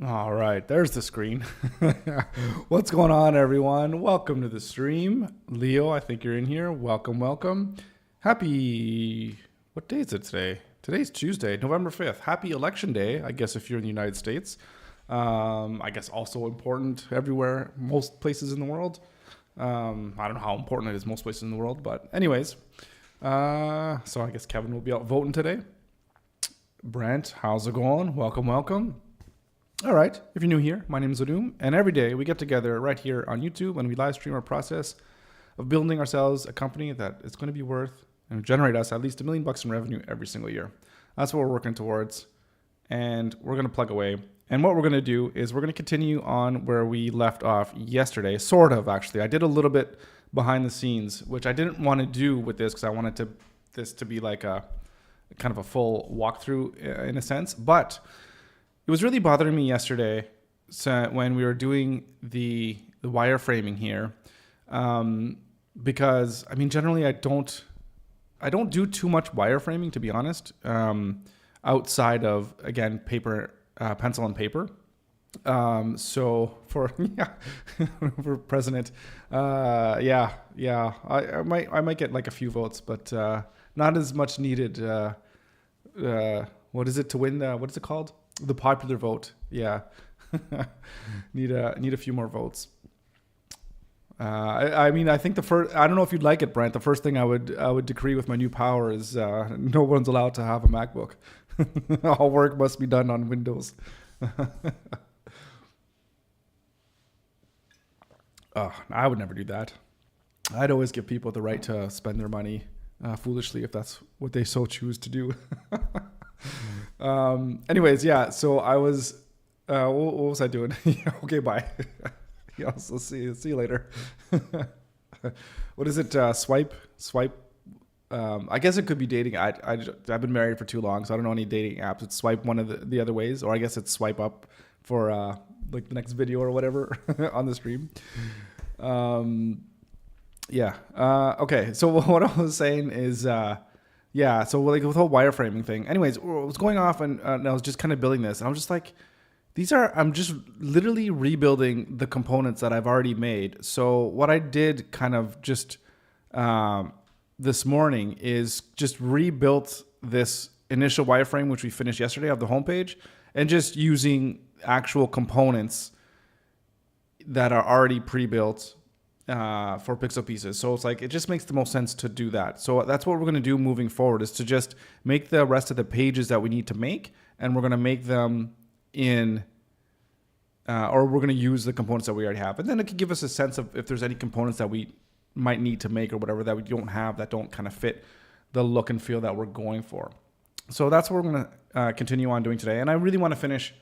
All right, there's the screen. What's going on, everyone? Welcome to the stream. Leo, I think you're in here. Welcome, welcome. Happy, what day is it today? Today's Tuesday, November 5th. Happy Election Day, I guess, if you're in the United States. I guess also important everywhere, most places in the world. I don't know how important it is most places in the world, but anyways. So I guess Kevin will be out voting today. Brent, how's it going? Welcome, welcome. All right, if you're new here, my name is Adum, and every day we get together right here on YouTube and we live stream our process of building ourselves a company that is going to be worth and generate us at least $1 million in revenue every single year. That's what we're working towards, and we're going to plug away. And what we're going to do is we're going to continue on where we left off yesterday, sort of actually. I did a little bit behind the scenes, which I didn't want to do with this because I wanted this to be like a kind of a full walkthrough in a sense, but it was really bothering me yesterday when we were doing the wireframing here, because I mean generally I don't do too much wireframing, to be honest, outside of, again, paper, pencil and paper. So for for president, I might get like a few votes, but not as much needed. What is it to win? What is it called? The popular vote. Yeah. need a few more votes. I mean, I think I don't know if you'd like it, Brent. The first thing I would decree with my new power is no one's allowed to have a MacBook. All work must be done on Windows. Oh, I would never do that. I'd always give people the right to spend their money foolishly if that's what they so choose to do. Anyways, yeah, so I was, what was I doing? Okay, bye. Yeah, so see you later. What is it? Swipe. I guess it could be dating. I've been married for too long, so I don't know any dating apps. It's swipe one of the other ways, or I guess it's swipe up for like the next video or whatever on the stream. Yeah. Okay. So what I was saying is, yeah. So like with the whole wireframing thing. Anyways, I was going off and I was just kind of building this, and I was just like, I'm just literally rebuilding the components that I've already made. So what I did kind of just this morning is just rebuilt this initial wireframe, which we finished yesterday, of the homepage, and just using actual components that are already pre-built for pixel pieces. So it's like, it just makes the most sense to do that. So that's what we're going to do moving forward, is to just make the rest of the pages that we need to make, and we're going to make them in, or we're going to use the components that we already have. And then it can give us a sense of if there's any components that we might need to make or whatever that we don't have, that don't kind of fit the look and feel that we're going for. So that's what we're going to continue on doing today. And I really want to finish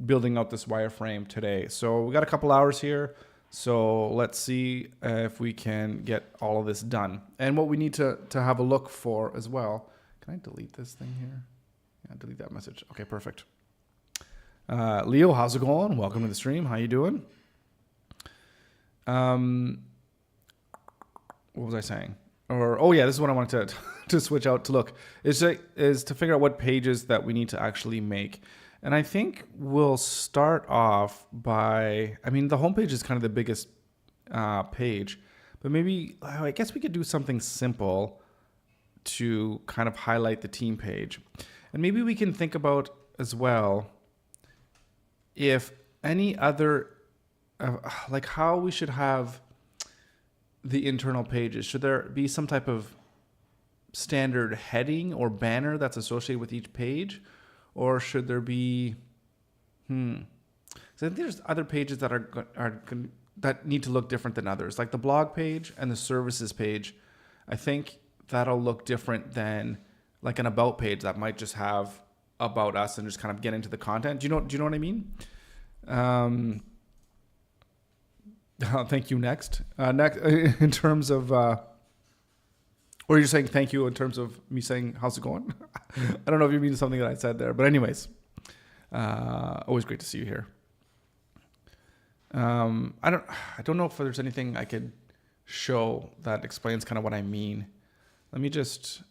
building out this wireframe today. So we got a couple hours here. So let's see if we can get all of this done. And what we need to have a look for as well. Can I delete this thing here? Yeah, delete that message. Okay, perfect. Leo, how's it going? Welcome to the stream. How you doing? What was I saying? Oh yeah, this is what I wanted to switch out to look. Is to figure out what pages that we need to actually make. And I think we'll start off by, I mean, the homepage is kind of the biggest page, but maybe, I guess we could do something simple to kind of highlight the team page. And maybe we can think about as well if any other, like how we should have the internal pages. Should there be some type of standard heading or banner that's associated with each page? Or should there be, So I think there's other pages that that need to look different than others. Like the blog page and the services page, I think that'll look different than like an about page that might just have about us and just kind of get into the content. Do you know what I mean? Thank you. Next, in terms of, or you're saying thank you in terms of me saying how's it going? I don't know if you mean something that I said there, but anyways, always great to see you here. I don't know if there's anything I could show that explains kind of what I mean. Let's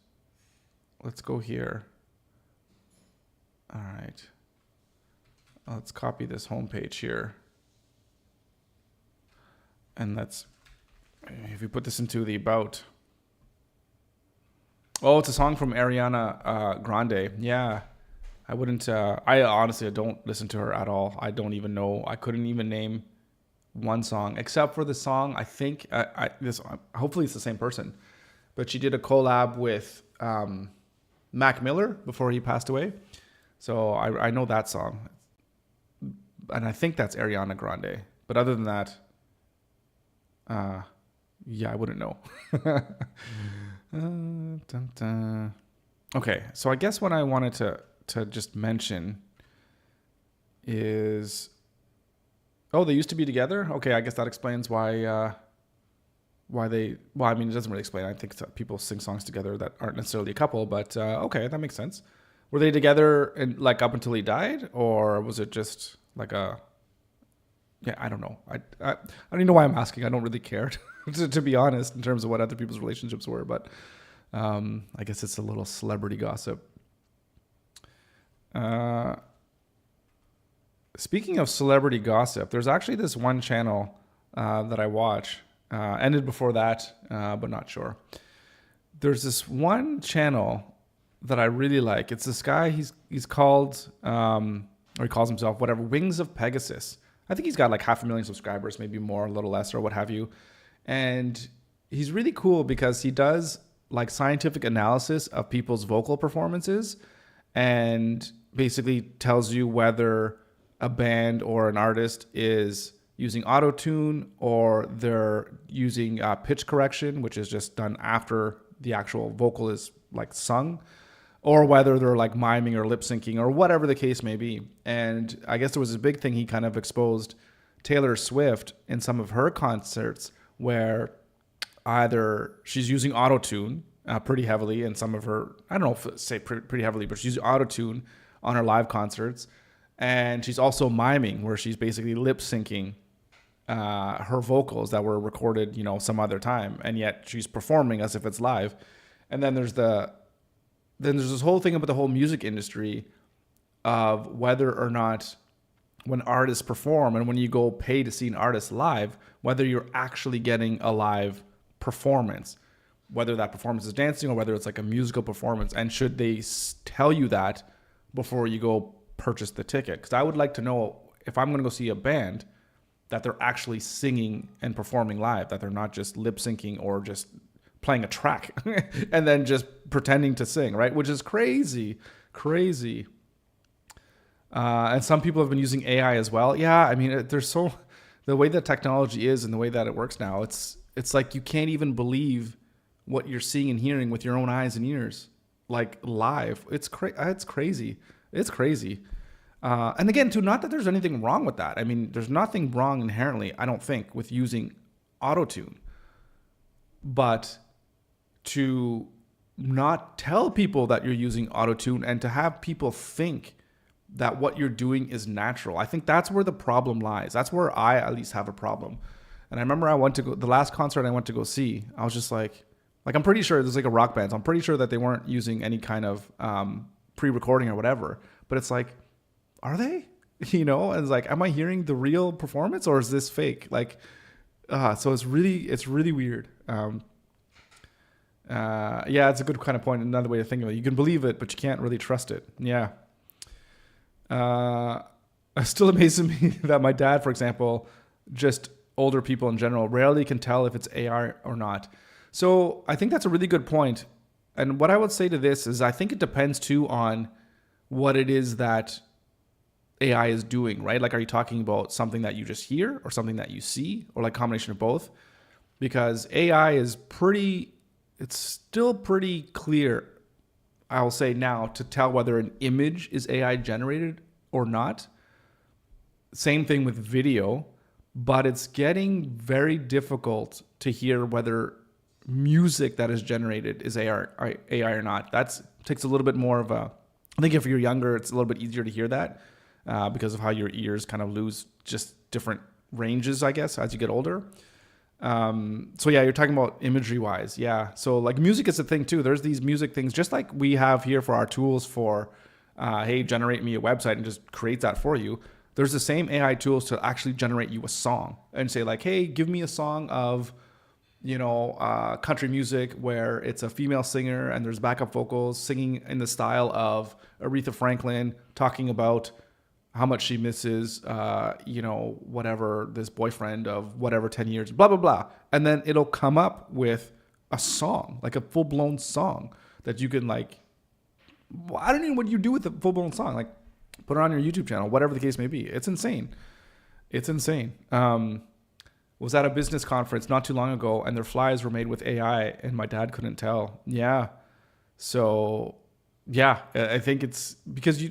go here. All right. let's copy this homepage here. And if we put this into the about. Oh, it's a song from Ariana Grande. Yeah. I wouldn't, I honestly don't listen to her at all. I don't even know. I couldn't even name one song except for the song. I think hopefully it's the same person, but she did a collab with Mac Miller before he passed away. So I know that song, and I think that's Ariana Grande. But other than that, yeah, I wouldn't know. Dun, dun. Okay, so I guess what I wanted to just mention is, they used to be together. Okay, I guess that explains why they. Well, I mean, it doesn't really explain. I think people sing songs together that aren't necessarily a couple, but okay, that makes sense. Were they together like up until he died, or was it just like a? Yeah, I don't know. I don't even know why I'm asking. I don't really care, to be honest, in terms of what other people's relationships were. But I guess it's a little celebrity gossip. Speaking of celebrity gossip, there's actually this one channel that I watch. Ended before that, but not sure. There's this one channel that I really like. It's this guy. He's called, or he calls himself whatever, Wings of Pegasus. I think he's got like 500,000 subscribers, maybe more, a little less, or what have you. And he's really cool because he does like scientific analysis of people's vocal performances and basically tells you whether a band or an artist is using auto-tune or they're using pitch correction, which is just done after the actual vocal is like sung, or whether they're like miming or lip syncing or whatever the case may be. And I guess there was a big thing. He kind of exposed Taylor Swift in some of her concerts where either she's using auto-tune pretty heavily in some of her, I don't know if say pretty heavily, but she's using auto-tune on her live concerts. And she's also miming, where she's basically lip syncing her vocals that were recorded, some other time. And yet she's performing as if it's live. And then there's this whole thing about the whole music industry of whether or not when artists perform and when you go pay to see an artist live, whether you're actually getting a live performance, whether that performance is dancing or whether it's like a musical performance. And should they tell you that before you go purchase the ticket? Because I would like to know if I'm going to go see a band that they're actually singing and performing live, that they're not just lip syncing or just playing a track and then just pretending to sing, right? Which is crazy. And some people have been using AI as well. Yeah, I mean, the way that technology is and the way that it works now, it's like you can't even believe what you're seeing and hearing with your own eyes and ears, like live. It's crazy. And again, too, not that there's anything wrong with that. I mean, there's nothing wrong inherently, I don't think, with using auto-tune. But to not tell people that you're using auto-tune and to have people think that what you're doing is natural, I think that's where the problem lies. That's where I at least have a problem. And I remember the last concert I went to go see, I was just like I'm pretty sure there's like a rock band. So I'm pretty sure that they weren't using any kind of pre-recording or whatever. But it's like, are they? And it's like, am I hearing the real performance or is this fake? Like, so it's really weird. Yeah, it's a good kind of point. Another way to think of it. You can believe it, but you can't really trust it. Yeah. It still amazes me that my dad, for example, just older people in general, rarely can tell if it's AI or not. So I think that's a really good point. And what I would say to this is I think it depends too on what it is that AI is doing, right? Like, are you talking about something that you just hear or something that you see or like a combination of both? Because AI is it's still pretty clear, I'll say now, to tell whether an image is AI generated or not. Same thing with video, but it's getting very difficult to hear whether music that is generated is AI or not. That takes a little bit more of I think if you're younger, it's a little bit easier to hear that because of how your ears kind of lose just different ranges, I guess, as you get older. So yeah, you're talking about imagery wise. Yeah. So like music is a thing too. There's these music things, just like we have here for our tools for, hey, generate me a website and just create that for you. There's the same AI tools to actually generate you a song and say like, hey, give me a song of, country music where it's a female singer and there's backup vocals singing in the style of Aretha Franklin talking about how much she misses, whatever, this boyfriend of whatever 10 years, blah, blah, blah. And then it'll come up with a song, like a full blown song that you can like, I don't know what you do with a full blown song. Like put it on your YouTube channel, whatever the case may be. It's insane. It's insane. Was at a business conference not too long ago and their flyers were made with AI and my dad couldn't tell. Yeah. So yeah, I think it's because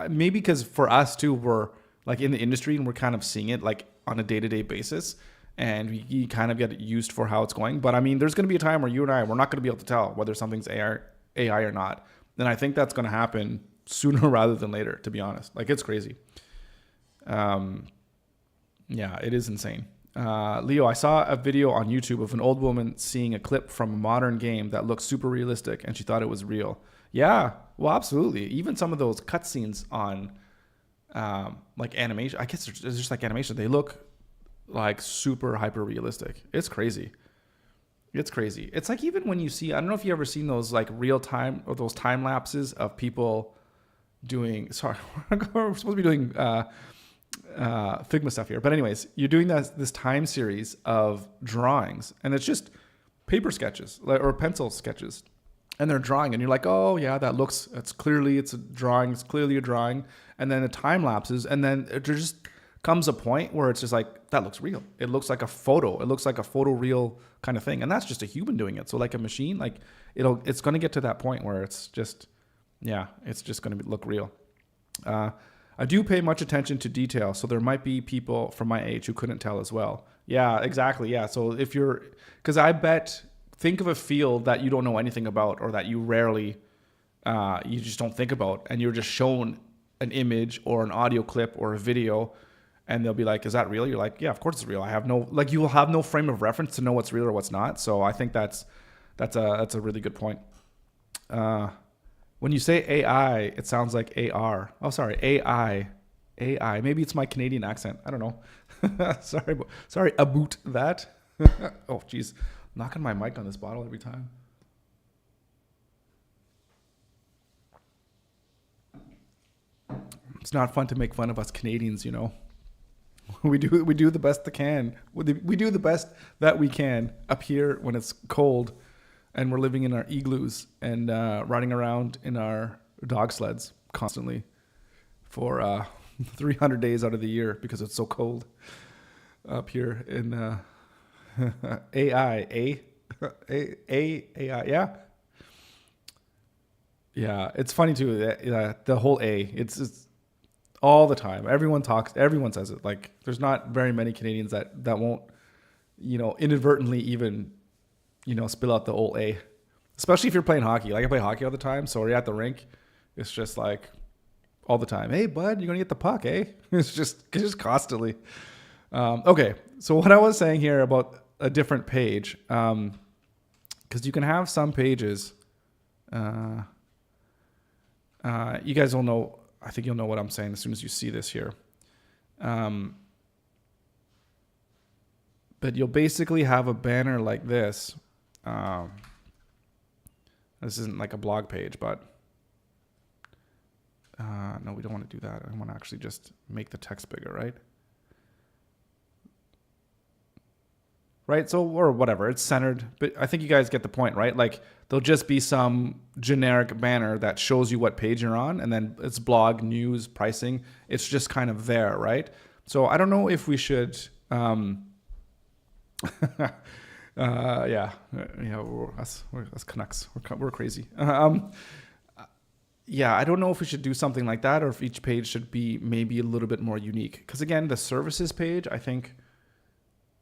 maybe because for us too, we're like in the industry and we're kind of seeing it like on a day-to-day basis and we kind of get used for how it's going. But I mean, there's going to be a time where you and I, we're not going to be able to tell whether something's AI or not. And I think that's going to happen sooner rather than later, to be honest. Like it's crazy. Yeah, it is insane. Leo, I saw a video on YouTube of an old woman seeing a clip from a modern game that looked super realistic and she thought it was real. Yeah, well, absolutely. Even some of those cutscenes on like animation, I guess it's just like animation. They look like super hyper realistic. It's crazy. It's crazy. It's like even when you see, I don't know if you ever seen those like real time or those time lapses of people doing, sorry, we're supposed to be doing Figma stuff here. But anyways, you're doing this time series of drawings and it's just paper sketches or pencil sketches and they're drawing and you're like, oh yeah, it's clearly a drawing. And then the time lapses and then there just comes a point where it's just like, that looks real. It looks like a photo. It looks like a photoreal kind of thing. And that's just a human doing it. So like a machine, like it's going to get to that point where it's just, yeah, it's just going to look real. I do pay much attention to detail, so there might be people from my age who couldn't tell as well. Yeah, exactly. Yeah. So because I bet, think of a field that you don't know anything about or that you rarely, you just don't think about, and you're just shown an image or an audio clip or a video, and they'll be like, is that real? You're like, yeah, of course it's real. You will have no frame of reference to know what's real or what's not. So I think that's a really good point. When you say AI, it sounds like AR. Oh, sorry, AI. Maybe it's my Canadian accent. I don't know. Sorry about that. Oh, geez. Knocking my mic on this bottle every time. It's not fun to make fun of us Canadians, you know. We do the best that can. We do the best that we can up here when it's cold. And we're living in our igloos and riding around in our dog sleds constantly for 300 days out of the year because it's so cold up here in AI. Yeah. Yeah, it's funny too. The whole it's all the time. Everyone says it. Like there's not very many Canadians that won't, inadvertently even spill out the old A, especially if you're playing hockey. Like I play hockey all the time. So when you're at the rink, it's just like all the time. Hey bud, you're going to get the puck, eh? It's just constantly. Okay. So what I was saying here about a different page, cause you can have some pages, you guys will know, I think you'll know what I'm saying as soon as you see this here. But you'll basically have a banner like this. This isn't like a blog page, but no, we don't want to do that. I want to actually just make the text bigger, right? Right, so, or whatever, it's centered, but I think you guys get the point, right? Like, there'll just be some generic banner that shows you what page you're on, and then it's blog, news, pricing. It's just kind of there, right? So I don't know if we should... yeah, we're Canucks. We're crazy. Yeah, I don't know if we should do something like that or if each page should be maybe a little bit more unique. Because again, the services page, I think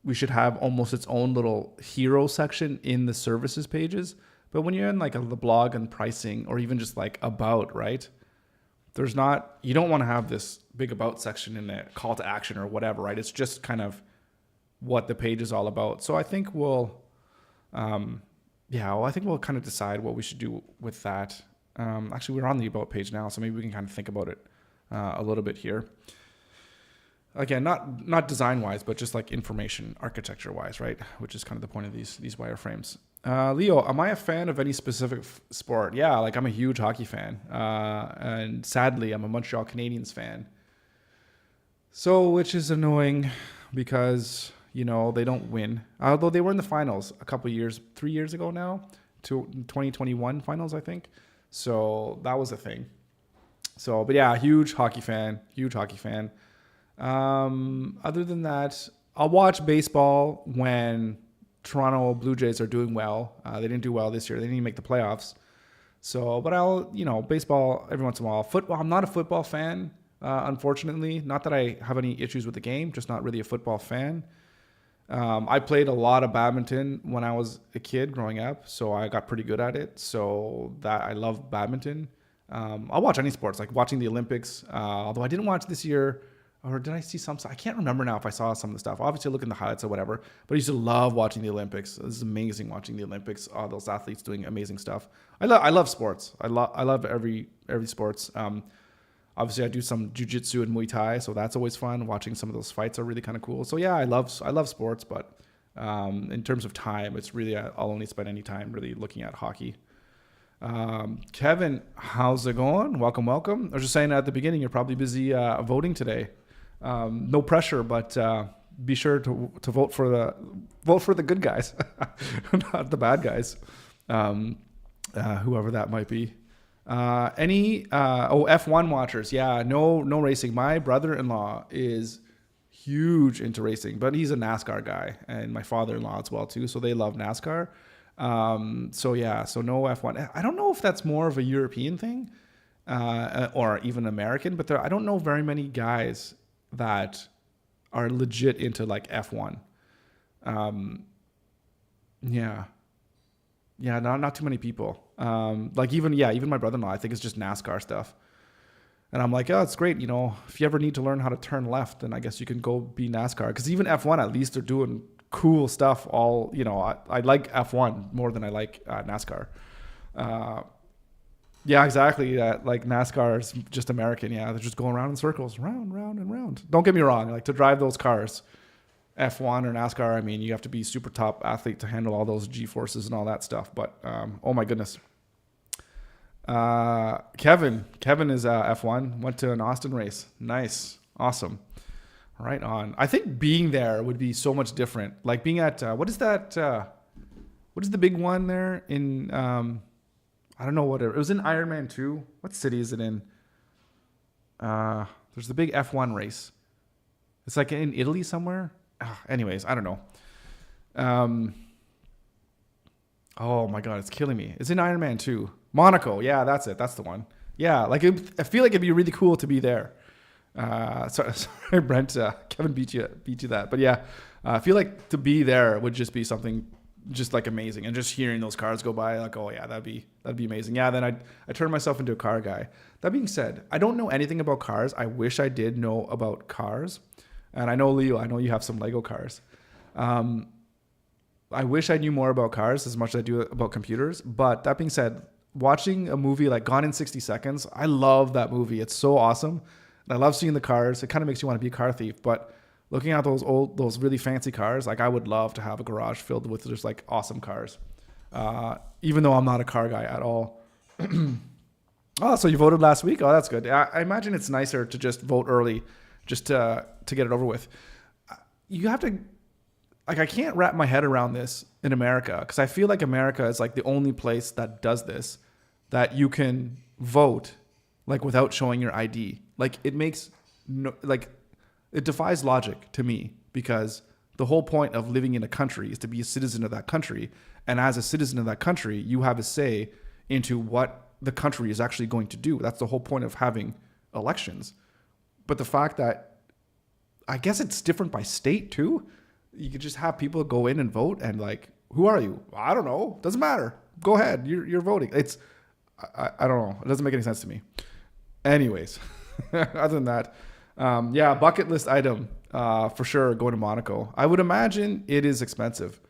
we should have almost its own little hero section in the services pages. But when you're in like the blog and pricing or even just like about, right? You don't want to have this big about section in the call to action or whatever, right? It's just kind of what the page is all about. So I think we'll kind of decide what we should do with that. Actually, we're on the about page now, so maybe we can kind of think about it a little bit here. again, not design wise, but just like information architecture wise, right? Which is kind of the point of these wireframes. Leo, am I a fan of any specific sport? Yeah, like I'm a huge hockey fan, and sadly, I'm a Montreal Canadiens fan. So, which is annoying because they don't win. Although they were in the finals a couple years, 3 years ago now, to 2021 finals, I think. So that was a thing. So, but yeah, huge hockey fan. Other than that, I'll watch baseball when Toronto Blue Jays are doing well. They didn't do well this year. They didn't even make the playoffs. So, but I'll, baseball every once in a while. Football, I'm not a football fan, unfortunately. Not that I have any issues with the game, just not really a football fan. I played a lot of badminton when I was a kid growing up, so I got pretty good at it. So that I love badminton. I'll watch any sports, like watching the Olympics. Although I didn't watch this year, or did I see some? I can't remember now if I saw some of the stuff. Obviously, look in the highlights or whatever. But I used to love watching the Olympics. This is amazing watching the Olympics. All those athletes doing amazing stuff. I love sports. I love every sports. Obviously, I do some jiu-jitsu and Muay Thai, so that's always fun. Watching some of those fights are really kind of cool. So yeah, I love sports, but in terms of time, it's really I'll only spend any time really looking at hockey. Kevin, how's it going? Welcome. I was just saying at the beginning, you're probably busy voting today. No pressure, but be sure to vote for the good guys, not the bad guys, whoever that might be. F1 watchers? Yeah, no racing. My brother-in-law is huge into racing, but he's a NASCAR guy, and my father-in-law as well too. So they love NASCAR. So no F1. I don't know if that's more of a European thing, or even American, but I don't know very many guys that are legit into like F1. Yeah, not too many people. Like even my brother-in-law, I think it's just NASCAR stuff. And I'm like, oh, it's great. If you ever need to learn how to turn left, then I guess you can go be NASCAR. Because even F1, at least they're doing cool stuff. I like F1 more than I like NASCAR. Yeah, exactly. Like NASCAR is just American. Yeah, they're just going around in circles, round and round. Don't get me wrong. Like to drive those cars, F1 or NASCAR, I mean, you have to be super top athlete to handle all those G-forces and all that stuff. But oh my goodness. Kevin is F1. Went to an Austin race. Nice, awesome. Right on. I think being there would be so much different. Like being at what is that? What is the big one there in? I don't know what it was in Ironman 2. What city is it in? There's the big F1 race. It's like in Italy somewhere. Anyways, I don't know. Oh my God, it's killing me. It's in Ironman 2. Monaco. Yeah, that's it. That's the one. Yeah, like I feel like it'd be really cool to be there. Sorry, Brent. Kevin beat you that. But yeah, I feel like to be there would just be something just like amazing. And just hearing those cars go by, like, oh yeah, that'd be amazing. Yeah, then I turned myself into a car guy. That being said, I don't know anything about cars. I wish I did know about cars. And I know, Leo, I know you have some Lego cars. I wish I knew more about cars as much as I do about computers. But that being said, watching a movie like Gone in 60 Seconds, I love that movie. It's so awesome. And I love seeing the cars. It kind of makes you want to be a car thief. But looking at those really fancy cars, like I would love to have a garage filled with just like awesome cars. Even though I'm not a car guy at all. Oh, so you voted last week? Oh, that's good. I imagine it's nicer to just vote early just to get it over with. You have to, like, I can't wrap my head around this in America because I feel like America is like the only place that does this, that you can vote like without showing your ID. Like it makes it defies logic to me because the whole point of living in a country is to be a citizen of that country. And as a citizen of that country, you have a say into what the country is actually going to do. That's the whole point of having elections. But the fact that I guess it's different by state too. You could just have people go in and vote and like, who are you? I don't know. Doesn't matter. Go ahead. You're voting. It's, I don't know. It doesn't make any sense to me. Anyways, other than that, yeah, bucket list item, for sure. Going to Monaco. I would imagine it is expensive.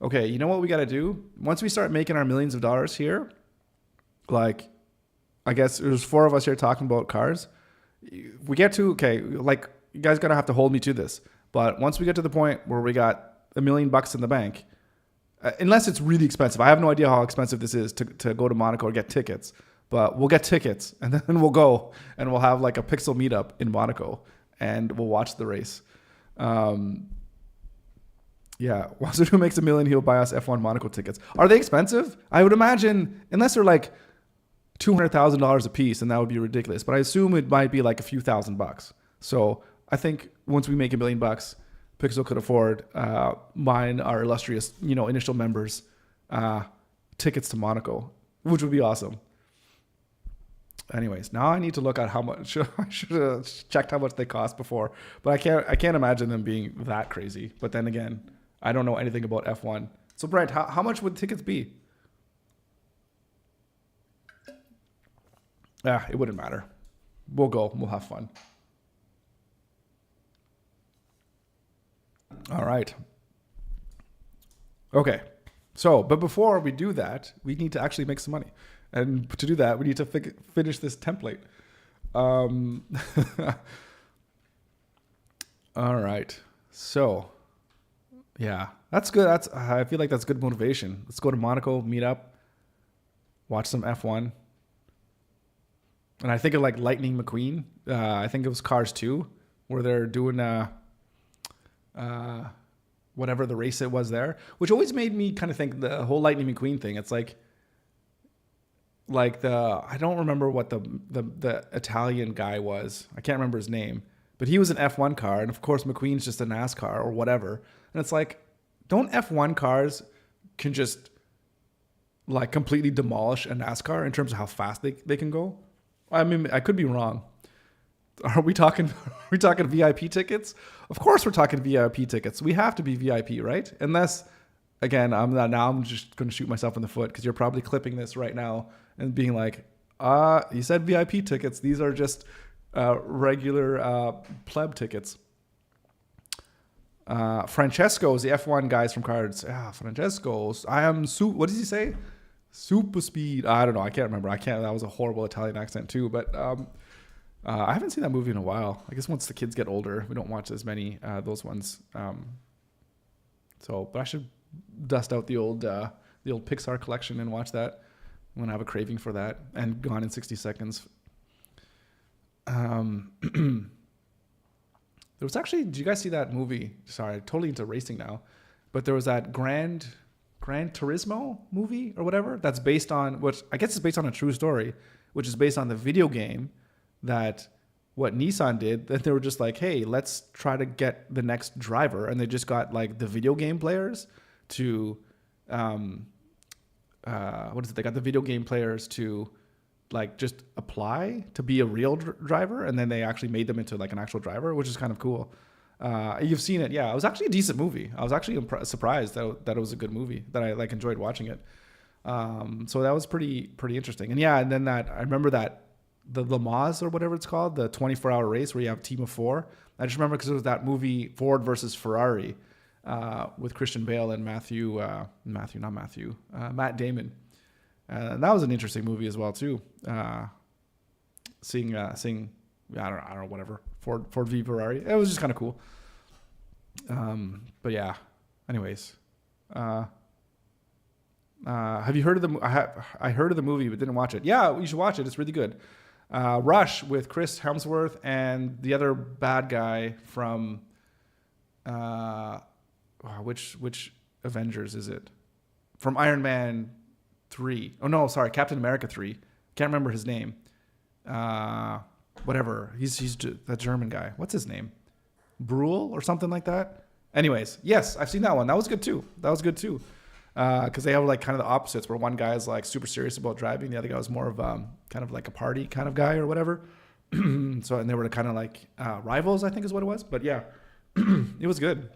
Okay. You know what we got to do? Once we start making our millions of dollars here, like, I guess there's 4 of us here talking about cars. We get to, okay, like you guys gonna have to hold me to this. But once we get to the point where we got $1 million in the bank, unless it's really expensive, I have no idea how expensive this is to go to Monaco or get tickets. But we'll get tickets, and then we'll go and we'll have like a pixel meetup in Monaco, and we'll watch the race. Yeah, Wazoo makes $1 million, he'll buy us F1 Monaco tickets. Are they expensive? I would imagine, unless they're like $200,000 a piece, and that would be ridiculous. But I assume it might be like a few $1,000s. So I think once we make $1 million, Pixel could afford mine, our illustrious, initial members, tickets to Monaco, which would be awesome. Anyways, now I need to look at how much. I should have checked how much they cost before, but I can't imagine them being that crazy. But then again, I don't know anything about F1. So Brent, how much would tickets be? It wouldn't matter. We'll go. We'll have fun. All right. Okay. So, but before we do that, we need to actually make some money. And to do that, we need to finish this template. All right. So, yeah, that's good. I feel like that's good motivation. Let's go to Monaco, meet up, watch some F1. And I think of like Lightning McQueen. I think it was Cars 2, where they're doing whatever the race it was there, which always made me kind of think the whole Lightning McQueen thing. It's like I don't remember what the Italian guy was. I can't remember his name, but he was an F1 car, and of course McQueen's just a NASCAR or whatever. And it's like, don't F1 cars can just like completely demolish a NASCAR in terms of how fast they can go? I mean, I could be wrong. Are we talking VIP tickets? Of course we're talking VIP tickets. We have to be VIP, right? Unless, again, I'm just going to shoot myself in the foot, because you're probably clipping this right now and being like, you said VIP tickets. These are just regular pleb tickets. Francesco's the F1 guys from Cards. Francesco's. What does he say? Super speed. I don't know. I can't remember. That was a horrible Italian accent too. But I haven't seen that movie in a while. I guess once the kids get older, we don't watch as many those ones. But I should dust out the old Pixar collection and watch that when I have a craving for that. And Gone in 60 Seconds. There was actually, did you guys see that movie? Sorry, totally into racing now. But there was that Gran Turismo movie or whatever that's based on, which I guess is based on a true story, which is based on the video game that what Nissan did. That they were just like, hey, let's try to get the next driver. And they just got like the video game players to, They got the video game players to like just apply to be a real driver, and then they actually made them into like an actual driver, which is kind of cool. You've seen it. Yeah, it was actually a decent movie. I was actually surprised that it was a good movie, that I like enjoyed watching it. So that was pretty interesting. And yeah, and then I remember that the Le Mans or whatever it's called, the 24-hour race where you have a team of 4. I just remember because it was that movie Ford versus Ferrari with Christian Bale and Matt Damon. And that was an interesting movie as well too. Seeing I don't know, whatever, Ford v Ferrari. It was just kind of cool. But yeah. Anyways, have you heard of the? I heard of the movie but didn't watch it. Yeah, you should watch it. It's really good. Rush with Chris Hemsworth and the other bad guy from which Avengers is it? From Iron Man 3. Oh no, sorry, Captain America 3. Can't remember his name. Whatever. He's that German guy. What's his name? Bruhl or something like that. Anyways, yes, I've seen that one. That was good too. Because they have like kind of the opposites, where one guy is like super serious about driving, the other guy was more of kind of like a party kind of guy or whatever. And they were kind of like rivals, I think is what it was. But yeah, it was good.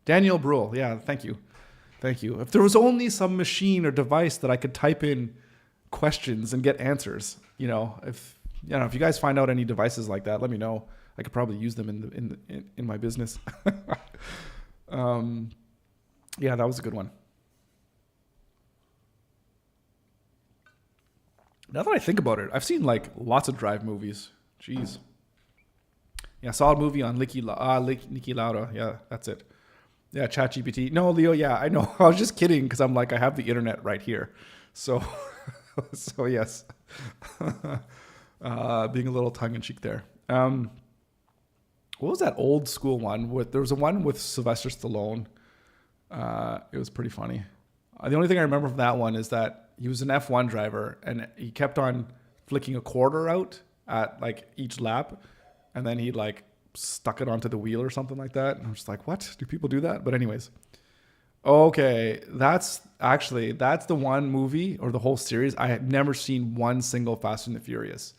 Daniel Bruhl. Yeah, thank you. If there was only some machine or device that I could type in questions and get answers, if you guys find out any devices like that, let me know. I could probably use them in my business. Yeah, that was a good one. Now that I think about it, I've seen like lots of drive movies. Jeez. Yeah, solid movie on Niki Lauda. Yeah, that's it. Yeah, ChatGPT. No, Leo. Yeah, I know. I was just kidding because I'm like I have the internet right here. So, so yes, being a little tongue in cheek there. What was that old school one with? There was a one with Sylvester Stallone. It was pretty funny. The only thing I remember from that one is that he was an F1 driver and he kept on flicking a quarter out at like each lap, and then he like stuck it onto the wheel or something like that. And I'm just like, what? Do people do that? But anyways, okay, that's the one movie or the whole series I had never seen one single Fast and the Furious.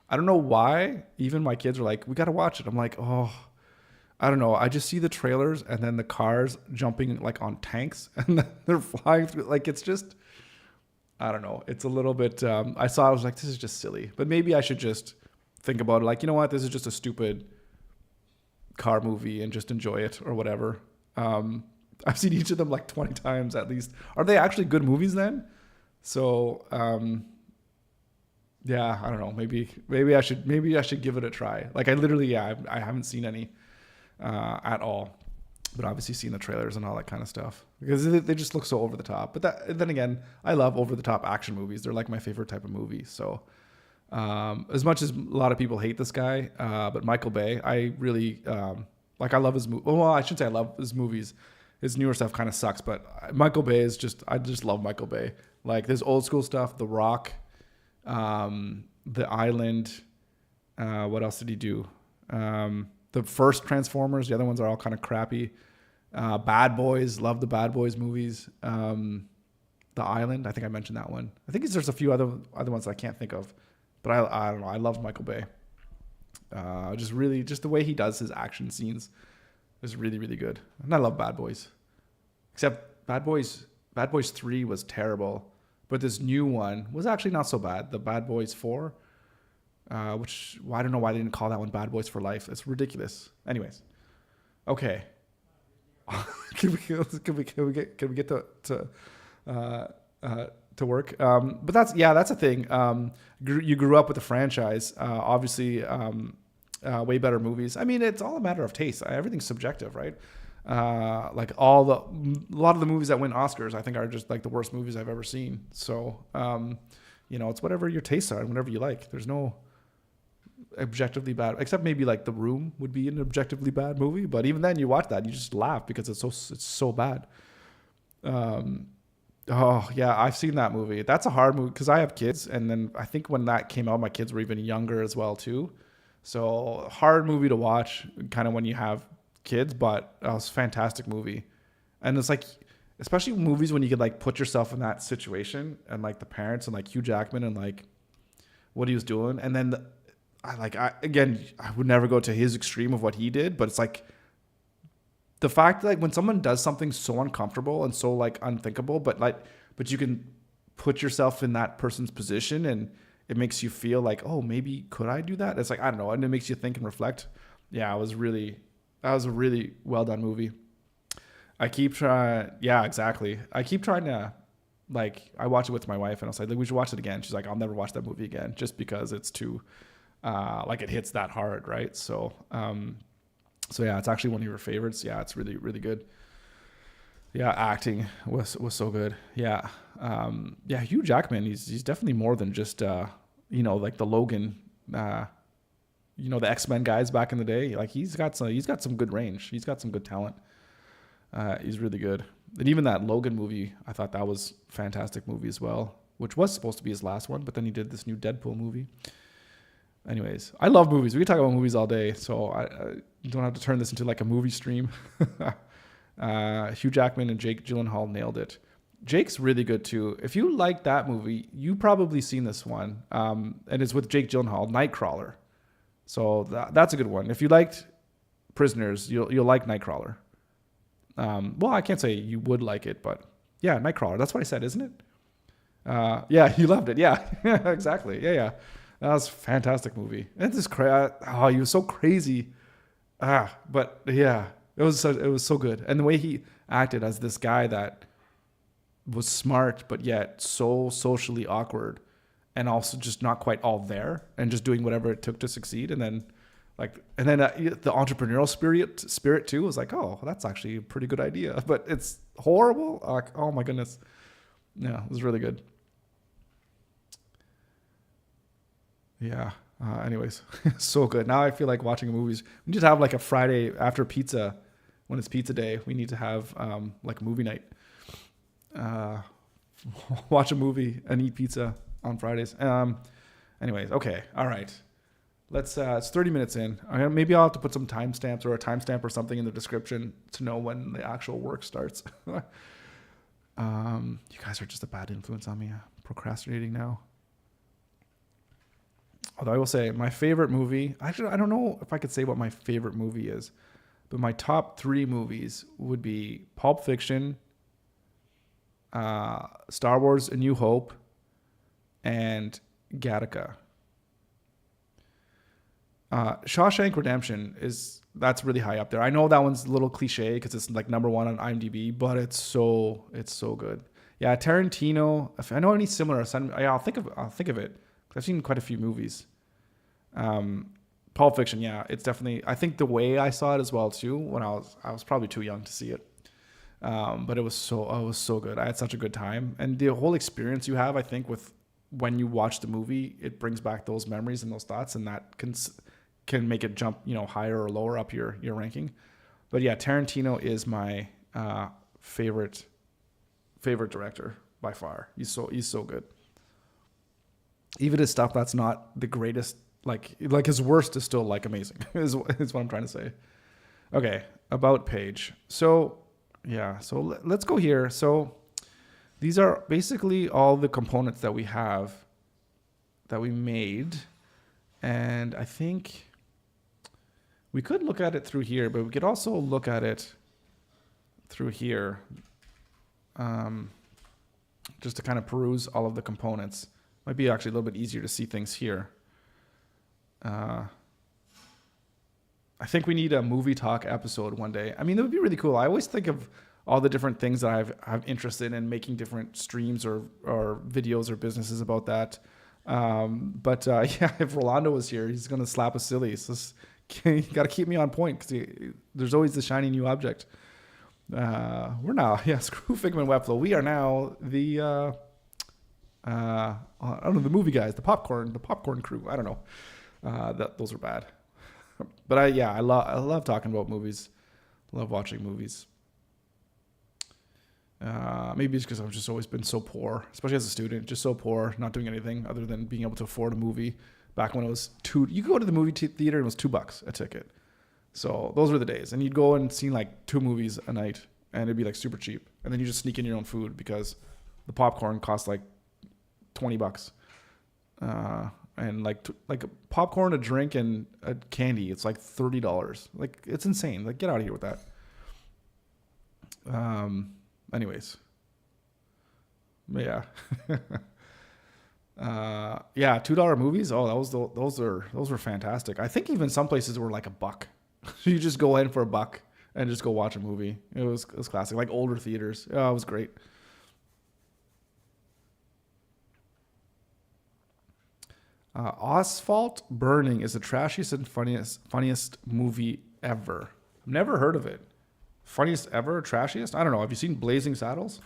I don't know why. Even my kids are like, we got to watch it. I'm like, oh, I don't know. I just see the trailers and then the cars jumping like on tanks and they're flying through. Like it's just, I don't know. It's a little bit. I saw. I was like, this is just silly. But maybe I should just think about it. Like, you know what? This is just a stupid car movie and just enjoy it or whatever. I've seen each of them like 20 times at least. Are they actually good movies then? So yeah, I don't know. Maybe I should give it a try. Like I literally, yeah, I haven't seen any at all, but obviously seen the trailers and all that kind of stuff because they just look so over the top. But then again, I love over the top action movies. They're like my favorite type of movie. So as much as a lot of people hate this guy, but Michael Bay, I really like. I love his movie. Well, I shouldn't say I love his movies. His newer stuff kind of sucks, but Michael Bay is just. I just love Michael Bay. Like this old school stuff, The Rock, The Island. What else did he do? The first Transformers. The other ones are all kind of crappy. Bad Boys. Love the Bad Boys movies. The Island. I think I mentioned that one. I think there's a few other ones that I can't think of. But I don't know. I love Michael Bay. Just the way he does his action scenes is really, really good. And I love Bad Boys. Except Bad Boys 3 was terrible. But this new one was actually not so bad. The Bad Boys 4, which I don't know why they didn't call that one Bad Boys for Life. It's ridiculous. Anyways, okay. Can we get to work? But that's a thing. You grew up with the franchise. Obviously, way better movies. I mean, it's all a matter of taste. Everything's subjective, right? Like a lot of the movies that win Oscars, I think are just like the worst movies I've ever seen. So, it's whatever your tastes are and whatever you like. There's no objectively bad, except maybe like The Room would be an objectively bad movie. But even then, you watch that, you just laugh because it's so bad. Oh yeah, I've seen that movie. That's a hard movie because I have kids, and then I think when that came out, my kids were even younger as well too. So hard movie to watch, kind of when you have kids, but it was a fantastic movie. And it's like, especially movies when you could like put yourself in that situation and like the parents and like Hugh Jackman and like what he was doing. And then I would never go to his extreme of what he did, but it's like the fact that like when someone does something so uncomfortable and so like unthinkable, but you can put yourself in that person's position and it makes you feel like, oh, maybe could I do that? It's like, I don't know. And it makes you think and reflect. Yeah, that was a really well done movie. I keep trying. Yeah, exactly. I keep trying to, like, I watch it with my wife and I was like, we should watch it again. She's like, I'll never watch that movie again just because it's too, like it hits that hard. Right. So yeah, it's actually one of your favorites. Yeah. It's really, really good. Yeah. Acting was so good. Yeah. Yeah. Hugh Jackman, he's definitely more than just, like the Logan, the X-Men guys back in the day. Like he's got some good range. He's got some good talent. He's really good. And even that Logan movie, I thought that was a fantastic movie as well, which was supposed to be his last one, but then he did this new Deadpool movie. Anyways, I love movies. We can talk about movies all day, so I don't have to turn this into like a movie stream. Hugh Jackman and Jake Gyllenhaal nailed it. Jake's really good too. If you like that movie, you probably seen this one, and it's with Jake Gyllenhaal, Nightcrawler. So that's a good one. If you liked Prisoners, you'll like Nightcrawler. Well, I can't say you would like it, but yeah, Nightcrawler. That's what I said, isn't it? Yeah, you loved it. Yeah, exactly. Yeah. That was a fantastic movie. And this he was so crazy. But yeah, it was so good. And the way he acted as this guy that was smart, but yet so socially awkward and also just not quite all there and just doing whatever it took to succeed. And then Like, and then the entrepreneurial spirit too was like, oh, that's actually a pretty good idea, but it's horrible. Like, oh my goodness. Yeah, it was really good. Yeah. Anyways, so good. Now I feel like watching movies. We need to have like a Friday after pizza, when it's pizza day. We need to have like a movie night. Uh, watch a movie and eat pizza on Fridays. Anyways, okay, all right. Let's. It's 30 minutes in. Maybe I'll have to put some timestamps or a timestamp or something in the description to know when the actual work starts. You guys are just a bad influence on me. I'm procrastinating now. Although I will say my favorite movie. Actually, I don't know if I could say what my favorite movie is, but my top three movies would be Pulp Fiction, Star Wars: A New Hope, and Gattaca. Shawshank Redemption that's really high up there. I know that one's a little cliche because it's like number one on IMDb, but it's so good. Yeah, Tarantino. If I know any similar, yeah, I'll think of it. 'Cause I've seen quite a few movies. Um, Pulp Fiction. Yeah, it's definitely. I think the way I saw it as well too. When I was probably too young to see it. But it was so good. I had such a good time, and the whole experience you have, I think, with when you watch the movie, it brings back those memories and those thoughts, and that can make it jump, higher or lower up your ranking. But yeah, Tarantino is my favorite director by far. He's so good. Even his stuff that's not the greatest, like his worst is still like amazing. is what I'm trying to say. Okay, about page. So yeah, so let's go here. So these are basically all the components that we have that we made, and I think we could look at it through here, but we could also look at it through here, um, just to kind of peruse all of the components. Might be actually a little bit easier to see things here. Uh, I think we need a movie talk episode one day. I mean, that would be really cool. I always think of all the different things that I've interested in making different streams or videos or businesses about that. But yeah, if Rolando was here, he's gonna slap us silly. So you got to keep me on point because there's always the shiny new object. We're now, yeah, screw Figma and Webflow. We are now the I don't know, the movie guys, the popcorn crew. I don't know. Those are bad. But I love talking about movies. I love watching movies. Maybe it's because I've just always been so poor, especially as a student, just so poor, not doing anything other than being able to afford a movie. Back when it was you could go to the movie theater and it was $2 a ticket. So those were the days, and you'd go and see like 2 movies a night, and it'd be like super cheap. And then you just sneak in your own food because the popcorn cost like $20. And like popcorn, a drink, and a candy, it's like $30. Like, it's insane. Like, get out of here with that. Anyways, but yeah. Yeah, $2 movies. Oh, those were fantastic. I think even some places were like $1. You just go in for $1 and just go watch a movie. It was classic, like older theaters. Oh, it was great. Asphalt Burning is the trashiest and funniest movie ever. I've never heard of it. Funniest ever, trashiest? I don't know. Have you seen Blazing Saddles?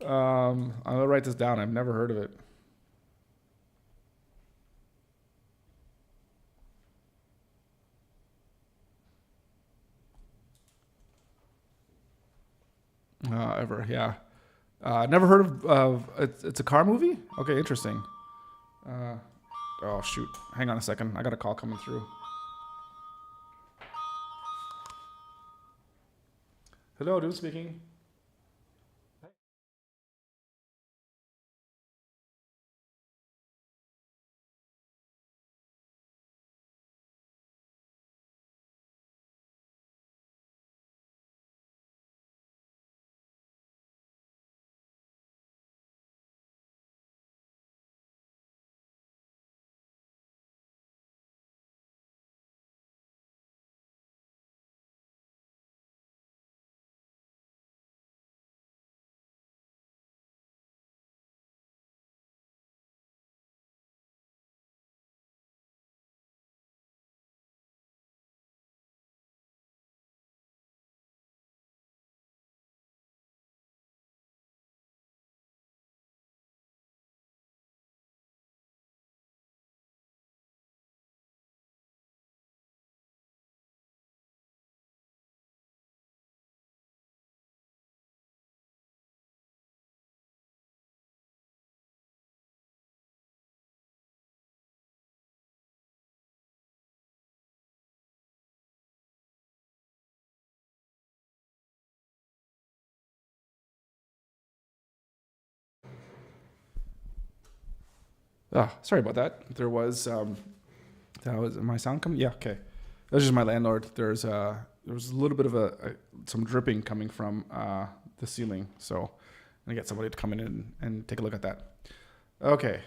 I'll write this down. I've never heard of it. Ever, yeah. Never heard of it's a car movie? Okay, interesting. Uh, oh, shoot. Hang on a second. I got a call coming through. Hello, dude speaking. Sorry about that. There was that was my sound coming. Yeah, okay. That was just my landlord. There was a little bit of some dripping coming from the ceiling, so I'm gonna get somebody to come in and take a look at that. Okay.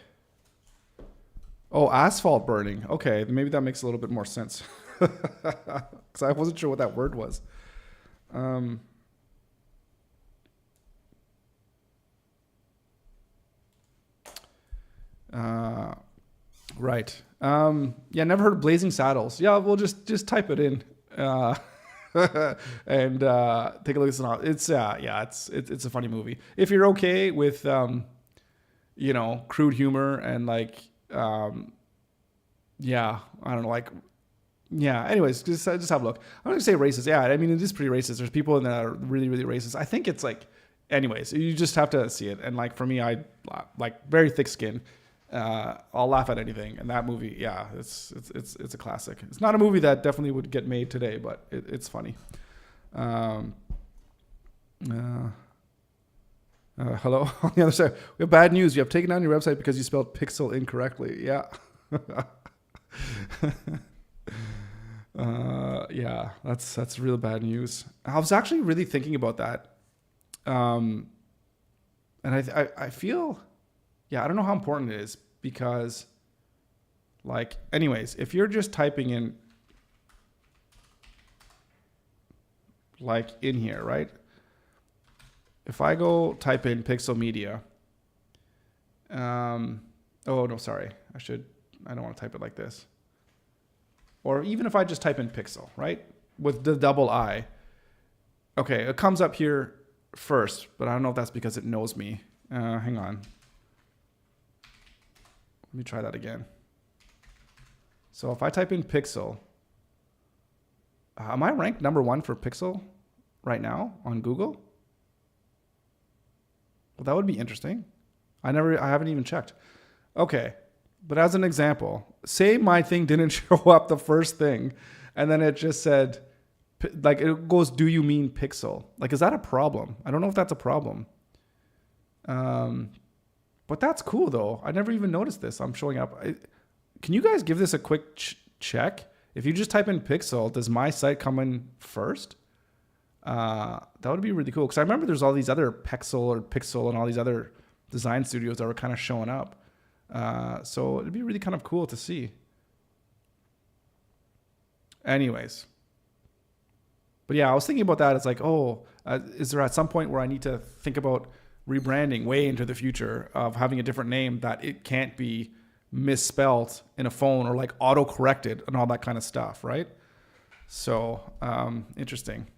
Oh, asphalt burning. Okay, maybe that makes a little bit more sense. Because I wasn't sure what that word was. Right. Yeah, never heard of Blazing Saddles. Yeah, we'll just type it in. And take a look at it. It's a funny movie. If you're okay with crude humor and yeah, I don't know, anyways, just have a look. I'm not gonna say racist. Yeah, I mean, it is pretty racist. There's people in that are really, really racist. I think it's anyways, you just have to see it. And for me, I very thick skin. I'll laugh at anything. And that movie, yeah, it's a classic. It's not a movie that definitely would get made today, but it's funny. Hello. On the other side, we have bad news. You have taken down your website because you spelled pixel incorrectly. Yeah. Yeah, that's real bad news. I was actually really thinking about that. And I feel, yeah, I don't know how important it is because anyways, if you're just typing in in here, right? If I go type in pixel media, oh no, sorry. I don't want to type it like this. Or even if I just type in pixel, right? With the double I. Okay, it comes up here first, but I don't know if that's because it knows me. Hang on. Let me try that again. So if I type in pixel, am I ranked number 1 for pixel right now on Google? Well, that would be interesting. I haven't even checked. Okay. But as an example, say my thing didn't show up the first thing, and then it just said, it goes, do you mean pixel? Is that a problem? I don't know if that's a problem. But that's cool, though. I never even noticed this. I'm showing up. Can you guys give this a quick check? If you just type in pixel, does my site come in first? That would be really cool, because I remember there's all these other Pixel and all these other design studios that were kind of showing up. So it'd be really kind of cool to see. Anyways. But yeah, I was thinking about that. It's is there at some point where I need to think about rebranding way into the future of having a different name that it can't be misspelled in a phone or auto-corrected and all that kind of stuff, right? So, interesting.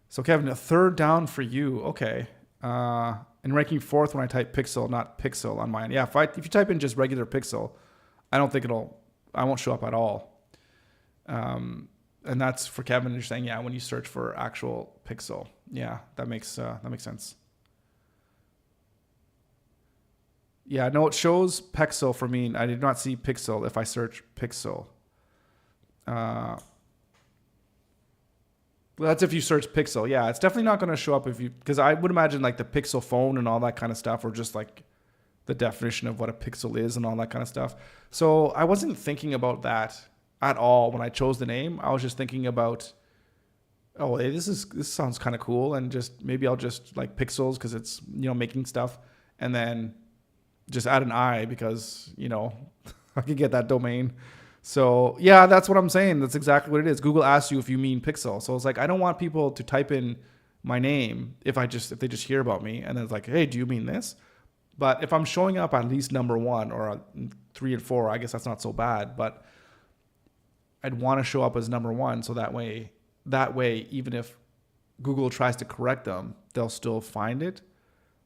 So Kevin, a third down for you. Okay. And ranking 4th when I type pixel, not pixel on mine. Yeah, if you type in just regular pixel, I don't think I won't show up at all. And that's for Kevin. You're saying, yeah, when you search for actual pixel. Yeah, that makes sense. Yeah, no, it shows pixel for me. I did not see pixel if I search pixel. Well, that's if you search pixel. Yeah, it's definitely not going to show up because I would imagine the pixel phone and all that kind of stuff, or just the definition of what a pixel is and all that kind of stuff. So I wasn't thinking about that at all when I chose the name. I was just thinking about, oh, hey, this sounds kind of cool, and just maybe I'll just pixels because it's making stuff, and then just add an I because I could get that domain. So yeah, that's what I'm saying. That's exactly what it is. Google asks you if you mean pixel. So it's I don't want people to type in my name if they just hear about me and then it's hey, do you mean this? But if I'm showing up at least number 1 or 3 and 4, I guess that's not so bad. But I'd want to show up as number 1, so that way, even if Google tries to correct them, they'll still find it.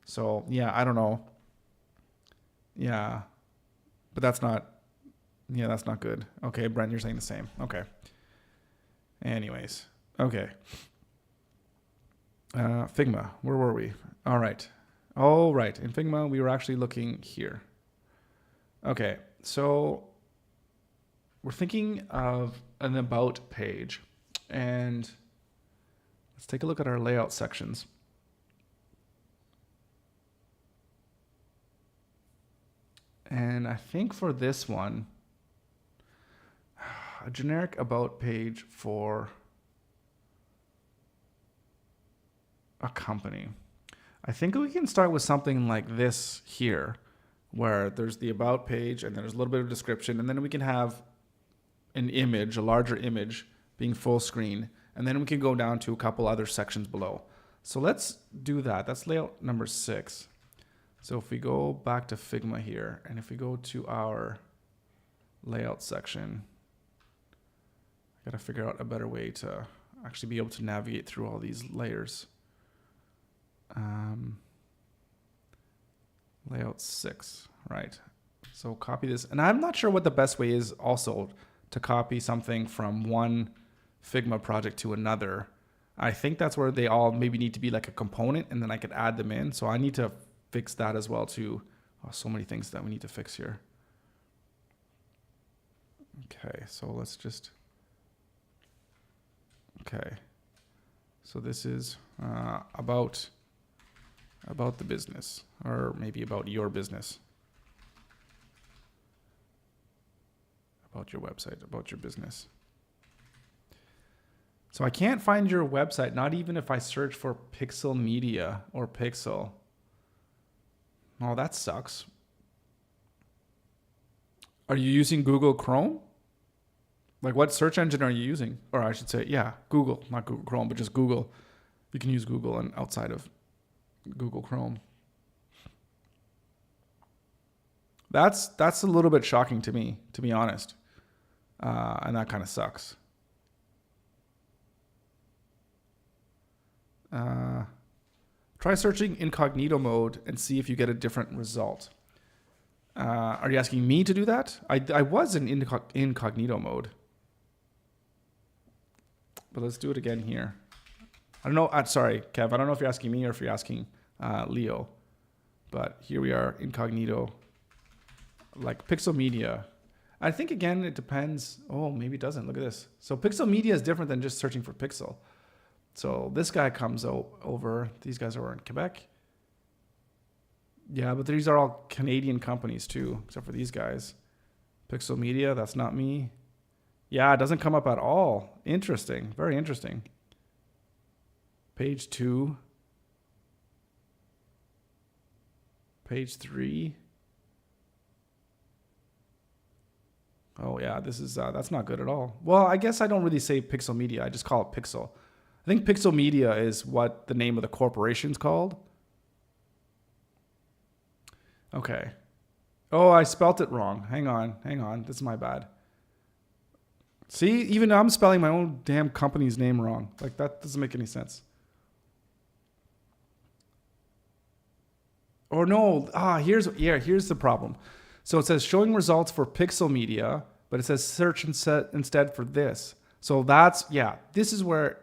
So yeah, I don't know. Yeah, but that's not good. Okay, Brent, you're saying the same. Okay. Anyways. Okay. Figma, where were we? All right. In Figma, we were actually looking here. Okay, so we're thinking of an about page, and let's take a look at our layout sections. And I think for this one, a generic about page for a company. I think we can start with something like this here, where there's the about page and there's a little bit of description, and then we can have an image, a larger image, being full screen, and then we can go down to a couple other sections below. So let's do that. That's layout number 6. So if we go back to Figma here, and if we go to our layout section, I gotta figure out a better way to actually be able to navigate through all these layers. Layout 6, right? So copy this, and I'm not sure what the best way is also to copy something from one Figma project to another. I think that's where they all maybe need to be like a component, and then I could add them in. So I need to fix that as well too. Oh, so many things that we need to fix here. Okay, so let's just, okay. So this is about the business, or maybe about your business. About your website, about your business. So I can't find your website, not even if I search for Pixel Media or Pixel. Oh, that sucks. Are you using Google Chrome? Like, what search engine are you using? Or I should say, yeah, Google, not Google Chrome, but just Google. You can use Google and outside of Google Chrome. That's a little bit shocking to me, to be honest. And that kind of sucks. Try searching incognito mode and see if you get a different result. Are you asking me to do that? I was in incognito mode. But let's do it again here. I don't know. Sorry, Kev. I don't know if you're asking me or if you're asking Leo. But here we are, incognito. Like Pixel Media. I think, again, it depends. Oh, maybe it doesn't. Look at this. So Pixel Media is different than just searching for Pixel. So this guy comes over. These guys are in Quebec. Yeah, but these are all Canadian companies too, except for these guys. Pixel Media, that's not me. Yeah, it doesn't come up at all. Interesting. Very interesting. Page 2. Page 3. Oh yeah, this is that's not good at all. Well, I guess I don't really say Pixel Media. I just call it Pixel. I think Pixel Media is what the name of the corporation's called. Okay. Oh, I spelt it wrong. Hang on. This is my bad. See, even I'm spelling my own damn company's name wrong. Like, that doesn't make any sense. Or no, here's the problem. So it says showing results for Pixel Media, but it says search instead for this. So this is where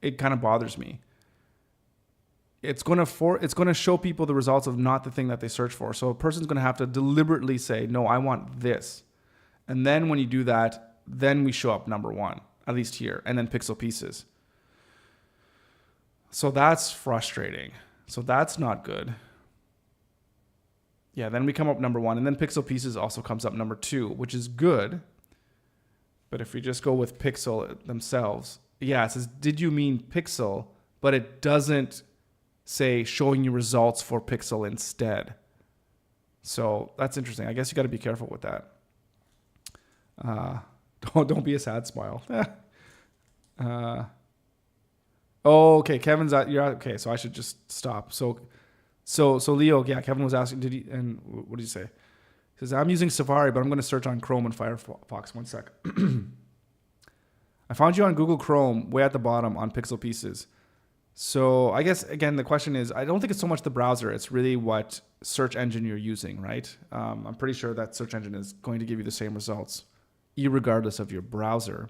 it kind of bothers me. It's going to show people the results of not the thing that they search for. So a person's going to have to deliberately say, no, I want this. And then when you do that, then we show up number 1, at least here, and then Pixel Pieces. So that's frustrating. So that's not good. Yeah, then we come up number 1, and then Pixel Pieces also comes up number 2, which is good. But if we just go with Pixel themselves, yeah, it says, did you mean Pixel? But it doesn't say showing you results for Pixel instead. So that's interesting. I guess you got to be careful with that. Don't be a sad smile. Oh, okay. Kevin's okay. So I should just stop. So Leo, yeah, Kevin was asking, and what did you say? He says, I'm using Safari, but I'm going to search on Chrome and Firefox. One sec. I found you on Google Chrome, way at the bottom on Pixel Pieces. So I guess, again, the question is, I don't think it's so much the browser. It's really what search engine you're using, right? I'm pretty sure that search engine is going to give you the same results, irregardless of your browser.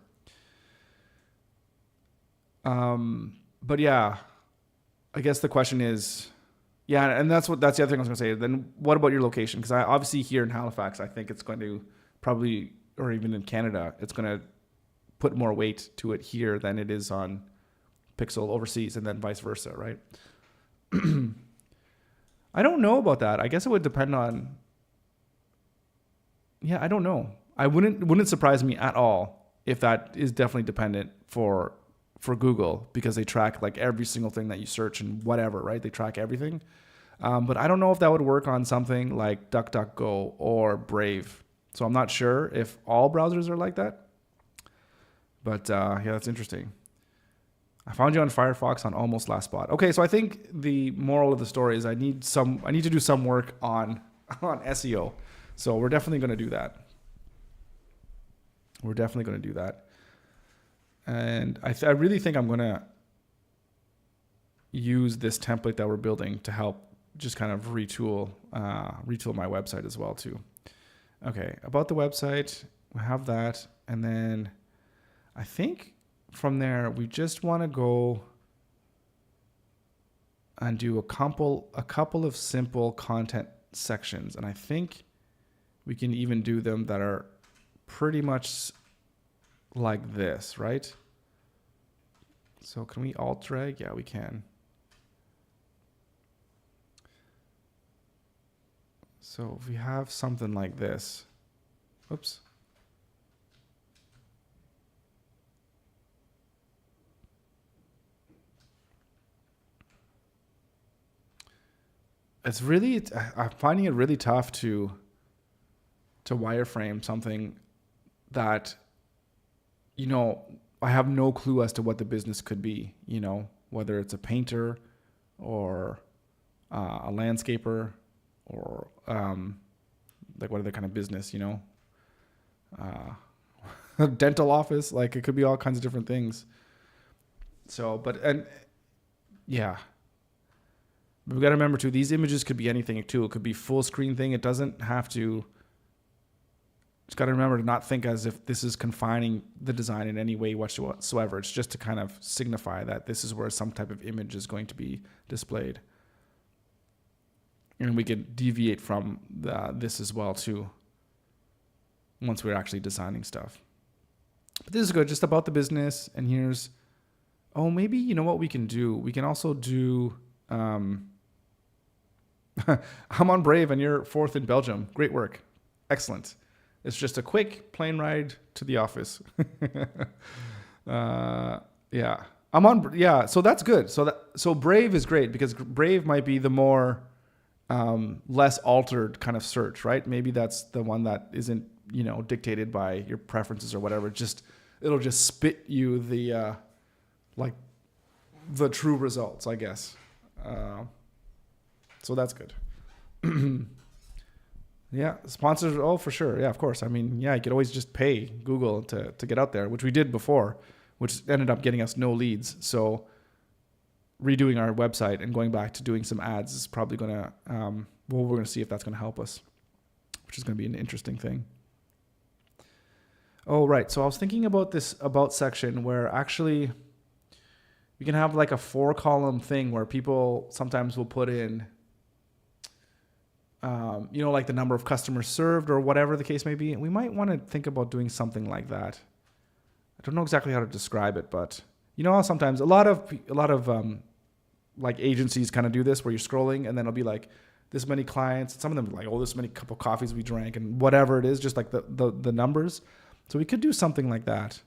But yeah, I guess the question is, yeah, and that's the other thing I was going to say. Then what about your location? Because obviously here in Halifax, I think it's going to probably, or even in Canada, it's going to put more weight to it here than it is on Pixel overseas, and then vice versa, right? I don't know about that. I guess it would depend on yeah, I don't know. I wouldn't surprise me at all if that is definitely dependent for Google, because they track like every single thing that you search and whatever, right? They track everything. But I don't know if that would work on something like DuckDuckGo or Brave. So I'm not sure if all browsers are like that. But yeah, that's interesting. I found you on Firefox on almost last spot. Okay, so I think the moral of the story is I need to do some work on SEO. So we're definitely going to do that. We're definitely going to do that. And I really think I'm going to use this template that we're building to help just kind of retool my website as well too. Okay, about the website, we have that. And then I think from there, we just want to go and do a couple of simple content sections. And I think we can even do them that are pretty much like this, right? So can we alt drag? Yeah, we can. So if we have something like this, oops. I'm finding it really tough to wireframe something that, I have no clue as to what the business could be, whether it's a painter or a landscaper or like what other kind of business, a dental office, like it could be all kinds of different things. So, yeah. But we got to remember too, these images could be anything too. It could be full screen thing. It doesn't have to. Just got to remember to not think as if this is confining the design in any way whatsoever. It's just to kind of signify that this is where some type of image is going to be displayed. And we could deviate from this as well too, once we're actually designing stuff. But this is good, just about the business. And here's, maybe you know what we can do? We can also do, I'm on Brave and you're 4th in Belgium. Great work. Excellent. It's just a quick plane ride to the office. Yeah. So that's good. So Brave is great because Brave might be the more less altered kind of search, right? Maybe that's the one that isn't, dictated by your preferences or whatever. It'll just spit you the the true results, I guess. So that's good. Yeah, sponsors. Oh, for sure. Yeah, of course. I mean, yeah, you could always just pay Google to get out there, which we did before, which ended up getting us no leads. So redoing our website and going back to doing some ads is probably going to, we're going to see if that's going to help us, which is going to be an interesting thing. Oh, right. So I was thinking about this about section where actually we can have like a 4-column thing where people sometimes will put in, like the number of customers served or whatever the case may be. And we might want to think about doing something like that. I don't know exactly how to describe it, but how sometimes a lot of like agencies kind of do this where you're scrolling and then it'll be like this many clients. Some of them are like, this many cup of coffees we drank and whatever it is, just like the numbers. So we could do something like that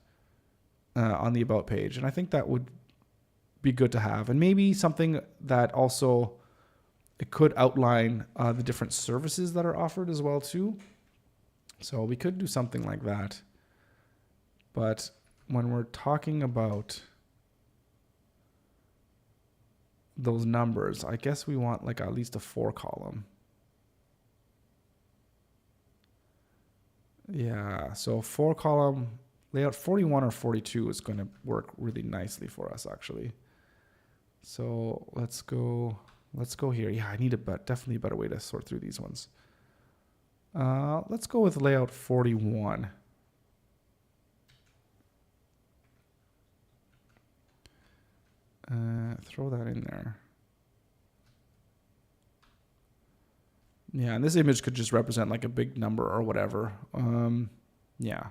on the about page. And I think that would be good to have. And maybe something that also, it could outline the different services that are offered as well too. So we could do something like that. But when we're talking about those numbers, I guess we want like at least a 4-column. Yeah, so 4-column layout 41 or 42 is going to work really nicely for us actually. So let's go here. Yeah, I need definitely a better way to sort through these ones. Let's go with layout 41. Throw that in there. Yeah, and this image could just represent like a big number or whatever. Yeah.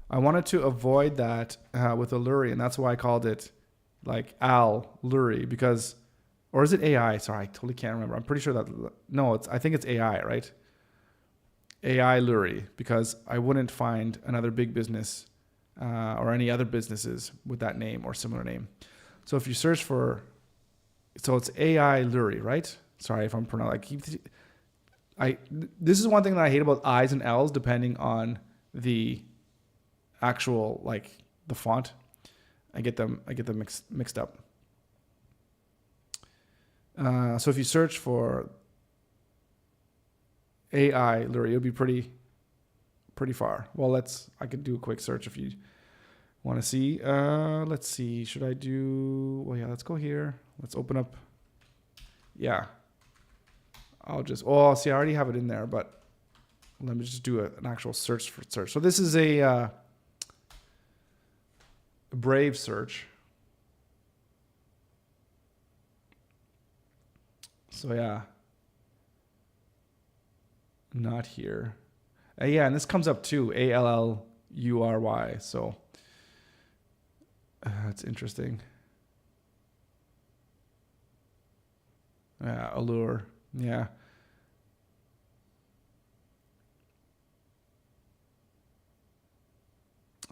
I wanted to avoid that with Alluri, and that's why I called it like Al Luri, because Or is it AI? Sorry, I totally can't remember. I'm pretty sure that, no, I think it's AI, right? AI Lurie, because I wouldn't find another big business or any other businesses with that name or similar name. So if you search for, so it's AI Lurie, right? Sorry if I'm pronouncing. This is one thing that I hate about I's and L's, depending on the actual, like, the font. I get them mixed up. So if you search for AI Lurie, it'll be pretty far. Well, I could do a quick search if you want to see. Let's see. Should I do? Well, yeah. Let's go here. Let's open up. Yeah. I'll just. Oh, see, I already have it in there, but let me just do an actual search for search. So this is a Brave search. So yeah. Not here. Yeah, and this comes up too. ALLURY. So that's interesting. Allure. Yeah.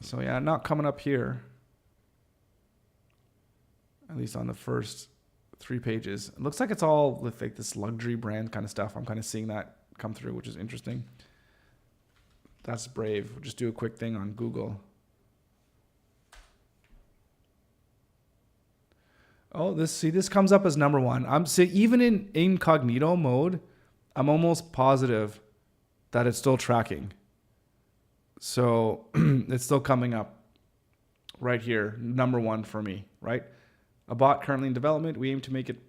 So yeah, not coming up here. At least on the first 3 pages. It looks like it's all with like this luxury brand kind of stuff. I'm kind of seeing that come through, which is interesting. That's Brave. We'll just do a quick thing on Google. Oh, this comes up as number 1. I'm even in incognito mode, I'm almost positive that it's still tracking. So it's still coming up right here, number 1 for me, right? A bot currently in development. We aim to make it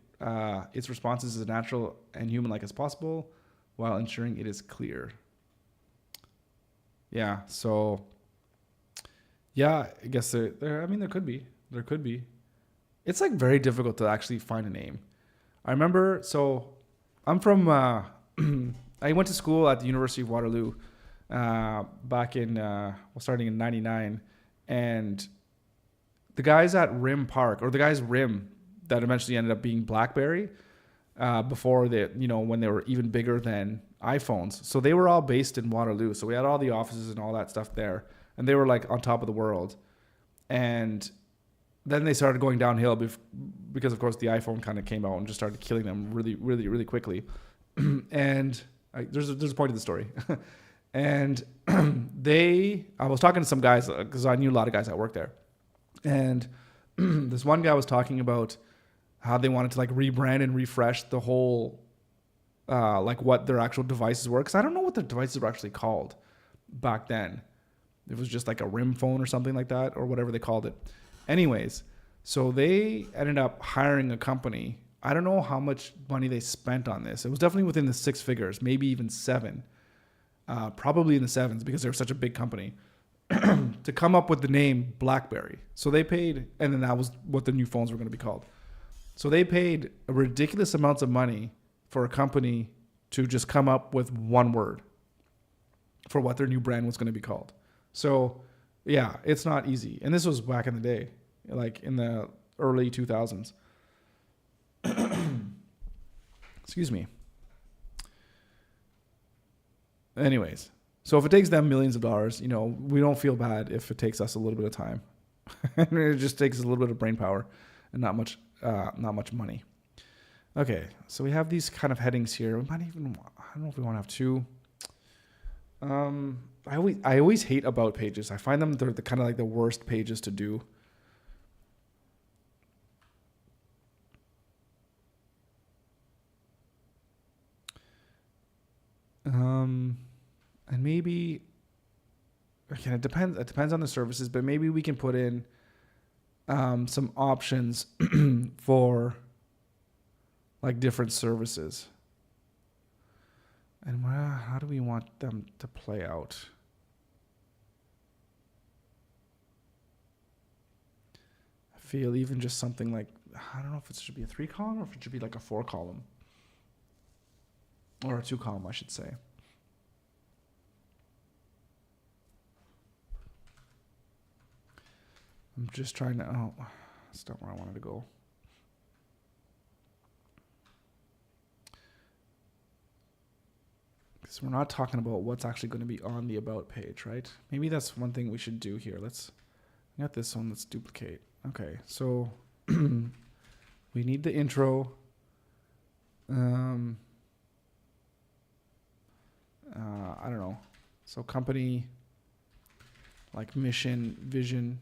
its responses as natural and human-like as possible, while ensuring it is clear. Yeah. So. Yeah, I guess there. I mean, there could be. It's like very difficult to actually find a name. I remember. So, I'm from. I went to school at the University of Waterloo back in starting in '99, and the guys at Rim Park, or the guys Rim that eventually ended up being BlackBerry, before when they were even bigger than iPhones. So they were all based in Waterloo. So we had all the offices and all that stuff there, and they were like on top of the world. And then they started going downhill because of course the iPhone kind of came out and just started killing them really, really, really quickly. And there's a point to the story. And I was talking to some guys because I knew a lot of guys that worked there. And this one guy was talking about how they wanted to like rebrand and refresh the whole, like what their actual devices were. Because I don't know what the devices were actually called back then. It was just like a RIM phone or something like that, or whatever they called it. Anyways, so they ended up hiring a company. I don't know how much money they spent on this. It was definitely within the 6 figures, maybe even 7. Probably in the 7s because they're such a big company. To come up with the name BlackBerry. So they paid, and then that was what the new phones were going to be called. So they paid ridiculous amounts of money for a company to just come up with one word for what their new brand was going to be called. So yeah, it's not easy. And this was back in the day, like in the early 2000s. Excuse me. Anyways. So if it takes them millions of dollars, we don't feel bad if it takes us a little bit of time. It just takes a little bit of brain power and not much money. Okay, so we have these kind of headings here. I don't know if we want to have 2. I always hate about pages. I find them they're the kind of like the worst pages to do. And maybe, again, it depends on the services, but maybe we can put in some options for like different services. And how do we want them to play out? I feel even just something like, I don't know if it should be a 3 column or if it should be like a 4 column. Or a 2 column, I should say. I'm just trying to, that's not where I wanted to go. we're not talking about what's actually going to be on the about page, right? Maybe that's one thing we should do here. Let's get this one. Let's duplicate. Okay, so we need the intro. I don't know. So company, like mission, vision.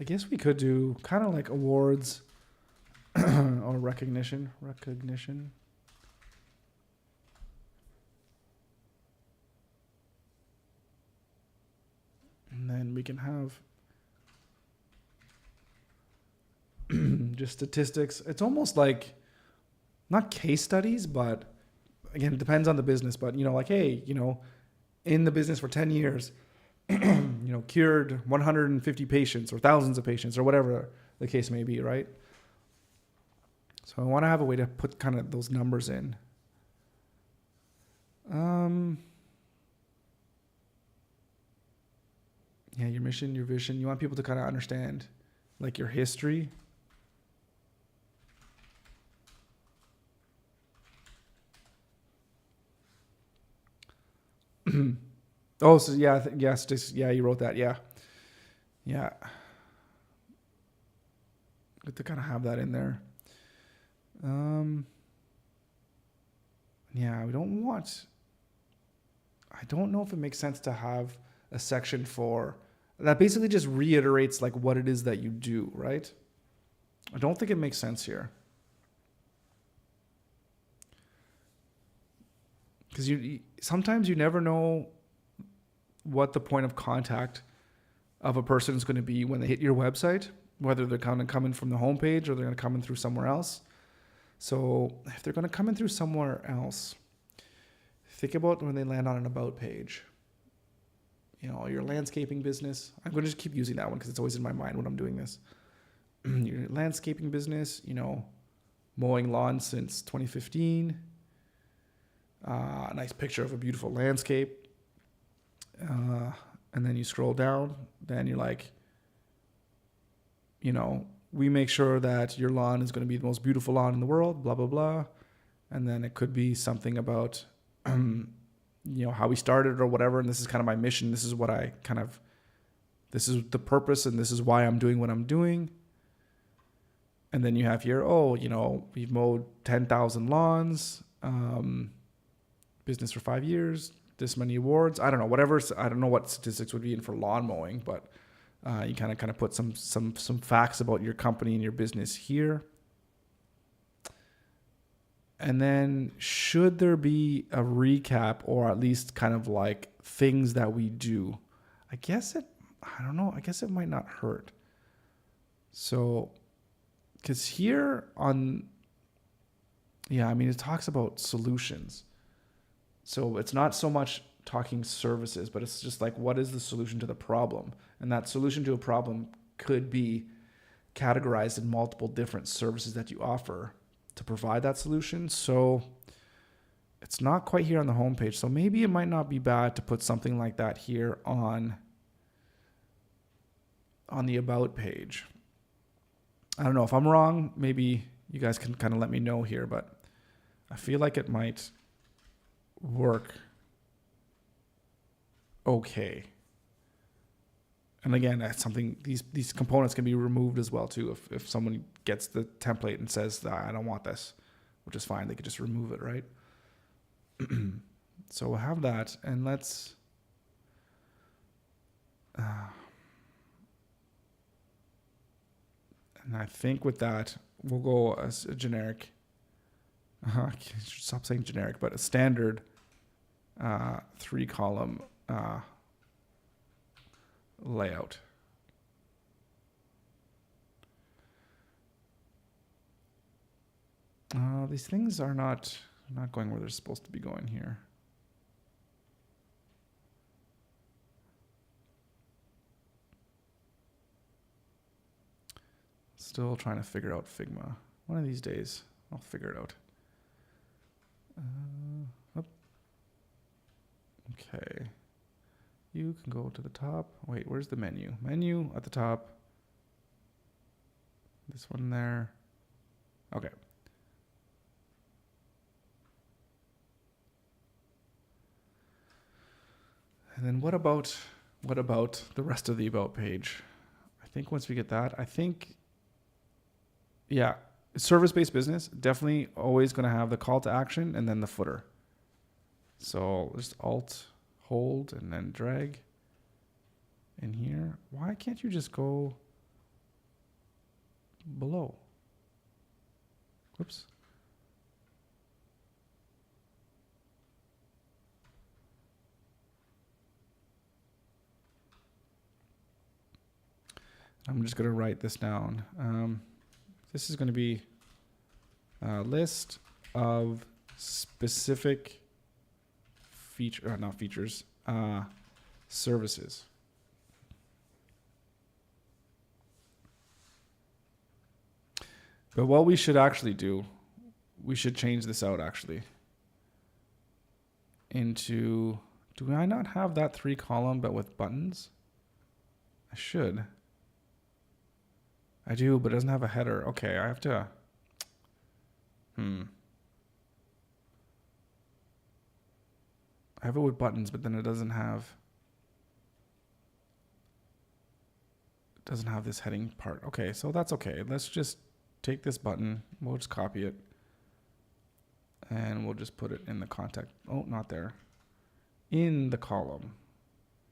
I guess we could do kind of like awards or recognition. And then we can have just statistics. It's almost like not case studies, but again, it depends on the business. But, you know, like, hey, you know, in the business for 10 years, you know, cured 150 patients or thousands of patients or whatever the case may be, right? So I want to have a way to put kind of those numbers in. Yeah, your mission, your vision. You want people to kind of understand, like, your history. Oh, so yeah, yes, yeah, you wrote that, yeah. Good to kind of have that in there. Yeah, we don't want. I don't know if it makes sense to have a section for that. Basically, just reiterates like what it is that you do, right? I don't think it makes sense here. Because sometimes you never know what the point of contact of a person is going to be when they hit your website, whether they're kind of coming from the homepage or they're going to come in through somewhere else. So if they're going to come in through somewhere else, think about when they land on an about page. You know, your landscaping business. I'm going to just keep using that one because it's always in my mind when I'm doing this. Your landscaping business, you know, mowing lawns since 2015. A nice picture of a beautiful landscape. And then you scroll down, then you're like, you know, we make sure that your lawn is going to be the most beautiful lawn in the world, blah, blah, blah. And then it could be something about, you know, how we started or whatever. And this is kind of my mission. This is what this is the purpose and this is why I'm doing what I'm doing. And then you have here, oh, you know, we've mowed 10,000 lawns, business for 5 years, this many awards. I don't know, whatever. I don't know what statistics would be in for lawn mowing, but you kind of put some facts about your company and your business here. And then should there be a recap or at least kind of like things that we do? I don't know. I guess it might not hurt. So, because here it talks about solutions. So it's not so much talking services, but it's just like, what is the solution to the problem? And that solution to a problem could be categorized in multiple different services that you offer to provide that solution. So it's not quite here on the homepage. So maybe it might not be bad to put something like that here on the about page. I don't know if I'm wrong. Maybe you guys can kind of let me know here, but I feel like it might work okay. And again, that's something, these components can be removed as well too. If someone gets the template and says, I don't want this, which is fine, they could just remove it, right? So we'll have that, and let's and I think with that we'll go as a generic stop saying generic, but a standard 3-column layout. These things are not going where they're supposed to be going here. Still trying to figure out Figma. One of these days, I'll figure it out. Okay. You can go to the top. Wait, where's the menu? Menu at the top. This one there. Okay. And then what about the rest of the about page? I think once we get that, yeah, service-based business, definitely always going to have the call to action and then the footer. So just Alt, hold, and then drag in here. Why can't you just go below? Whoops. I'm just going to write this down. This is going to be a list of specific services. But what we should actually do, we should change this out actually into, do I not have that 3 column but with buttons? I should. I do, but it doesn't have a header. Okay, I have to, I have it with buttons, but then it doesn't have this heading part. Okay, so that's okay. Let's just take this button. We'll just copy it. And we'll just put it in the contact. Oh, not there. In the column,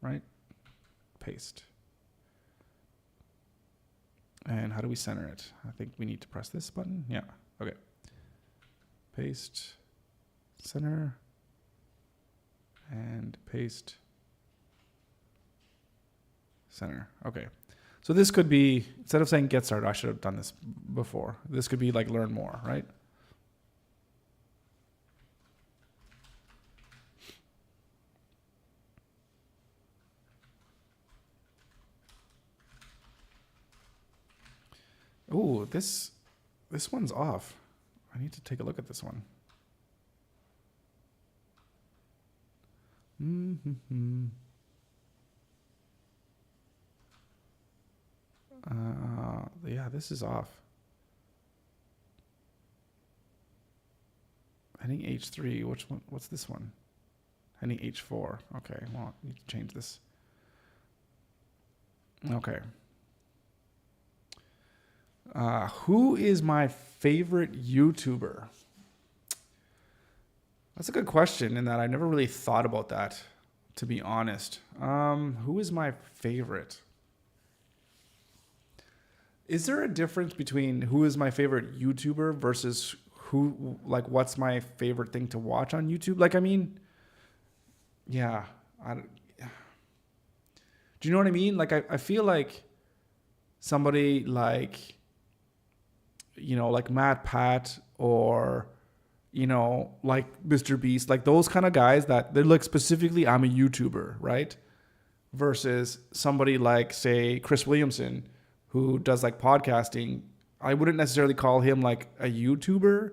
right? Paste. And how do we center it? I think we need to press this button. Yeah, okay. Paste, center, and paste, center. Okay. So this could be, instead of saying get started, I should have done this before. This could be like learn more, right? Oh, this one's off. I need to take a look at this one. Yeah, this is off. Heading H3, which one? What's this one? Heading H4. Okay, well, I need to change this. Okay. Who is my favorite YouTuber? That's a good question in that I never really thought about that, to be honest. Who is my favorite? Is there a difference between who is my favorite YouTuber versus who, like, what's my favorite thing to watch on YouTube? Like, I mean, yeah. Do you know what I mean? Like, I feel like somebody like, you know, like Matt Pat or, you know, like Mr. Beast, like those kind of guys that they're like specifically, I'm a YouTuber, right? Versus somebody like, say, Chris Williamson, who does like podcasting. I wouldn't necessarily call him like a YouTuber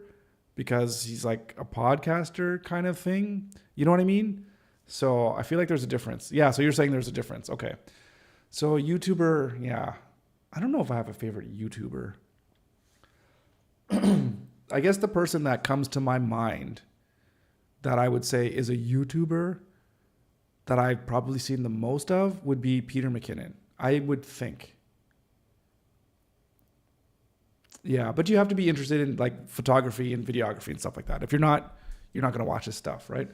because he's like a podcaster kind of thing. You know what I mean? So I feel like there's a difference. Yeah, so you're saying there's a difference. Okay. So YouTuber, yeah. I don't know if I have a favorite YouTuber. I guess the person that comes to my mind that I would say is a YouTuber that I've probably seen the most of would be Peter McKinnon. I would think. Yeah, but you have to be interested in like photography and videography and stuff like that. If you're not going to watch his stuff, right?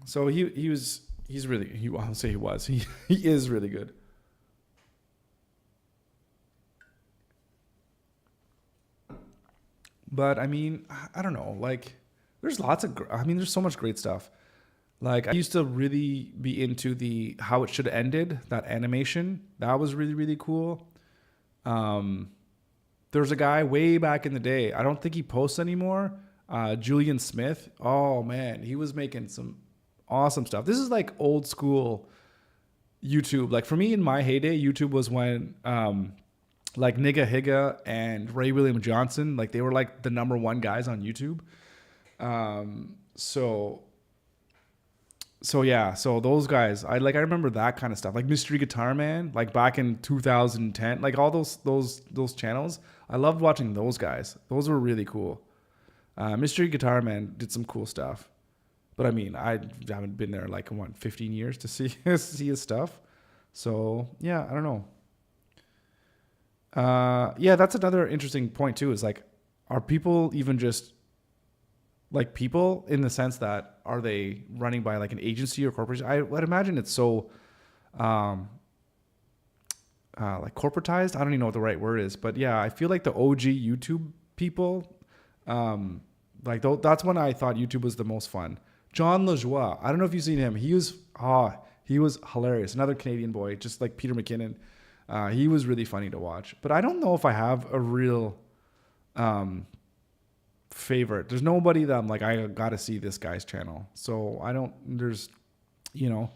So he is really good. But I mean, I don't know, like there's so much great stuff. Like I used to really be into the how it should have ended, that animation. That was really, really cool. There's a guy way back in the day. I don't think he posts anymore. Julian Smith. Oh man, he was making some awesome stuff. This is like old school YouTube. Like for me in my heyday, YouTube was when like Nigga Higa and Ray William Johnson, like they were like the number one guys on YouTube. So So yeah, so those guys, I remember that kind of stuff, like Mystery Guitar Man, like back in 2010, like all those channels. I loved watching those guys. Those were really cool. Mystery Guitar Man did some cool stuff, but I mean, I haven't been there like what 15 years to see see his stuff. So yeah, I don't know. Yeah, that's another interesting point too. Is like, are people even just like people in the sense that are they running by like an agency or corporation? I would imagine it's so um, like corporatized. I don't even know what the right word is, but yeah, I feel like the OG YouTube people, um, that's when I thought YouTube was the most fun. John LaJoie, I don't know if you've seen him. He was hilarious. Another Canadian boy, just like Peter McKinnon. He was really funny to watch. But I don't know if I have a real um, favorite. There's nobody that I'm like, I got to see this guy's channel. So I don't. There's, you know,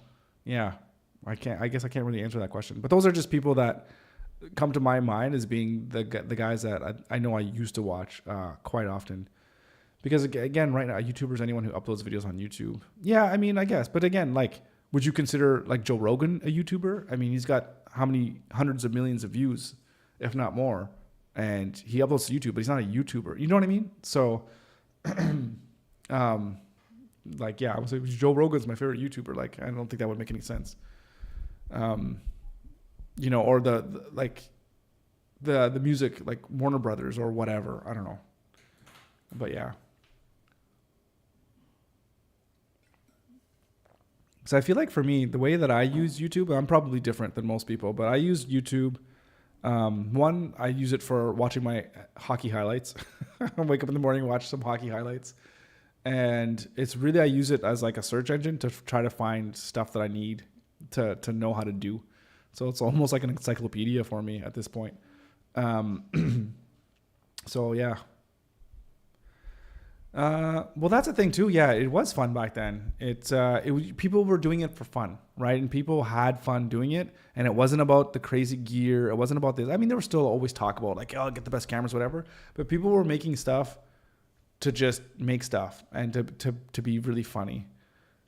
yeah. I guess I can't really answer that question. But those are just people that come to my mind as being the guys that I know I used to watch quite often. Because again, right now, YouTubers, anyone who uploads videos on YouTube. Yeah, I mean, I guess. But again, like, would you consider like Joe Rogan a YouTuber? I mean, he's got how many hundreds of millions of views, if not more, and he uploads to YouTube, but he's not a YouTuber. You know what I mean? So, um, like, yeah, I would say Joe Rogan's my favorite YouTuber. Like, I don't think that would make any sense. You know, or like the music, like Warner Brothers or whatever. I don't know, but yeah. So I feel like for me, the way that I use YouTube, I'm probably different than most people, but I use YouTube. One, I use it for watching my hockey highlights. I wake up in the morning, watch some hockey highlights. And it's really, I use it as like a search engine to try to find stuff that I need to know how to do. So it's almost like an encyclopedia for me at this point. So yeah. Well, that's the thing too. Yeah, it was fun back then. People were doing it for fun, right? And people had fun doing it. And it wasn't about the crazy gear. It wasn't about this. I mean, there was still always talk about like, oh, get the best cameras, whatever. But people were making stuff to just make stuff and to be really funny.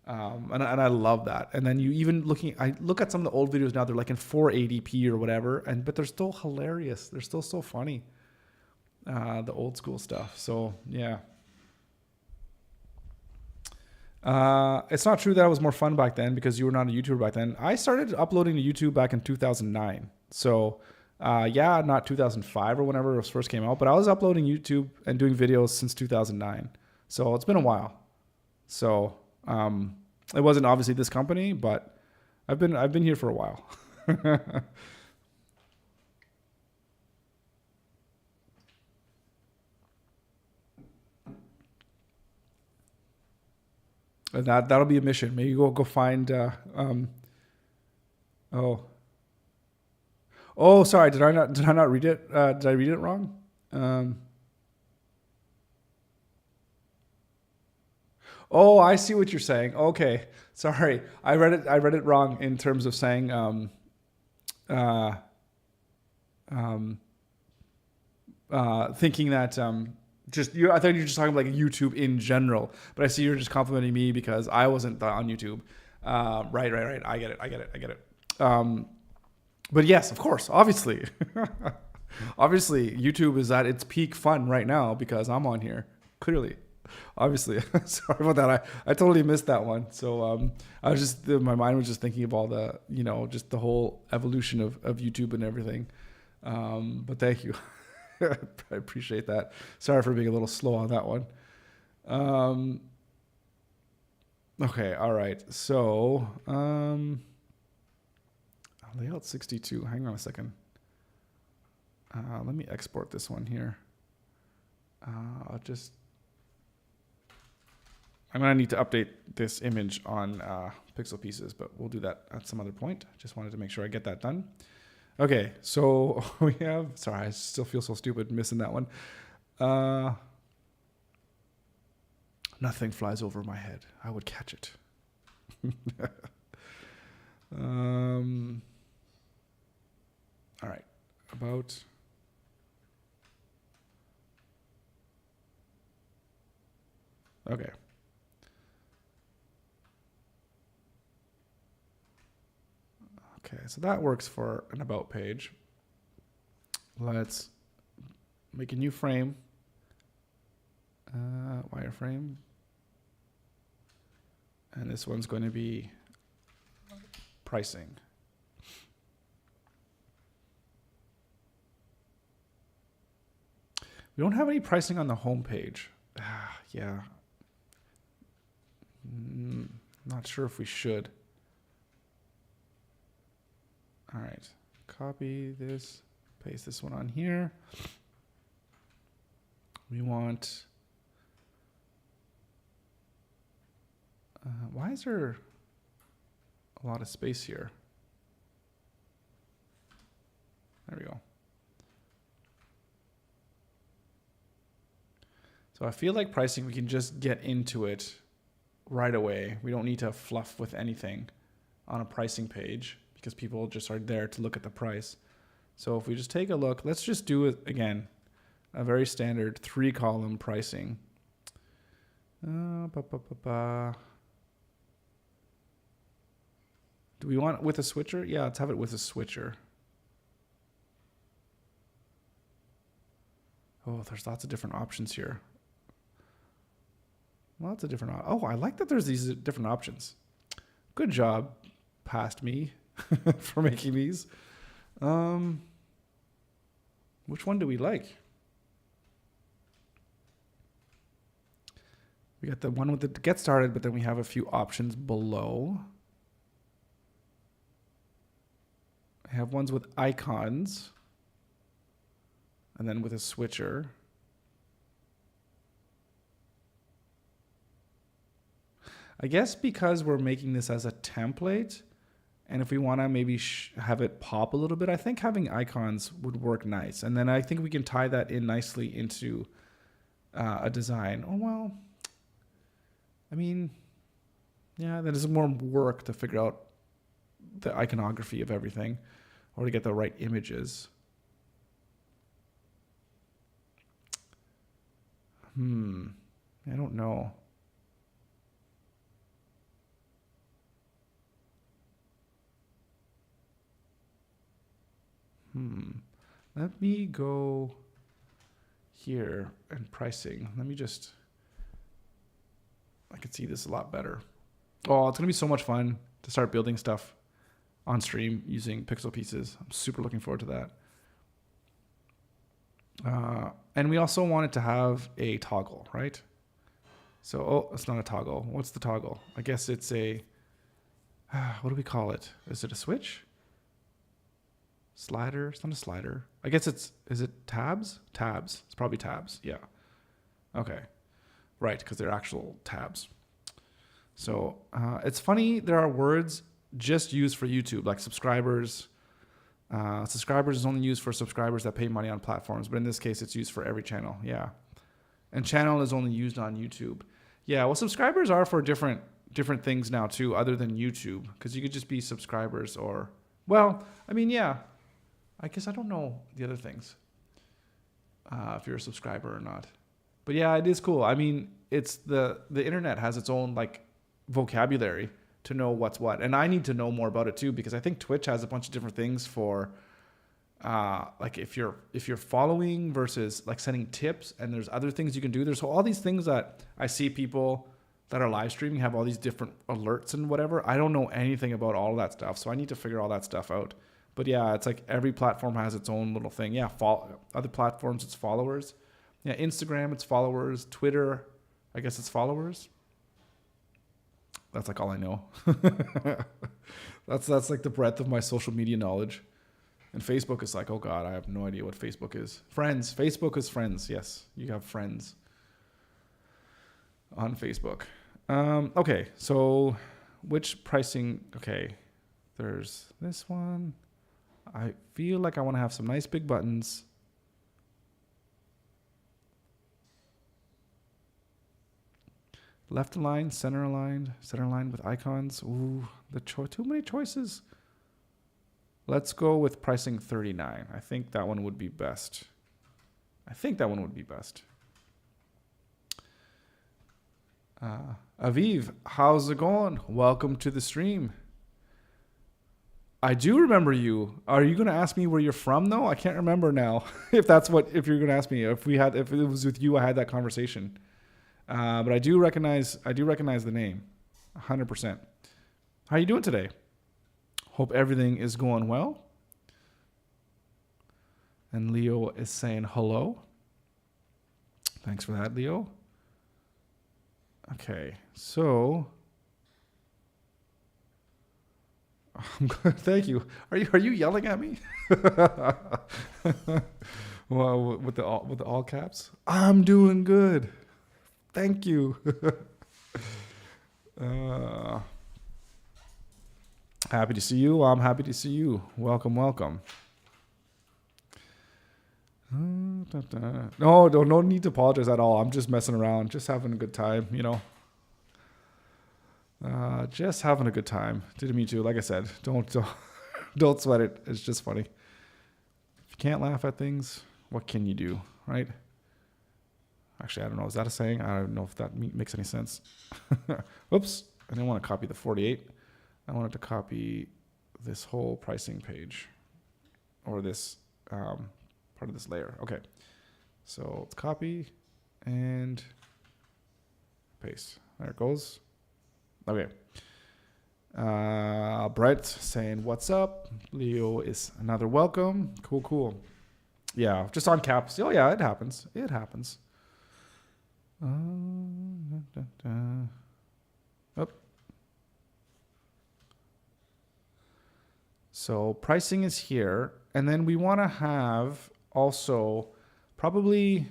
And I love that. And then I look at some of the old videos now. They're like in 480p or whatever, but they're still hilarious. They're still so funny. The old school stuff. So yeah. It's not true that it was more fun back then because you were not a YouTuber back then. I started uploading to YouTube back in 2009. So, yeah, not 2005 or whenever it first came out, but I was uploading YouTube and doing videos since 2009. So it's been a while. So, it wasn't obviously this company, but I've been here for a while. And that'll be a mission. Maybe go find. Oh, sorry. Did I not read it? Did I read it wrong? Um, oh, I see what you're saying. Okay, sorry. I read it wrong in terms of saying uh, um, thinking that just you. I thought you were just talking about like YouTube in general, but I see you're just complimenting me because I wasn't on YouTube. Right. I get it. Um, but yes, of course, obviously, obviously, YouTube is at its peak fun right now because I'm on here. Clearly, obviously. Sorry about that. I totally missed that one. So I was just my mind was just thinking of all the just the whole evolution of YouTube and everything. But thank you. I appreciate that. Sorry for being a little slow on that one. Um, okay, all right. So layout 62. Hang on a second. Let me export this one here. I'll just. I'm gonna need to update this image on Pixel Pieces, but we'll do that at some other point. Just wanted to make sure I get that done. Okay, so we have. Sorry, I still feel so stupid missing that one. Nothing flies over my head. I would catch it. All right. About. Okay. Okay, so that works for an about page. Let's make a new frame. Wireframe. And this one's going to be pricing. We don't have any pricing on the home page. Yeah. Not sure if we should. All right. Copy this, paste this one on here. We want... why is there a lot of space here? There we go. So I feel like pricing, we can just get into it right away. We don't need to fluff with anything on a pricing page because people just are there to look at the price. So if we just take a look, let's just do it again. A very standard 3-column pricing. Do we want it with a switcher? Yeah, let's have it with a switcher. Oh, there's lots of different options here. Lots of different. Oh, I like that there's these different options. Good job, past me, for making these. Which one do we like? We got the one with the get started, but then we have a few options below. I have ones with icons and then with a switcher. I guess because we're making this as a template, and if we want to maybe have it pop a little bit, I think having icons would work nice. And then I think we can tie that in nicely into a design. Oh, well, I mean, yeah, that is more work to figure out the iconography of everything or to get the right images. I don't know. Let me go here and pricing. Let me just, I can see this a lot better. Oh, it's going to be so much fun to start building stuff on stream using pixel pieces. I'm super looking forward to that. And we also want it to have a toggle, right? So, oh, it's not a toggle. What's the toggle? I guess it's a, what do we call it? Is it a switch? Slider? It's not a slider. I guess it's, is it tabs? Tabs. It's probably tabs. Yeah. Okay. Right, because they're actual tabs. So it's funny, there are words just used for YouTube, like subscribers. Subscribers is only used for subscribers that pay money on platforms, but in this case, it's used for every channel. Yeah. And channel is only used on YouTube. Yeah, well, subscribers are for different things now too, other than YouTube, because you could just be subscribers or, well, I mean, yeah. I guess I don't know the other things, if you're a subscriber or not. But yeah, it is cool. I mean, it's the internet has its own like vocabulary to know what's what. And I need to know more about it too, because I think Twitch has a bunch of different things for like if you're following versus like sending tips, and there's other things you can do. There's all these things that I see people that are live streaming have all these different alerts and whatever. I don't know anything about all that stuff, so I need to figure all that stuff out. But yeah, it's like every platform has its own little thing. Yeah, other platforms, it's followers. Yeah, Instagram, it's followers. Twitter, I guess it's followers. That's like all I know. That's like the breadth of my social media knowledge. And Facebook is like, oh God, I have no idea what Facebook is. Friends. Facebook is friends. Yes, you have friends on Facebook. Okay, so which pricing? Okay, there's this one. I feel like I want to have some nice big buttons. Left aligned, center aligned with icons. Ooh, too many choices. Let's go with pricing 39. I think that one would be best. Aviv, how's it going? Welcome to the stream. I do remember you. Are you going to ask me where you're from though? I can't remember now. If you're going to ask me if it was with you, I had that conversation. But I do recognize the name 100%. How are you doing today? Hope everything is going well. And Leo is saying hello. Thanks for that, Leo. Okay, so I'm good. Thank you. Are you yelling at me? Well, with the all caps. I'm doing good. Thank you. Happy to see you. I'm happy to see you. Welcome, welcome. No need to apologize at all. I'm just messing around, just having a good time, you know. Just having a good time. Didn't mean to. Like I said, don't sweat it. It's just funny. If you can't laugh at things, what can you do, right? Actually, I don't know. Is that a saying? I don't know if that makes any sense. Oops. I didn't want to copy the 48. I wanted to copy this whole pricing page or this part of this layer. Okay. So let's copy and paste. There it goes. Okay. Brett saying, what's up? Leo is another welcome. Cool. Yeah, just on caps. Oh, yeah, it happens. Oh. So pricing is here. And then we want to have also probably,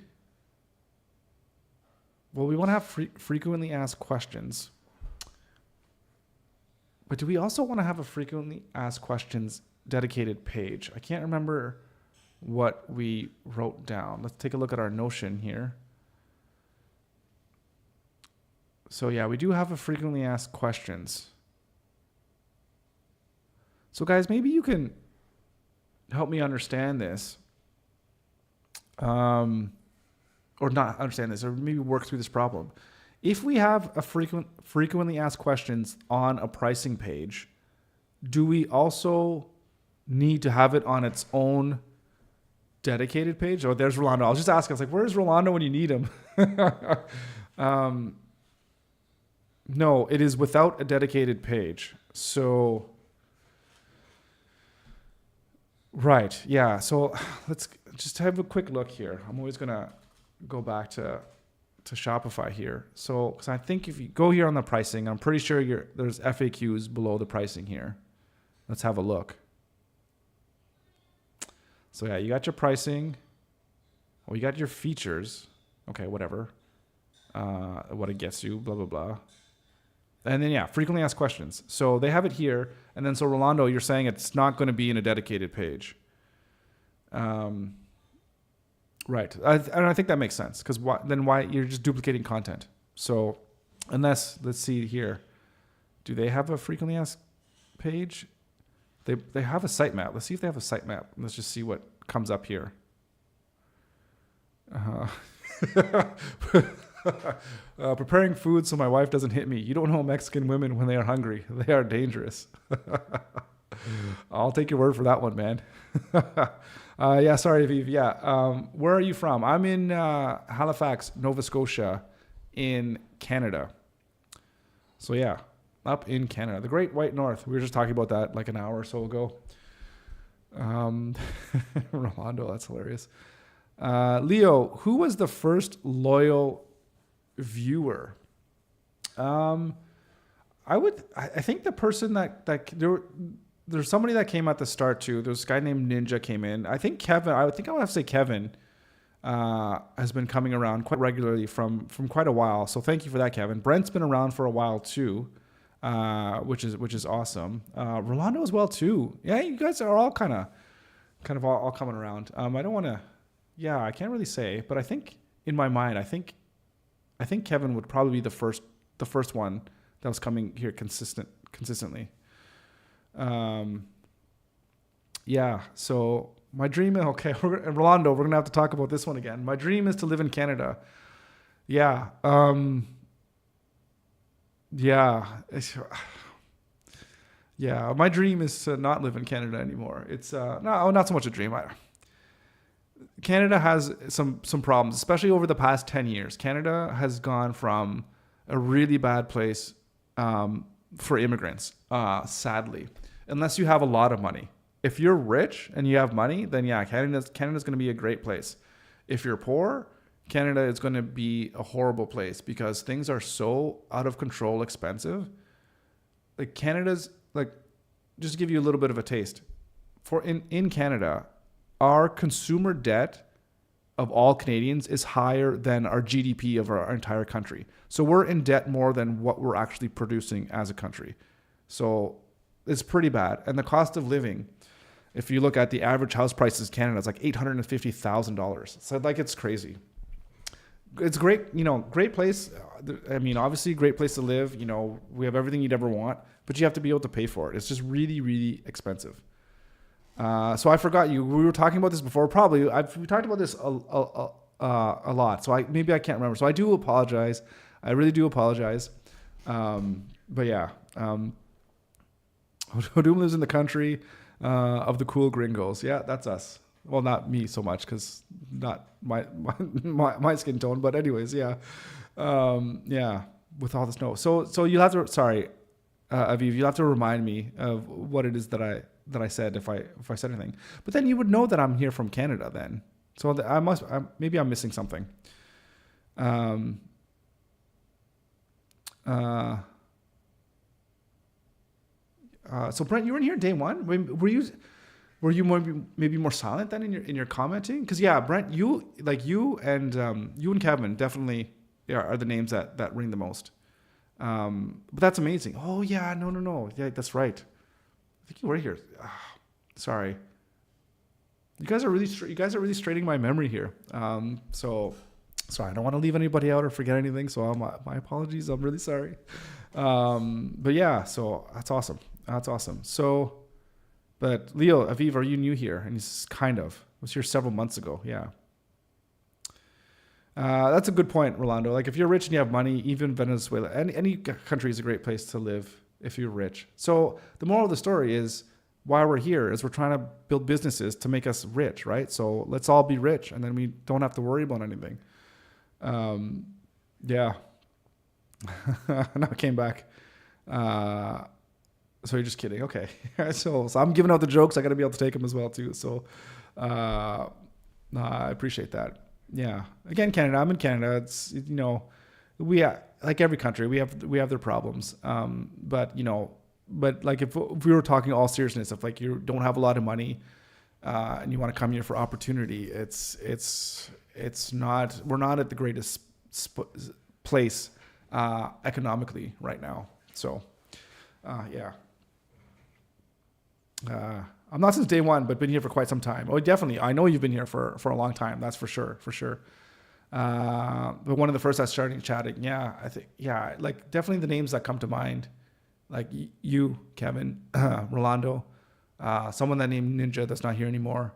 we want to have frequently asked questions. But do we also want to have a frequently asked questions dedicated page? I can't remember what we wrote down. Let's take a look at our Notion here. So yeah, we do have a frequently asked questions. So guys, maybe you can help me understand this. Or not understand this, or maybe work through this problem. If we have a frequently asked questions on a pricing page, do we also need to have it on its own dedicated page? Oh, there's Rolando. I was just asking. I was like, where's Rolando when you need him? No, it is without a dedicated page. So, right. Yeah. So let's just have a quick look here. I'm always going to go back to Shopify here. So, because I think if you go here on the pricing, I'm pretty sure there's FAQs below the pricing here. Let's have a look. So yeah, you got your pricing. Well, you got your features. Okay, whatever. What it gets you, blah, blah, blah. And then yeah, frequently asked questions. So they have it here. And then so Rolando, you're saying it's not going to be in a dedicated page. Right. And I think that makes sense because why you're just duplicating content. So unless, let's see here, do they have a frequently asked page? They have a sitemap. Let's see if they have a sitemap. Let's just see what comes up here. Preparing food so my wife doesn't hit me. You don't know Mexican women when they are hungry. They are dangerous. I'll take your word for that one, man. Yeah, sorry, Aviv. Yeah. Where are you from? I'm in Halifax, Nova Scotia in Canada. So yeah, up in Canada. The Great White North. We were just talking about that like an hour or so ago. Rolando, that's hilarious. Leo, who was the first loyal viewer? I think the person that there's somebody that came at the start too. There's a guy named Ninja came in. I think Kevin, I would have to say Kevin has been coming around quite regularly from quite a while. So thank you for that, Kevin. Brent's been around for a while too, which is awesome. Rolando as well too. Yeah, you guys are all kind of all coming around. I don't want to. Yeah, I can't really say, but I think in my mind, I think Kevin would probably be the first one that was coming here consistently. Yeah. So my dream. Okay, Rolando, we're gonna have to talk about this one again. My dream is to live in Canada. Yeah. Yeah. Yeah, my dream is to not live in Canada anymore. It's not so much a dream. Canada has some problems, especially over the past 10 years. Canada has gone from a really bad place for immigrants, sadly, unless you have a lot of money. If you're rich and you have money, then yeah, Canada's going to be a great place. If you're poor, Canada is going to be a horrible place because things are so out of control expensive. Like Canada's like, just to give you a little bit of a taste, for in Canada, our consumer debt of all Canadians is higher than our GDP of our entire country. So we're in debt more than what we're actually producing as a country. So it's pretty bad. And the cost of living, if you look at the average house prices in Canada, it's like $850,000. So like it's crazy. It's great, great place. I mean, obviously great place to live. We have everything you'd ever want, but you have to be able to pay for it. It's just really, really expensive. So I forgot we were talking about this before. Probably we talked about this a lot. So maybe I can't remember. So I do apologize. I really do apologize. But yeah, Hodum lives in the country of the cool gringos. Yeah, that's us. Well, not me so much because not my skin tone. But anyways, yeah, yeah. With all the snow, so you'll have to. Sorry, Aviv, you'll have to remind me of what it is that I said if I said anything. But then you would know that I'm here from Canada then. So maybe I'm missing something. So Brent, you were in here day one. Were you maybe more silent then in your commenting? Because yeah, Brent, you and Kevin definitely are the names that ring the most. But that's amazing. Oh yeah, no, yeah, that's right. I think you were here. Sorry. You guys are really straining my memory here. So sorry, I don't want to leave anybody out or forget anything. So my apologies. I'm really sorry. But yeah, so that's awesome. So, but Leo, Aviv, are you new here? And he's was here several months ago. Yeah. That's a good point, Rolando. Like if you're rich and you have money, even Venezuela, any country is a great place to live if you're rich. So the moral of the story is why we're here is we're trying to build businesses to make us rich, right? So let's all be rich and then we don't have to worry about anything. Yeah. Now I came back. So you're just kidding. Okay. So I'm giving out the jokes. I got to be able to take them as well too. So I appreciate that. Yeah. Again, Canada. I'm in Canada. It's we like every country we have their problems. But like if we were talking all seriousness, if like you don't have a lot of money and you want to come here for opportunity, it's not. We're not at the greatest place economically right now. So yeah. I'm not since day one, but been here for quite some time. Oh, definitely. I know you've been here for a long time. That's for sure. But one of the first I started chatting, yeah, I think, yeah, like definitely the names that come to mind, like you, Kevin, Rolando, someone that named Ninja that's not here anymore.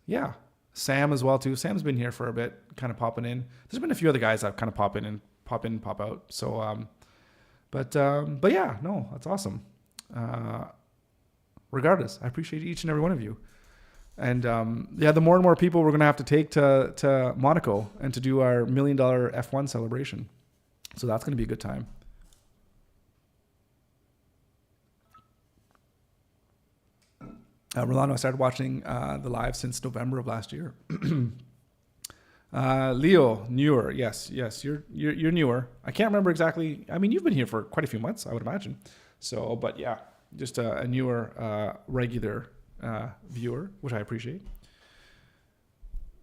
Yeah, Sam as well too. Sam's been here for a bit, kind of popping in. There's been a few other guys that kind of pop in, pop out. So, but yeah, no, that's awesome. Regardless, I appreciate each and every one of you. And yeah, the more and more people we're going to have to take to Monaco and to do our $1 million F1 celebration. So that's going to be a good time. Rolando, I started watching the live since November of last year. Leo, newer. Yes, you're newer. I can't remember exactly. I mean, you've been here for quite a few months, I would imagine. So, but yeah, just a newer, regular viewer, which I appreciate.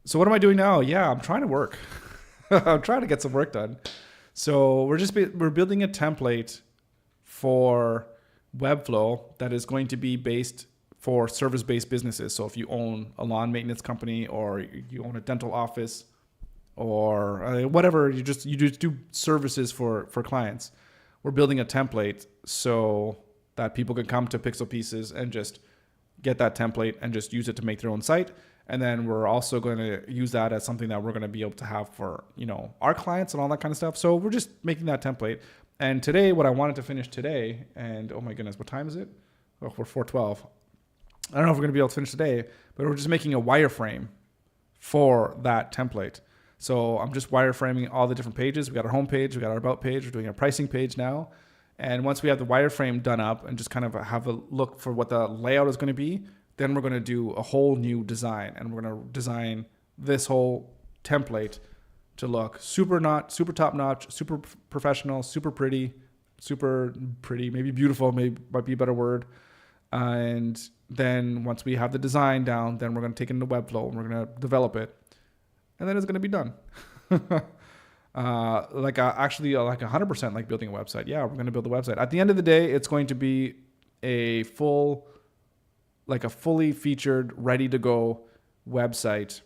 So what am I doing now? Yeah, I'm trying to work. I'm trying to get some work done. So we're building a template for Webflow that is going to be based for service-based businesses. So if you own a lawn maintenance company or you own a dental office or whatever, you just do services for clients. We're building a template so that people can come to Pixel Pieces and just get that template and just use it to make their own site. And then we're also going to use that as something that we're going to be able to have for, our clients and all that kind of stuff. So we're just making that template. And today, what I wanted to finish today, and oh my goodness, what time is it? Oh, we're 4:12. I don't know if we're going to be able to finish today, but we're just making a wireframe for that template. So I'm just wireframing all the different pages. We got our home page, we got our about page, we're doing our pricing page now. And once we have the wireframe done up and just kind of have a look for what the layout is going to be, then we're going to do a whole new design, and we're going to design this whole template to look super top notch, super professional, super pretty, maybe beautiful, might be a better word. And then once we have the design down, then we're going to take it into Webflow and we're going to develop it, and then it's going to be done. Actually like 100% like building a website. Yeah, we're going to build a website. At the end of the day, it's going to be a fully featured, ready to go website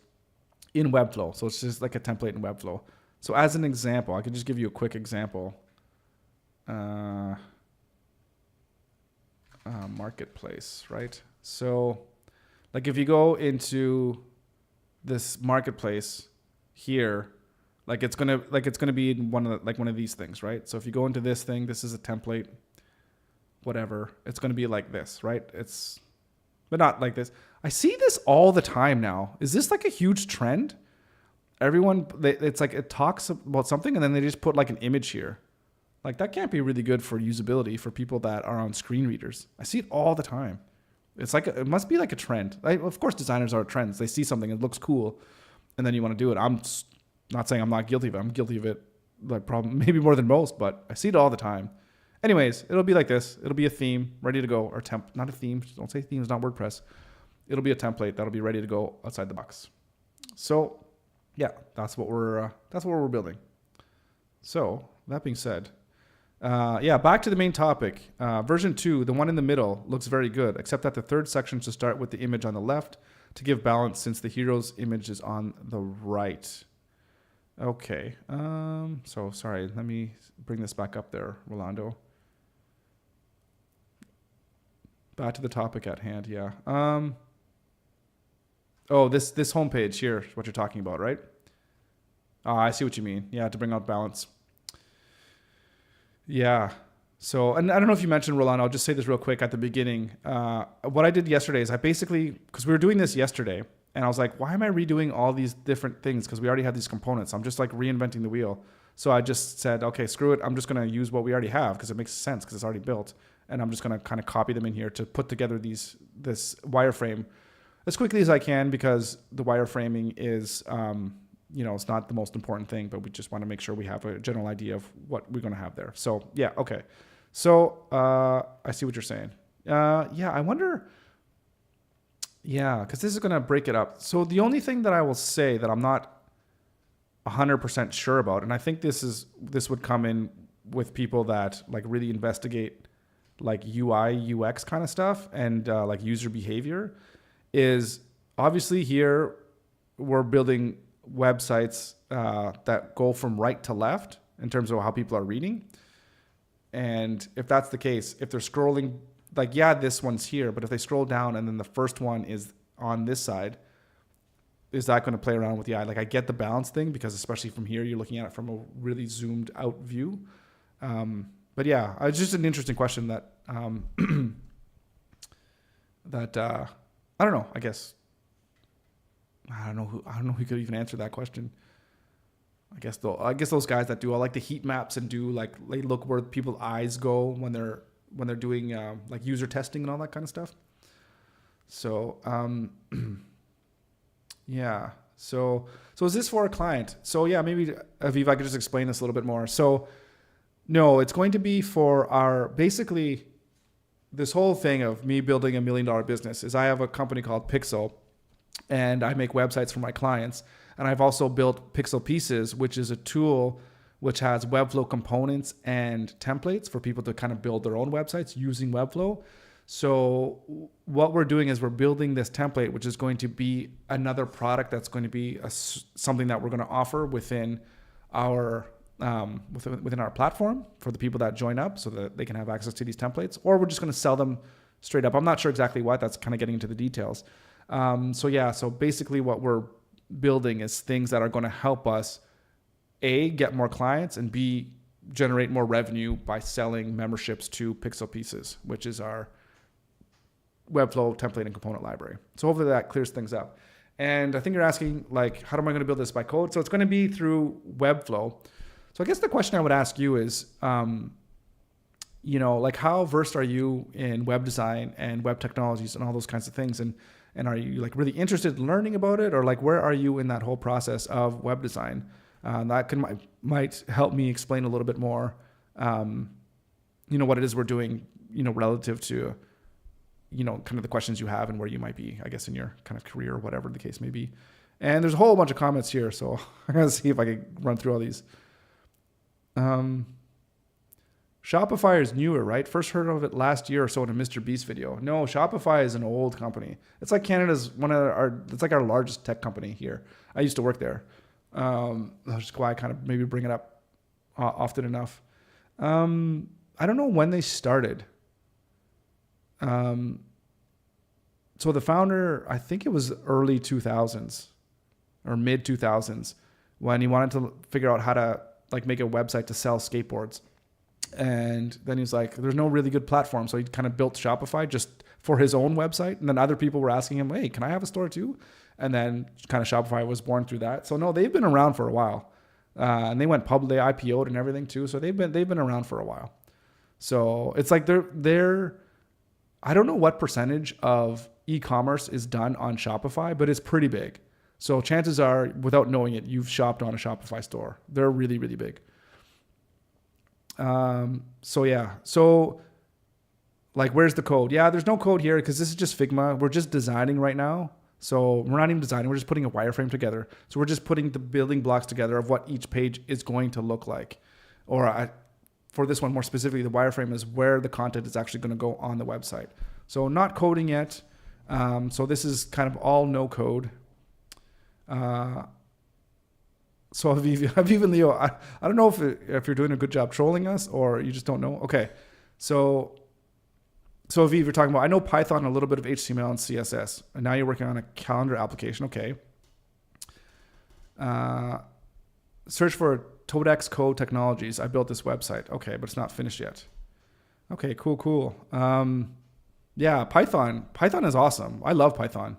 in Webflow. So it's just like a template in Webflow. So as an example, I can just give you a quick example. Marketplace, right? So like if you go into this marketplace here, it's gonna be one of these things, right? So if you go into this thing, this is a template, whatever. It's gonna be like this, right? But not like this. I see this all the time now. Is this like a huge trend? It's like it talks about something and then they just put like an image here. Like that can't be really good for usability for people that are on screen readers. I see it all the time. It's like it must be like a trend. Of course, designers are trends. They see something, it looks cool, and then you want to do it. I'm not saying I'm not guilty of it. I'm guilty of it, maybe more than most, but I see it all the time. Anyways, it'll be like this. It'll be a theme ready to go, or not a theme. Don't say themes, not WordPress. It'll be a template that'll be ready to go outside the box. So, yeah, that's what we're building. So that being said, back to the main topic. Version 2, the one in the middle, looks very good, except that the third section should start with the image on the left to give balance since the hero's image is on the right. Okay. So sorry, let me bring this back up there, Rolando. Back to the topic at hand, yeah. This homepage here is what you're talking about, right? I see what you mean. Yeah, to bring out balance. Yeah. So, and I don't know if you mentioned, Rolando, I'll just say this real quick at the beginning. What I did yesterday is because we were doing this yesterday, and I was like, why am I redoing all these different things? Because we already have these components. I'm just like reinventing the wheel. So I just said, okay, screw it. I'm just going to use what we already have because it makes sense because it's already built. And I'm just going to kind of copy them in here to put together this wireframe as quickly as I can, because the wireframing is, it's not the most important thing, but we just want to make sure we have a general idea of what we're going to have there. So yeah, okay. So I see what you're saying. I wonder. Yeah, because this is going to break it up. So the only thing that I will say that I'm not 100% sure about, and I think this would come in with people that like really investigate like UI, UX kind of stuff and like user behavior, is obviously here we're building websites that go from right to left in terms of how people are reading. And if that's the case, if they're scrolling, like, yeah, this one's here, but if they scroll down and then the first one is on this side, is that going to play around with the eye? Like, I get the balance thing because especially from here, you're looking at it from a really zoomed out view. But yeah, it's just an interesting question that I don't know. I guess I don't know who could even answer that question. I guess those guys that do all like the heat maps and do like they look where people's eyes go when they're doing like user testing and all that kind of stuff. So yeah. So is this for a client? So yeah, maybe Aviv, I could just explain this a little bit more. So no, it's going to be for basically this whole thing of me building $1 million business is I have a company called Pixel, and I make websites for my clients. And I've also built Pixel Pieces, which is a tool which has Webflow components and templates for people to kind of build their own websites using Webflow. So what we're doing is we're building this template, which is going to be another product that's going to be something that we're going to offer within our within our platform for the people that join up so that they can have access to these templates, or we're just going to sell them straight up. I'm not sure exactly what. That's kind of getting into the details. So basically what we're building is things that are going to help us, A, get more clients, and B, generate more revenue by selling memberships to Pixel Pieces, which is our Webflow template and component library. So hopefully that clears things up. And I think you're asking, like, how am I going to build this by code? So it's going to be through Webflow. So I guess the question I would ask you is, like, how versed are you in web design and web technologies and all those kinds of things? And are you like really interested in learning about it, or like where are you in that whole process of web design? That might help me explain a little bit more, what it is we're doing, relative to, kind of the questions you have and where you might be, I guess, in your kind of career or whatever the case may be. And there's a whole bunch of comments here, so I'm going to see if I can run through all these. Shopify is newer, right? First heard of it last year or so in a Mr. Beast video. No, Shopify is an old company. It's like Canada's it's like our largest tech company here. I used to work there. That's just why I kind of maybe bring it up often enough. I don't know when they started. So the founder, I think it was early 2000s or mid 2000s when he wanted to figure out how to like make a website to sell skateboards. And then he's like, there's no really good platform. So he kind of built Shopify just for his own website. And then other people were asking him, hey, can I have a store too? And then kind of Shopify was born through that. So no, they've been around for a while. And they went public, they IPO'd and everything too. So they've been around for a while. So it's like they're I don't know what percentage of e-commerce is done on Shopify, but it's pretty big. So chances are, without knowing it, you've shopped on a Shopify store. They're really, really big. So like, where's the code? Yeah, there's no code here because this is just Figma. We're just designing right now. So we're not even designing. We're just putting a wireframe together. So we're just putting the building blocks together of what each page is going to look like. For this one more specifically, the wireframe is where the content is actually going to go on the website. So not coding yet. So this is kind of all no code. So Aviv and Leo, I don't know if you're doing a good job trolling us or you just don't know. Okay. So Aviv, you're talking about, I know Python, a little bit of HTML and CSS, and now you're working on a calendar application. Okay. Search for Todex Code Technologies. I built this website. Okay, but it's not finished yet. Okay, cool. Yeah, Python. Python is awesome. I love Python.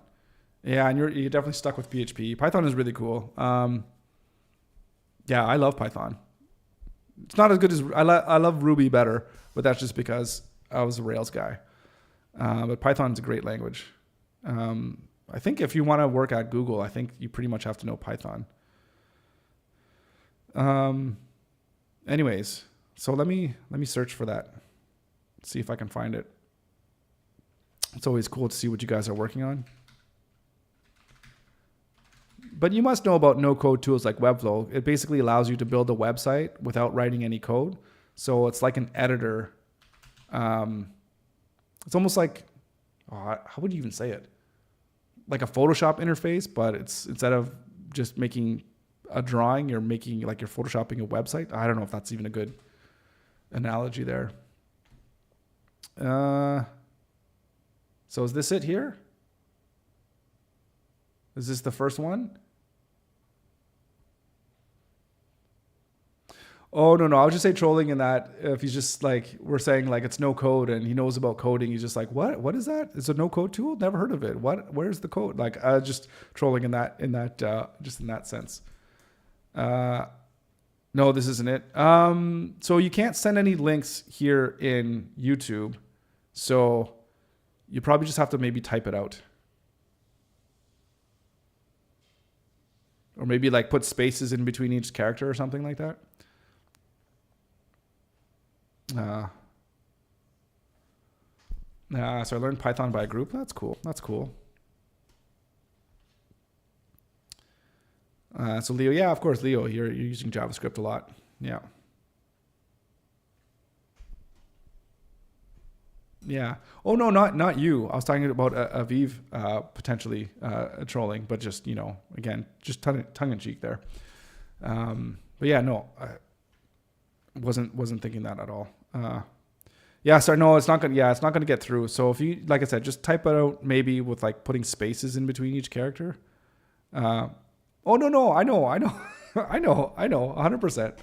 Yeah, and you're definitely stuck with PHP. Python is really cool. Yeah, I love Python. It's not as good as I love Ruby better, but that's just because I was a Rails guy. But Python is a great language. I think if you want to work at Google, I think you pretty much have to know Python. Anyways, so let me search for that. See if I can find it. It's always cool to see what you guys are working on. But you must know about no-code tools like Webflow. It basically allows you to build a website without writing any code. So it's like an editor. It's almost like, how would you even say it? Like a Photoshop interface, but it's instead of just making a drawing, you're making like you're photoshopping a website. I don't know if that's even a good analogy there. So is this it here? Is this the first one? Oh, no. I would just say trolling in that if he's just like, we're saying like it's no code and he knows about coding. He's just like, what is that? It's a no code tool? Never heard of it. Where's the code? Like just trolling in that just in that sense. No, this isn't it. So you can't send any links here in YouTube. So you probably just have to maybe type it out. Or maybe like put spaces in between each character or something like that. So I learned Python by a group. That's cool. So Leo, yeah, of course, Leo, you're using JavaScript a lot. Yeah. Yeah. Oh no, not you. I was talking about Aviv potentially trolling, but just again, just tongue in cheek there. But yeah, no, I wasn't thinking that at all. Yeah, sorry, no, it's not gonna get through. So if you, like I said, just type it out maybe with like putting spaces in between each character. Oh no, I know, 100%.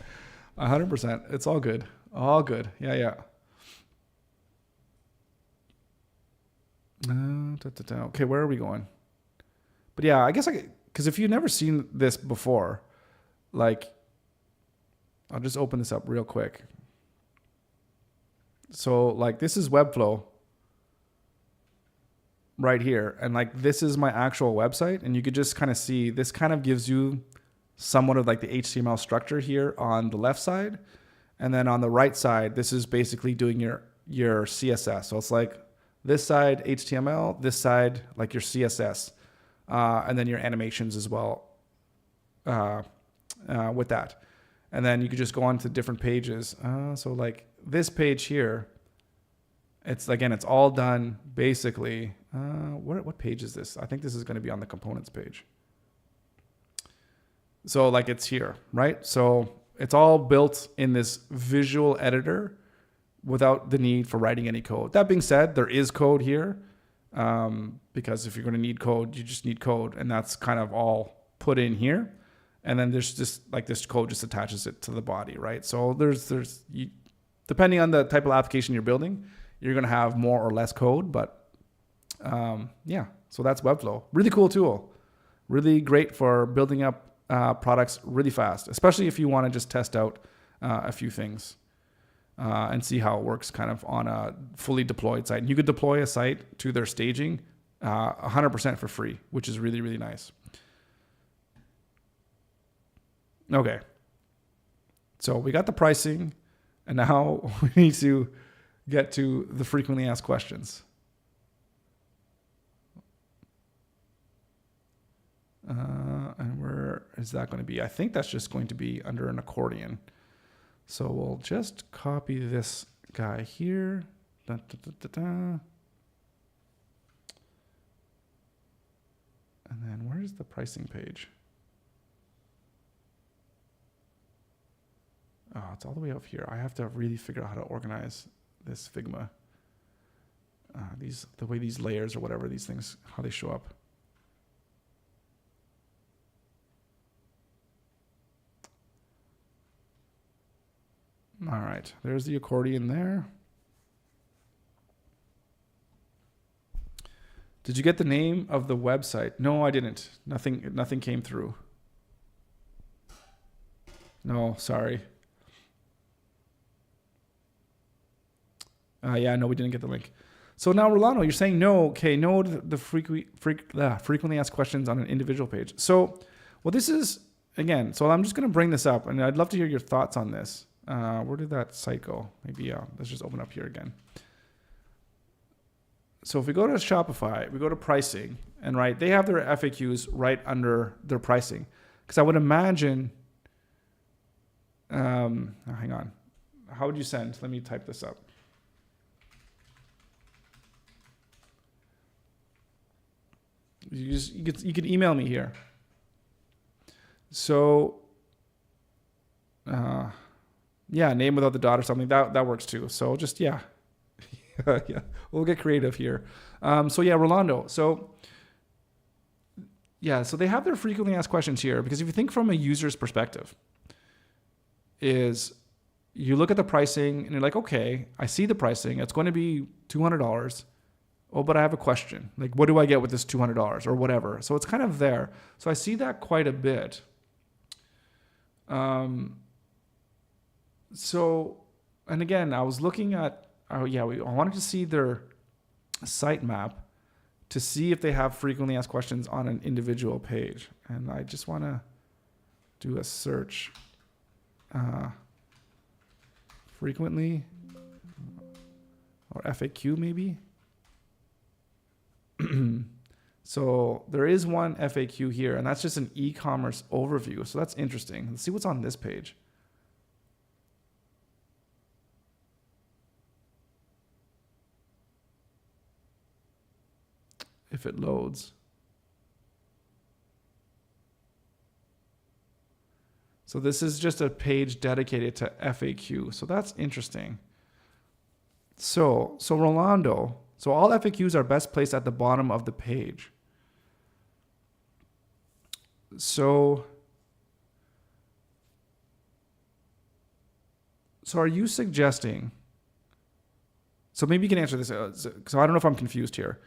100%. It's all good. All good. Yeah, yeah. Okay, where are we going? But yeah, I guess because if you've never seen this before, like, I'll just open this up real quick. So like this is Webflow right here. And like this is my actual website. And you could just kind of see, this kind of gives you somewhat of like the HTML structure here on the left side. And then on the right side, this is basically doing your CSS. So it's like this side HTML, this side like your CSS, and then your animations as well with that. And then you could just go on to different pages. So like this page here, it's again, it's all done basically. What page is this? I think this is going to be on the components page. So like it's here, right? So it's all built in this visual editor without the need for writing any code. That being said, there is code here because if you're going to need code, you just need code, and that's kind of all put in here. And then there's just like this code just attaches it to the body, right? So depending on the type of application you're building, you're going to have more or less code, but yeah. So that's Webflow. Really cool tool. Really great for building up products really fast, especially if you want to just test out a few things and see how it works kind of on a fully deployed site. And you could deploy a site to their staging 100% for free, which is really, really nice. Okay. So we got the pricing, and now we need to get to the frequently asked questions. And where is that going to be? I think that's just going to be under an accordion. So we'll just copy this guy here. And then where's the pricing page? Oh, it's all the way up here. I have to really figure out how to organize this Figma. The way these layers or whatever, these things, how they show up. All right, there's the accordion there. Did you get the name of the website? No, I didn't. Nothing came through. No, sorry. Yeah, no, we didn't get the link. So now, Rolando, you're saying no. Okay, no to the frequently asked questions on an individual page. So, well, this is, again, so I'm just going to bring this up, and I'd love to hear your thoughts on this. Where did that site go? Maybe, let's just open up here again. So if we go to Shopify, we go to pricing, and right, they have their FAQs right under their pricing. Because I would imagine, hang on. How would you send? Let me type this up. You could email me here. So, yeah, name without the dot or something, that works too. So just, yeah, yeah, we'll get creative here. So yeah, Rolando. So yeah, so they have their frequently asked questions here, because if you think from a user's perspective, is you look at the pricing and you're like, okay, I see the pricing. It's going to be $200. Oh, but I have a question. Like, what do I get with this $200 or whatever? So it's kind of there. So I see that quite a bit. So, and again, I was looking at, I wanted to see their site map to see if they have frequently asked questions on an individual page. And I just want to do a search. Frequently, or FAQ maybe. So there is one FAQ here, and that's just an e-commerce overview. So that's interesting. Let's see what's on this page. If it loads. So this is just a page dedicated to FAQ. So that's interesting. So Rolando, so all FAQs are best placed at the bottom of the page. So So are you suggesting, so maybe you can answer this, so I don't know if I'm confused here.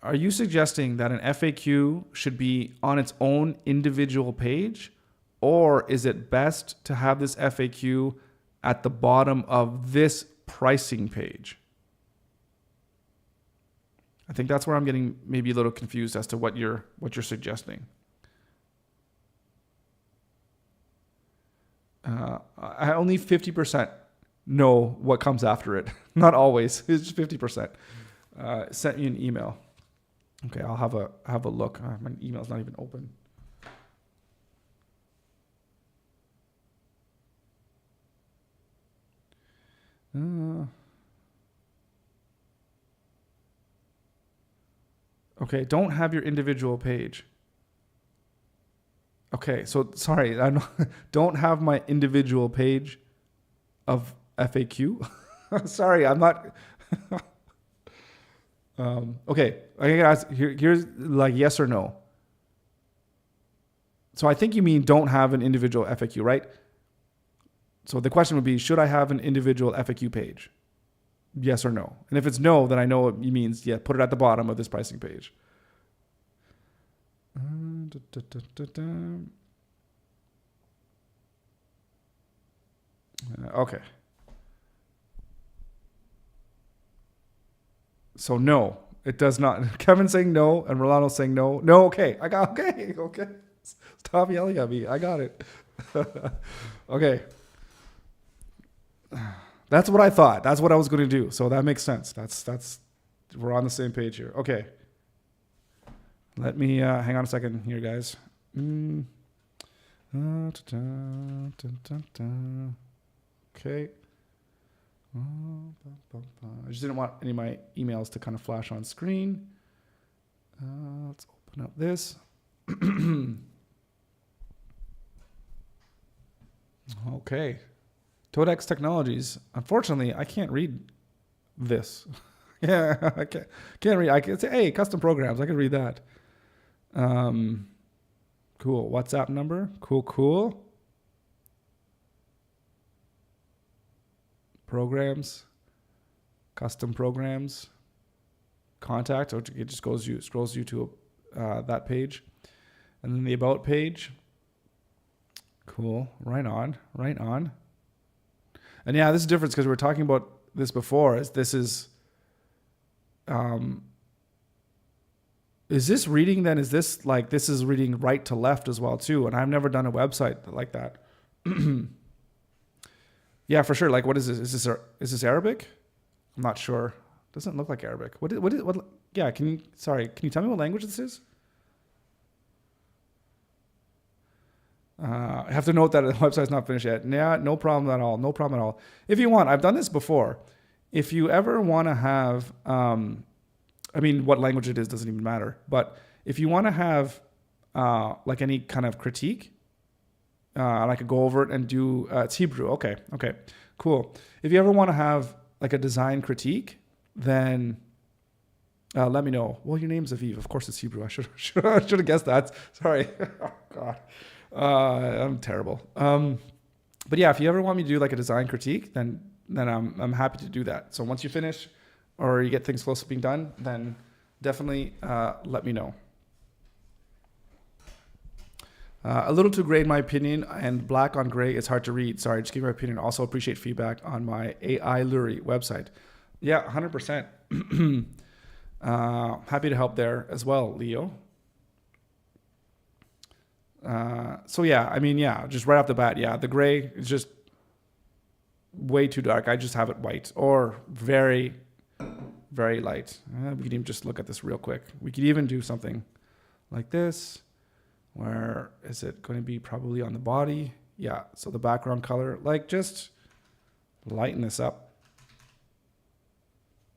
Are you suggesting that an FAQ should be on its own individual page, or is it best to have this FAQ at the bottom of this pricing page? I think that's where I'm getting maybe a little confused as to what you're suggesting. I only 50% know what comes after it. Not always. It's just 50%. Sent me an email. Okay, I'll have a look. My email's not even open. Okay, don't have your individual page. Okay, so sorry, don't have my individual page of FAQ. Sorry, I'm not. Okay, I gotta ask. Here's like yes or no. So I think you mean don't have an individual FAQ, right? So the question would be, should I have an individual FAQ page? Yes or no? And if it's no, then I know it means, yeah, put it at the bottom of this pricing page. Okay. So no, it does not. Kevin's saying no, and Rolando saying no. No, okay. Okay. Stop yelling at me. I got it. Okay. That's what I thought. That's what I was going to do. So that makes sense. That's we're on the same page here. Okay. Let me hang on a second here, guys. Okay. I just didn't want any of my emails to kind of flash on screen. Let's open up this. Okay. Todex Technologies. Unfortunately, I can't read this. Yeah, I can't read. I can say, hey, custom programs. I can read that. Cool. WhatsApp number. Cool. Programs. Custom programs. Contact. It just scrolls you to that page. And then the about page. Cool. Right on. And yeah, this is different because we were talking about this before. Is this reading then? Is this like, this is reading right to left as well too? And I've never done a website like that. Yeah, for sure. Like, what is this? Is this Arabic? I'm not sure. Doesn't look like Arabic. What? Yeah. Can you tell me what language this is? I have to note that the website's not finished yet. Yeah, no problem at all. If you want, I've done this before. If you ever want to have, what language it is doesn't even matter. But if you want to have like any kind of critique, I could go over it and do, it's Hebrew. Okay, cool. If you ever want to have like a design critique, then let me know. Well, your name's Aviv. Of course it's Hebrew. I should have guessed that. Sorry. Oh, God. I'm terrible. But yeah, if you ever want me to do like a design critique, then I'm happy to do that. So once you finish or you get things close to being done, then definitely let me know. A little too gray in my opinion, and black on gray is hard to read. Sorry, just give my opinion. Also appreciate feedback on my AI Lurie website. Yeah, 100%. Happy to help there as well, Leo. So yeah, just right off the bat, yeah, the gray is just way too dark. I just have it white or very, very light. We could even just look at this real quick. We could even do something like this. Where is it going to be? Probably on the body. Yeah. So the background color, like just lighten this up.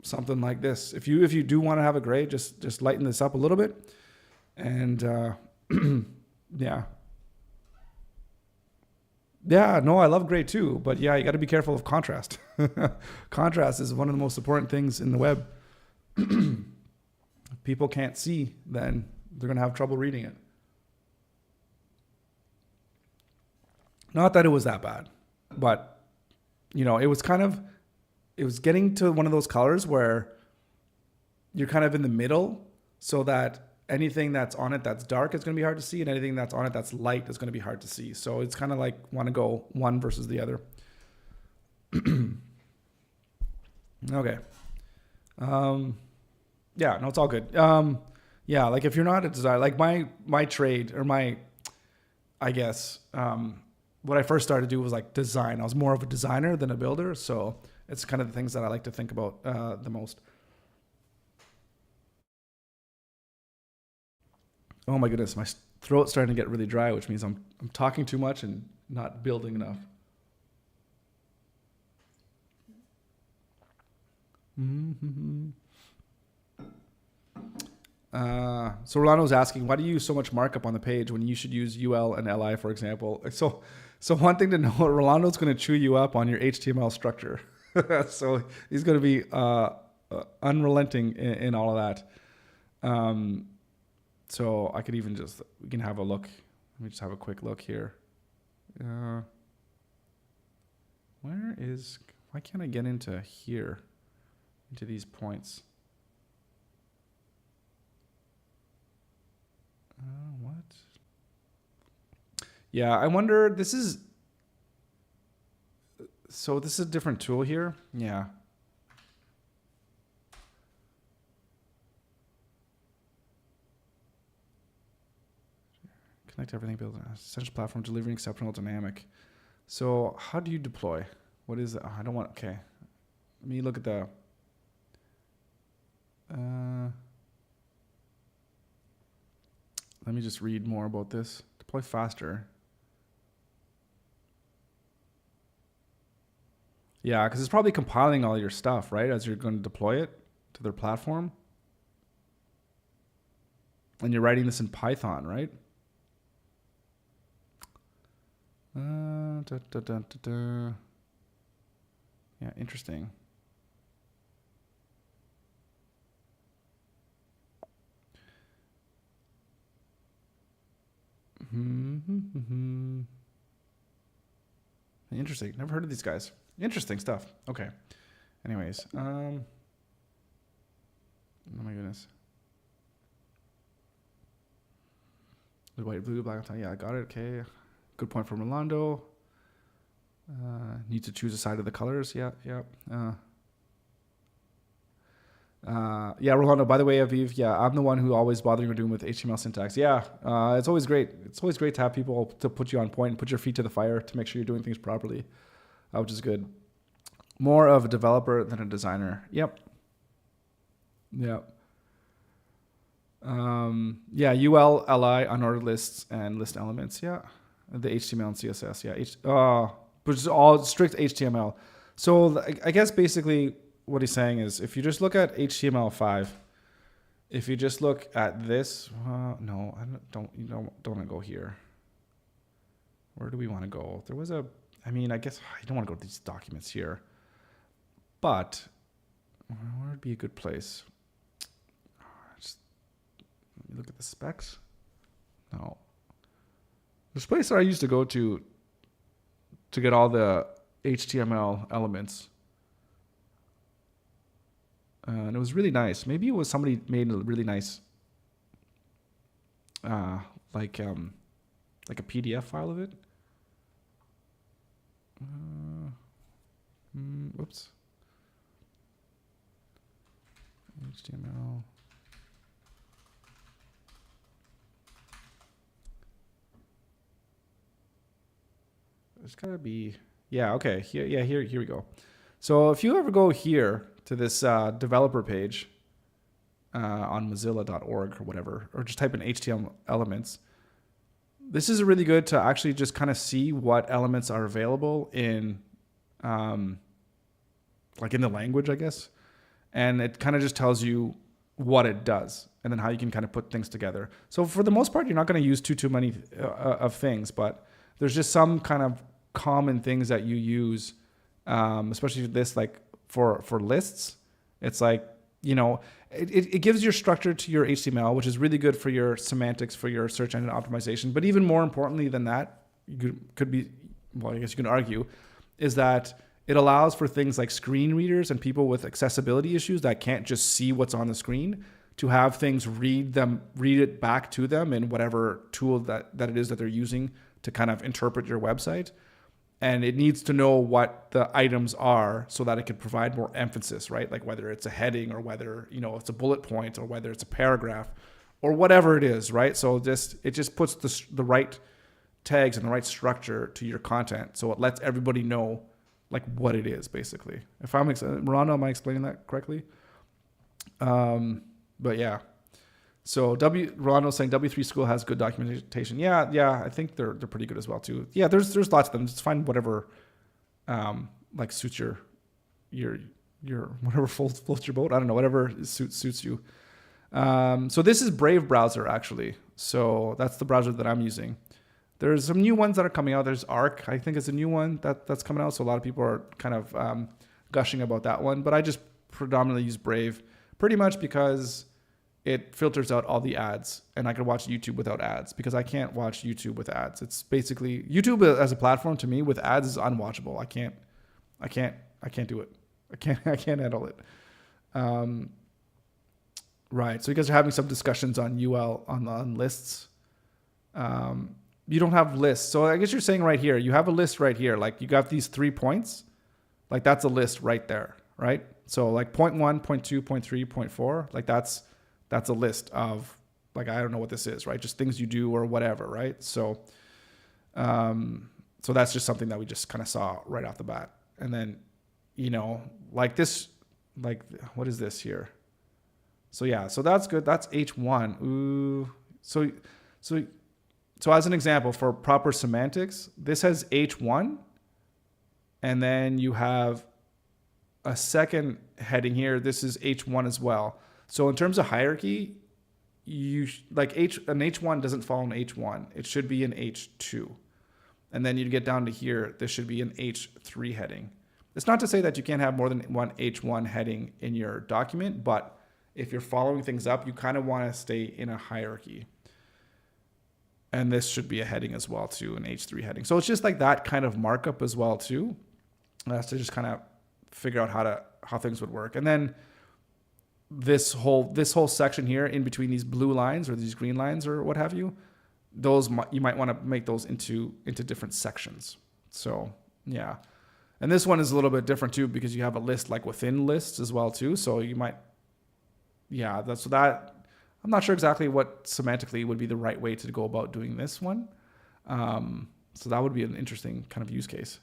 Something like this. If you do want to have a gray, just lighten this up a little bit. And yeah. Yeah, no, I love gray too, but yeah, you got to be careful of contrast. Contrast is one of the most important things in the web. If people can't see, then they're going to have trouble reading it. Not that it was that bad, but you know, it was getting to one of those colors where you're kind of in the middle, so that anything that's on it that's dark is going to be hard to see, and anything that's on it that's light is going to be hard to see. So it's kind of like want to go one versus the other. Okay. Yeah, no, it's all good. Yeah, like if you're not a designer, like my trade, or I guess, what I first started to do was like design. I was more of a designer than a builder. So it's kind of the things that I like to think about the most. Oh my goodness, my throat's starting to get really dry, which means I'm talking too much and not building enough. Mm-hmm. So Rolando was asking, why do you use so much markup on the page when you should use UL and LI, for example? So one thing to know, Rolando's going to chew you up on your HTML structure. So he's going to be unrelenting in all of that. So I could even we can have a look. Let me just have a quick look here. Why can't I get into here, into these points? What? Yeah, I wonder, this is a different tool here. Yeah. Connect everything, build an essential platform, delivering exceptional dynamic. So how do you deploy? What is it? Oh, I don't want, okay. Let me look at the, let me just read more about this. Deploy faster. Yeah, because it's probably compiling all your stuff, right? As you're going to deploy it to their platform. And you're writing this in Python, right? Yeah, interesting. Interesting. Never heard of these guys. Interesting stuff. Okay. Anyways, oh my goodness. Blue, white, blue, black. Yeah, I got it. Okay. Good point from Rolando. Need to choose a side of the colors. Yeah, yeah. Yeah, Rolando, by the way, Aviv, yeah, I'm the one who always bothering or doing with HTML syntax. Yeah, it's always great. It's always great to have people to put you on point and put your feet to the fire to make sure you're doing things properly, which is good. More of a developer than a designer. Yep. Yep. Yeah, UL, LI, unordered lists, and list elements. Yeah. The HTML and CSS. Yeah. But it's all strict HTML. So I guess basically what he's saying is, if you just look at HTML5, if you just look at this, no, don't want to go here. Where do we want to go? There was I guess I don't want to go to these documents here, but where would be a good place? Let me look at the specs. No. This place that I used to go to get all the HTML elements. And it was really nice. Maybe it was somebody made a really nice, like a PDF file of it. Whoops. HTML. There's gotta be, yeah, okay, here we go. So if you ever go here to this developer page on mozilla.org or whatever, or just type in HTML elements, this is really good to actually just kind of see what elements are available in, like in the language, I guess. And it kind of just tells you what it does and then how you can kind of put things together. So for the most part, you're not going to use too many of things, but there's just some kind of common things that you use, especially this, like for lists. It's like, you know, it gives your structure to your HTML, which is really good for your semantics, for your search engine optimization. But even more importantly than that, could be, well, I guess you can argue, is that It allows for things like screen readers and people with accessibility issues that can't just see what's on the screen to have things read it back to them in whatever tool that it is that they're using to kind of interpret your website. And it needs to know what the items are so that it can provide more emphasis, right? Like whether it's a heading or whether, it's a bullet point or whether it's a paragraph or whatever it is, right? So it just puts the right tags and the right structure to your content. So it lets everybody know like what it is basically. If I'm, Rondo, am I explaining that correctly? But yeah. So Ronald's saying W3 School has good documentation. Yeah, I think they're pretty good as well too. Yeah, there's lots of them. Just find whatever like suits your whatever floats your boat. I don't know, whatever suits you. So this is Brave browser actually. So that's the browser that I'm using. There's some new ones that are coming out. There's Arc, I think is a new one that's coming out. So a lot of people are kind of gushing about that one, but I just predominantly use Brave pretty much because it filters out all the ads and I can watch YouTube without ads because I can't watch YouTube with ads. It's basically YouTube as a platform to me with ads is unwatchable. I can't do it. I can't handle it. Right. So you guys are having some discussions on UL on lists. You don't have lists. So I guess you're saying right here, you have a list right here. Like you got these 3 points, like that's a list right there. Right. So like point 1, point 2, point 3, point 4, like that's a list of like, I don't know what this is, right? Just things you do or whatever, right? So, so that's just something that we just kind of saw right off the bat. And then, like this, like, what is this here? So yeah, so that's good. That's H1. Ooh. So as an example for proper semantics, this has H1 and then you have a second heading here. This is H1 as well. So in terms of hierarchy, an H1 doesn't fall in H1. It should be in H2. And then you get down to here, this should be an H3 heading. It's not to say that you can't have more than one H1 heading in your document, but if you're following things up, you kind of want to stay in a hierarchy. And this should be a heading as well too, an H3 heading. So it's just like that kind of markup as well too. That's to just kind of figure out how things would work. And then this whole section here in between these blue lines or these green lines or what have you, those you might want to make those into different sections. So yeah, and this one is a little bit different too because you have a list like within lists as well too. So you might, yeah, that's that. I'm not sure exactly what semantically would be the right way to go about doing this one. So that would be an interesting kind of use case.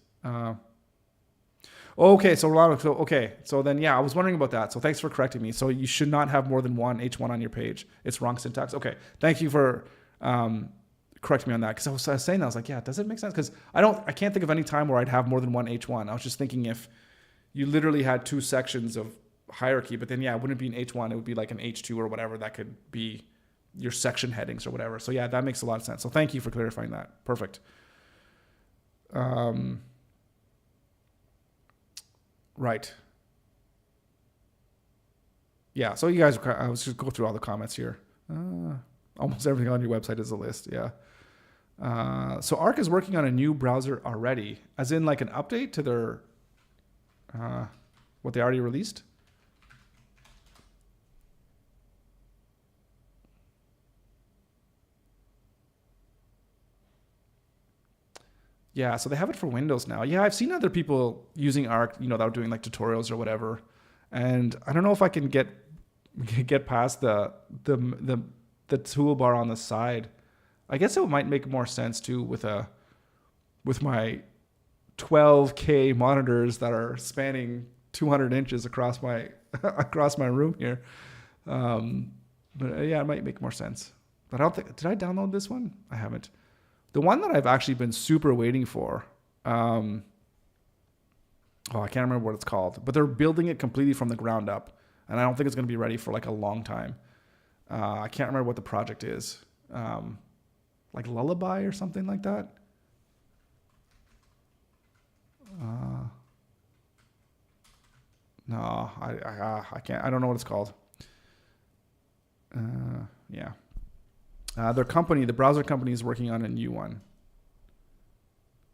Okay, so then yeah, I was wondering about that. So thanks for correcting me. So you should not have more than one H1 on your page. It's wrong syntax. Okay, thank you for correcting me on that because I was saying that I was like, yeah, does it make sense? Because I can't think of any time where I'd have more than one H1. I was just thinking if you literally had 2 sections of hierarchy, but then yeah, it wouldn't be an H1. It would be like an H2 or whatever. That could be your section headings or whatever. So yeah, that makes a lot of sense. So thank you for clarifying that. Perfect. Right. Yeah. So you guys, I was just go through all the comments here. Almost everything on your website is a list. Yeah. So Arc is working on a new browser already, as in like an update to their, what they already released. Yeah, so they have it for Windows now. Yeah, I've seen other people using Arc, that are doing like tutorials or whatever. And I don't know if I can get past the toolbar on the side. I guess it might make more sense too with my 12K monitors that are spanning 200 inches across my room here. But yeah, it might make more sense. But I don't think, did I download this one? I haven't. The one that I've actually been super waiting for, I can't remember what it's called, but they're building it completely from the ground up. And I don't think it's going to be ready for like a long time. I can't remember what the project is. Like Lullaby or something like that. No, I can't. I don't know what it's called. Yeah. Their company, the browser company, is working on a new one.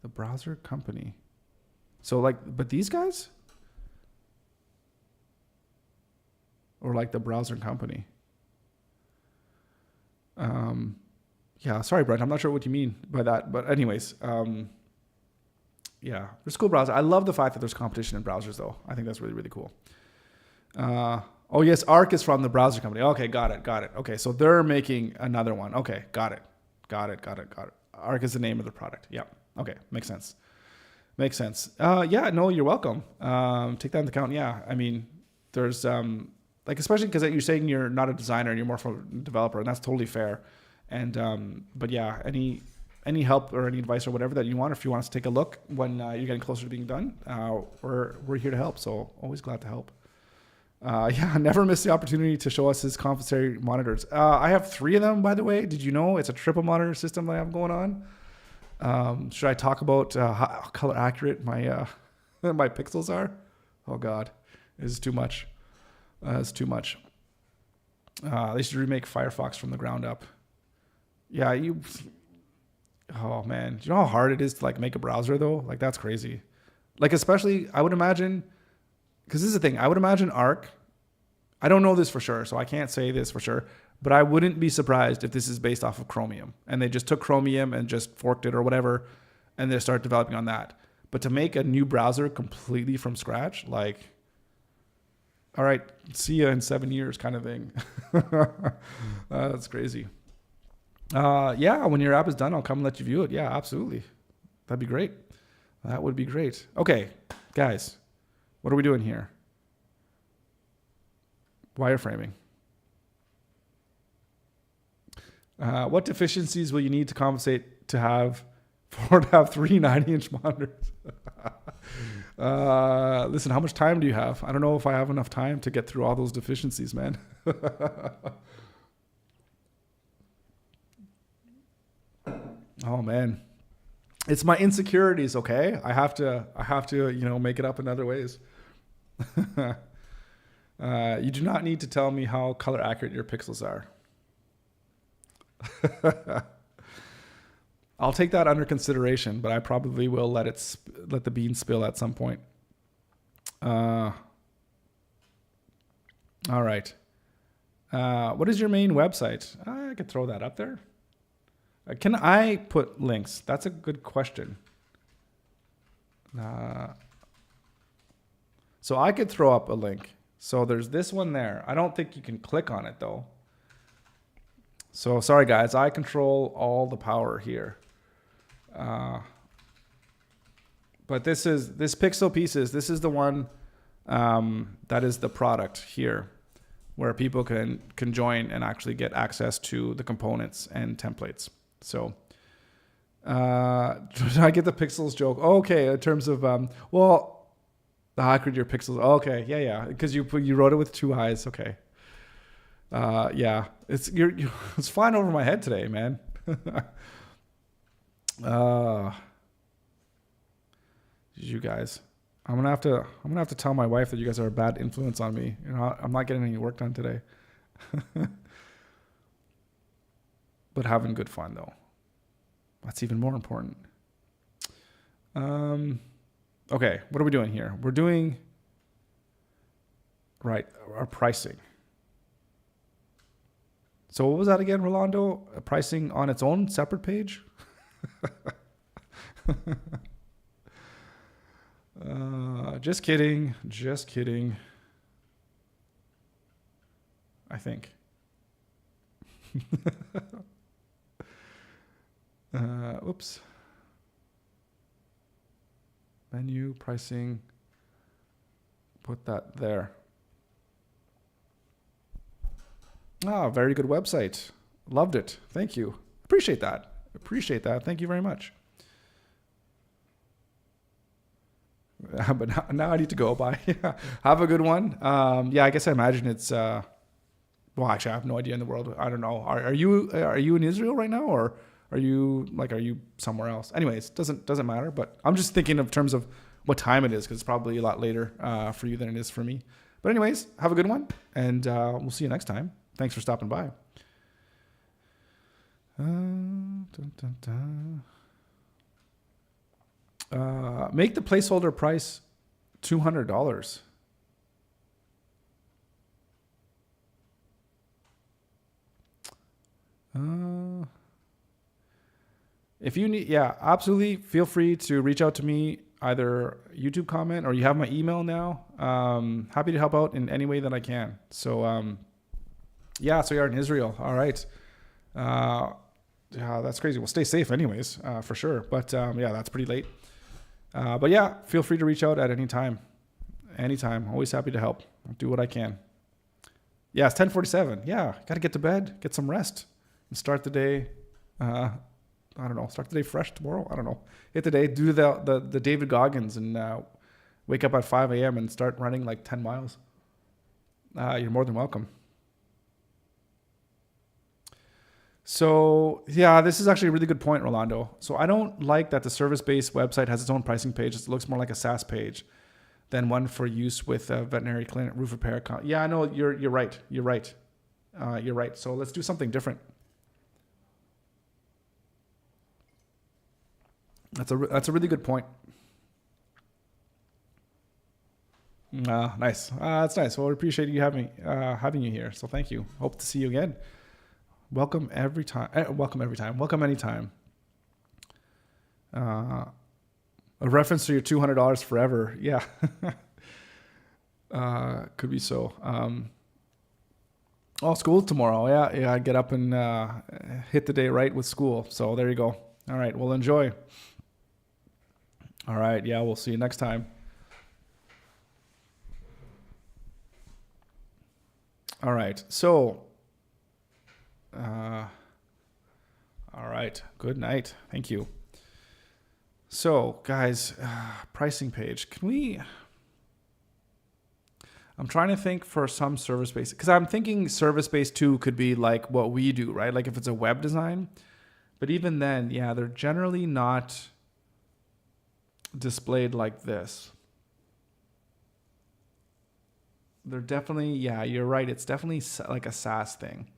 The browser company. So like, but these guys, or like the browser company. Yeah, sorry, Brent. I'm not sure what you mean by that, but anyways, yeah, there's cool browser. I love the fact that there's competition in browsers, though. I think that's really, really cool. Oh yes, Arc is from the browser company. Okay, got it. Okay, so they're making another one. Okay, got it. Arc is the name of the product. Yeah. Okay, makes sense. Yeah, no, you're welcome. Take that into account. Yeah, I mean, there's like, especially because you're saying you're not a designer and you're more from a developer, and that's totally fair. And but yeah, any help or any advice or whatever that you want, if you want us to take a look when you're getting closer to being done, we're here to help. So always glad to help. Yeah, never miss the opportunity to show us his compensatory monitors. I have 3 of them, by the way. Did you know it's a triple monitor system that I have going on? Should I talk about how color accurate my my pixels are? Oh God, this is too much. It's too much. They should remake Firefox from the ground up. Yeah, oh man, do you know how hard it is to like make a browser though? Like that's crazy. Like especially, I would imagine, because this is the thing, I would imagine Arc. I don't know this for sure, so I can't say this for sure, but I wouldn't be surprised if this is based off of Chromium and they just took Chromium and just forked it or whatever, and they start developing on that. But to make a new browser completely from scratch, like, all right, see you in 7 years kind of thing. That's crazy. Yeah, when your app is done, I'll come and let you view it. Yeah, absolutely. That'd be great. That would be great. Okay, guys, what are we doing here? Wireframing. What deficiencies will you need to compensate to have 3 90-inch monitors? Listen, how much time do you have? I don't know if I have enough time to get through all those deficiencies, man. Oh man, it's my insecurities. Okay, I have to, make it up in other ways. You do not need to tell me how color accurate your pixels are. I'll take that under consideration, but I probably will let the bean spill at some point. All right. What is your main website? I could throw that up there. Can I put links? That's a good question. So I could throw up a link. So there's this one there. I don't think you can click on it though. So sorry guys, I control all the power here. But this Pixel Pieces, this is the one that is the product here, where people can join and actually get access to the components and templates. So I get the pixels joke. Okay, in terms of well, the accurate your pixels. Okay, yeah, because you wrote it with 2 eyes. Okay, yeah, it's flying over my head today, man. You guys, I'm gonna have to tell my wife that you guys are a bad influence on me. I'm not getting any work done today. But having good fun though. That's even more important. Okay, what are we doing here? We're doing our pricing. So what was that again, Rolando? Pricing on its own separate page? Just kidding. I think. Oops. Menu, pricing. Put that there. Very good website. Loved it. Thank you. Appreciate that. Thank you very much. But now I need to go. Bye. Have a good one. Yeah, I guess I imagine it's. Well, actually, I have no idea in the world. I don't know. Are you in Israel right now, or are you somewhere else? Anyways, doesn't matter. But I'm just thinking of terms of what time it is, because it's probably a lot later for you than it is for me. But anyways, have a good one, and we'll see you next time. Thanks for stopping by. Make the placeholder price $200. If you need, yeah, absolutely feel free to reach out to me, either YouTube comment or you have my email now. Happy to help out in any way that I can. So, yeah, so you're in Israel. All right. Yeah, that's crazy. Well, stay safe anyways, for sure. But yeah, that's pretty late. But yeah, feel free to reach out at any time. Anytime. Always happy to help. I'll do what I can. Yeah, it's 10:47. Yeah, got to get to bed, get some rest, and start the day. I don't know. Start the day fresh tomorrow. I don't know. Hit the day. Do the David Goggins and wake up at 5 a.m. and start running like 10 miles. You're more than welcome. So yeah, this is actually a really good point, Rolando. So I don't like that the service-based website has its own pricing page. It looks more like a SaaS page than one for use with a veterinary clinic, roof repair. Yeah, I know you're right. You're right. You're right. So let's do something different. That's a really good point. Nice. That's nice. Well, I appreciate you having you here. So thank you. Hope to see you again. Welcome every time. Welcome every time. Welcome anytime. A reference to your $200 forever. Yeah. Could be so. School tomorrow. Yeah. I get up and hit the day right with school. So there you go. All right. Well, enjoy. All right. Yeah. We'll see you next time. All right. So, all right. Good night. Thank you. So, guys, pricing page. I'm trying to think for some service-based, because I'm thinking service-based too could be like what we do, right? Like if it's a web design. But even then, yeah, they're generally not displayed like this. They're definitely, yeah, you're right. It's definitely like a SaaS thing.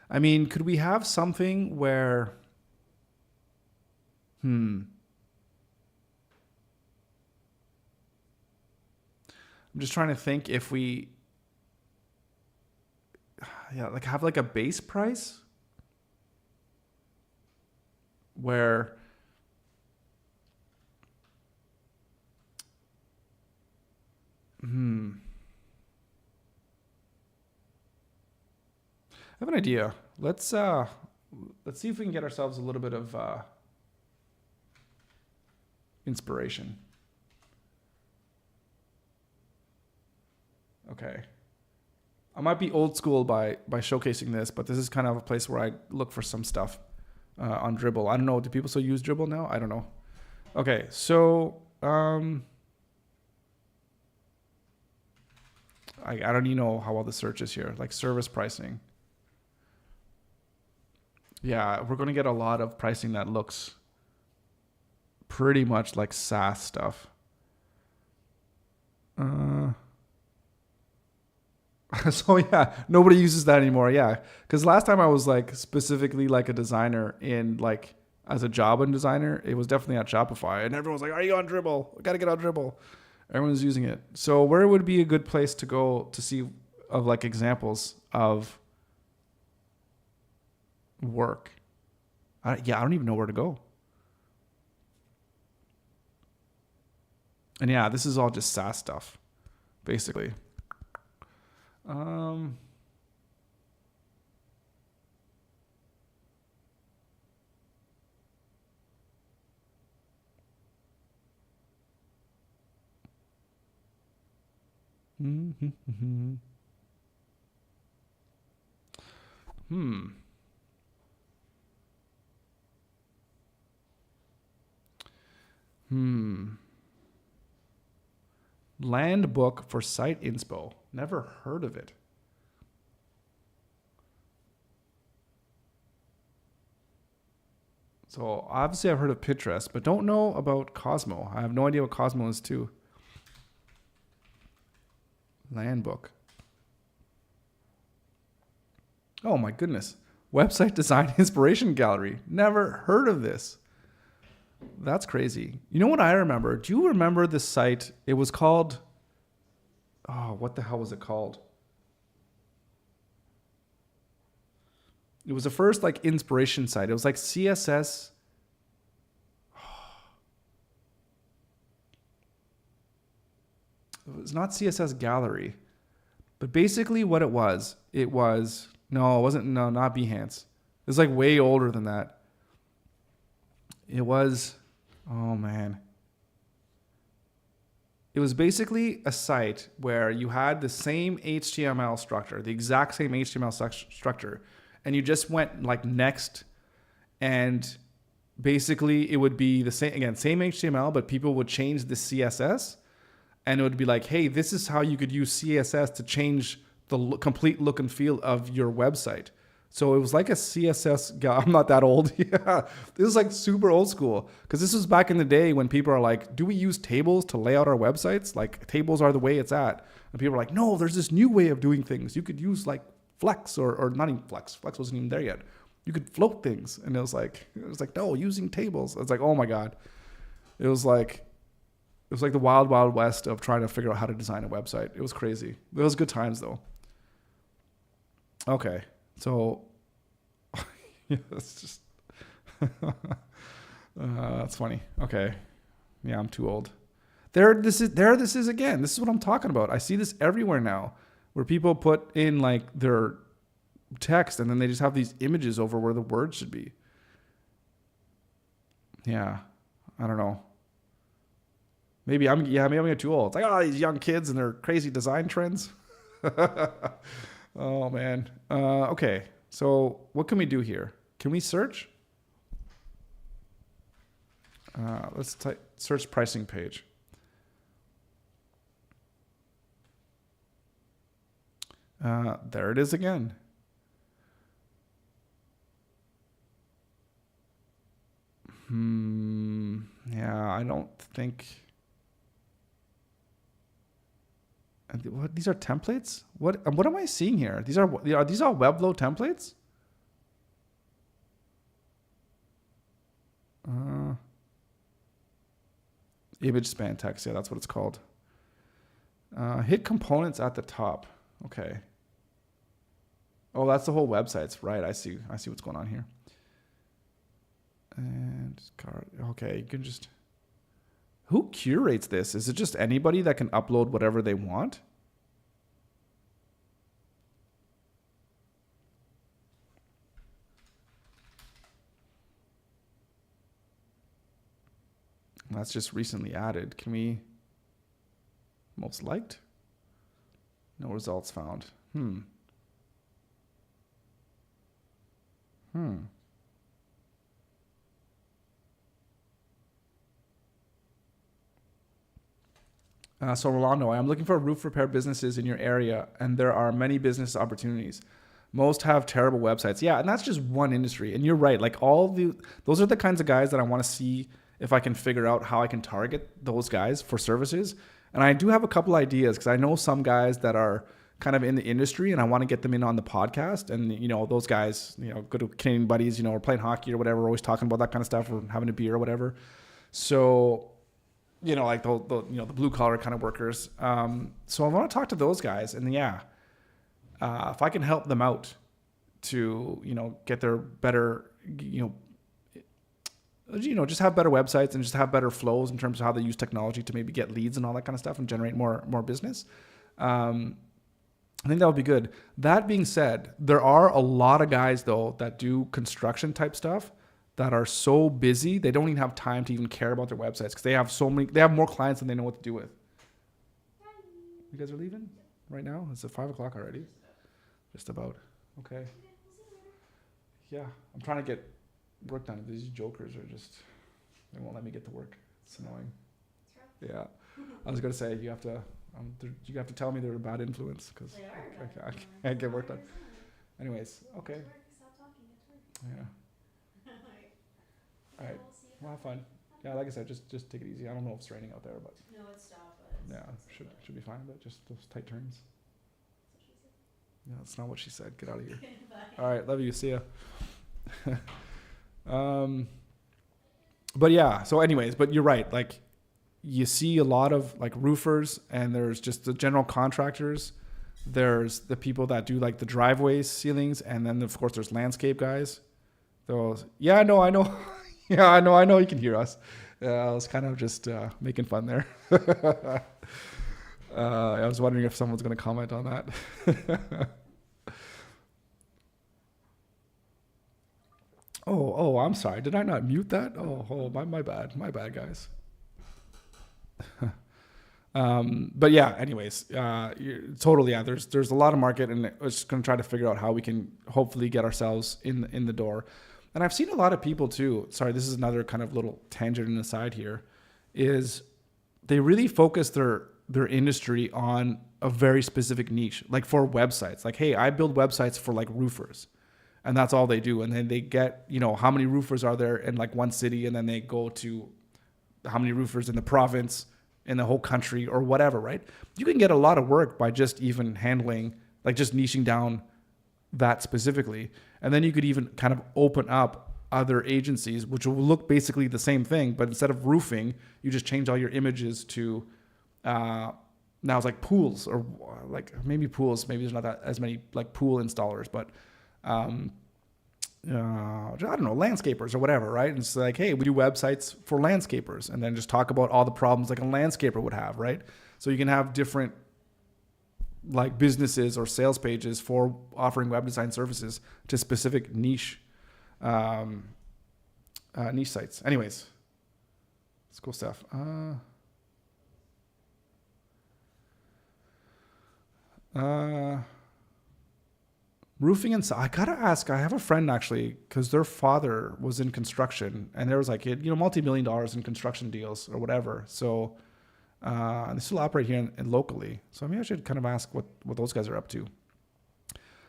I mean, could we have something where, I'm just trying to think if we, like have like a base price where, I have an idea. Let's see if we can get ourselves a little bit of inspiration. Okay. I might be old school by showcasing this, but this is kind of a place where I look for some stuff on Dribbble. I don't know. Do people still use Dribbble now? I don't know. Okay, so I don't even know how well the search is here. Like service pricing. Yeah, we're going to get a lot of pricing that looks pretty much like SaaS stuff. So yeah, nobody uses that anymore. Yeah, because last time I was like specifically like a designer in like as a job and designer, it was definitely at Shopify, and everyone was like, "Are you on Dribbble? We gotta get on Dribbble." Everyone's using it. So where would be a good place to go to see of like examples of work? I don't even know where to go. And yeah, this is all just SaaS stuff, basically. Land book for site inspo. Never heard of it. So obviously I've heard of Pinterest, but don't know about Cosmo. I have no idea what Cosmo is too. Land book. Oh my goodness. Website design inspiration gallery. Never heard of this. That's crazy. You know what I remember? Do you remember this site? It was called, oh, what the hell was it called? It was the first like inspiration site. It was like CSS. It was not CSS gallery, but basically what it was, no, it wasn't, no, not Behance. It was like way older than that. It was, oh man. It was basically a site where you had the same HTML structure, the exact same HTML structure, and you just went like next, and basically it would be the same, again, same HTML, but people would change the CSS, and it would be like, hey, this is how you could use CSS to change the complete look and feel of your website. So it was like a CSS guy. I'm not that old. Yeah, this is like super old school, because this was back in the day when people are like, do we use tables to lay out our websites? Like tables are the way it's at. And people are like, no, there's this new way of doing things. You could use like Flex or not even Flex. Flex wasn't even there yet. You could float things. And it was like, no, using tables. It's like, oh my God. It was like the wild, wild west of trying to figure out how to design a website. It was crazy. It was good times though. Okay. So, yeah, that's just, that's funny. Okay. Yeah, I'm too old. This is again. This is what I'm talking about. I see this everywhere now, where people put in like their text and then they just have these images over where the words should be. Yeah, I don't know. Maybe I'm getting too old. It's like, oh, these young kids and their crazy design trends. Oh man. Okay. So what can we do here? Can we search? Let's search pricing page. There it is again. Yeah, I don't think. What, these are templates? What am I seeing here? Are these all Webflow templates? Image span text. Yeah, that's what it's called. Hit components at the top. Okay. Oh, that's the whole website. Right. I see what's going on here. And okay, you can just. Who curates this? Is it just anybody that can upload whatever they want? That's just recently added. Can we? Most liked? No results found. So Rolando, I'm looking for roof repair businesses in your area, and there are many business opportunities. Most have terrible websites. Yeah, and that's just one industry. And you're right. Like those are the kinds of guys that I want to see if I can figure out how I can target those guys for services. And I do have a couple ideas, because I know some guys that are kind of in the industry, and I want to get them in on the podcast. And those guys, good Canadian buddies, we're playing hockey or whatever. We're always talking about that kind of stuff, or having a beer or whatever. So. Like the blue collar kind of workers. So I want to talk to those guys, and if I can help them out to get their better, just have better websites and just have better flows in terms of how they use technology to maybe get leads and all that kind of stuff and generate more business. I think that would be good. That being said, there are a lot of guys though that do construction type stuff that are so busy they don't even have time to even care about their websites, because they have more clients than they know what to do with. You guys are leaving right now? It's at 5:00 already. Just about. Okay. Yeah, I'm trying to get work done. These jokers they won't let me get to work. It's annoying. Yeah, I was gonna say you have to tell me they're a bad influence, because I can't get work done. Anyways, okay. Yeah. All right. Well, have fun. Yeah, like I said, just take it easy. I don't know if it's raining out there, but No, it's stopped, but yeah, should be fine. But just those tight turns. Yeah, that's not what she said. Get out of here. All right, love you. See ya. But yeah. So, anyways, but you're right. Like, you see a lot of like roofers, and there's just the general contractors. There's the people that do like the driveways, ceilings, and then of course there's landscape guys. Those, yeah, no, I know, yeah, I know, you can hear us. I was kind of just making fun there. I was wondering if someone's going to comment on that. Oh, I'm sorry. Did I not mute that? My bad, guys. But yeah, anyways, totally, yeah. There's a lot of market, and we're just gonna try to figure out how we can hopefully get ourselves in the door. And I've seen a lot of people too. Sorry, this is another kind of little tangent and aside here. Is they really focus their industry on a very specific niche, like for websites. Like, hey, I build websites for like roofers, and that's all they do. And then they get, how many roofers are there in like one city, and then they go to how many roofers in the province, in the whole country, or whatever, right? You can get a lot of work by just even handling, like just niching down that specifically. And then you could even kind of open up other agencies, which will look basically the same thing, but instead of roofing, you just change all your images to, now it's like pools, or like maybe pools, maybe there's not that as many like pool installers, but, I don't know, landscapers or whatever, right? And it's like, hey, we do websites for landscapers, and then just talk about all the problems like a landscaper would have, right? So you can have different like businesses or sales pages for offering web design services to specific niche sites. Anyways, it's cool stuff. Roofing and I gotta ask. I have a friend actually, because their father was in construction, and there was like multi-million dollars in construction deals or whatever. So and they still operate here in locally. So maybe I should kind of ask what those guys are up to.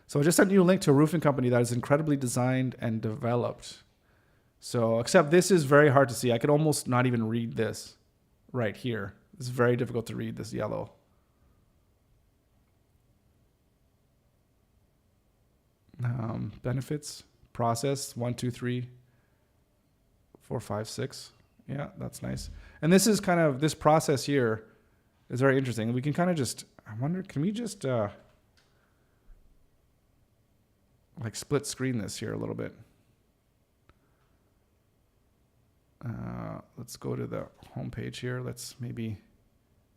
So I just sent you a link to a roofing company that is incredibly designed and developed. So except this is very hard to see. I could almost not even read this right here. It's very difficult to read this yellow. Benefits, process, 1, 2, 3, 4, 5, 6. Yeah, that's nice. And this is kind of, this process here is very interesting. We can kind of just, I wonder, can we just like split screen this here a little bit? Let's go to the home page here. Let's maybe,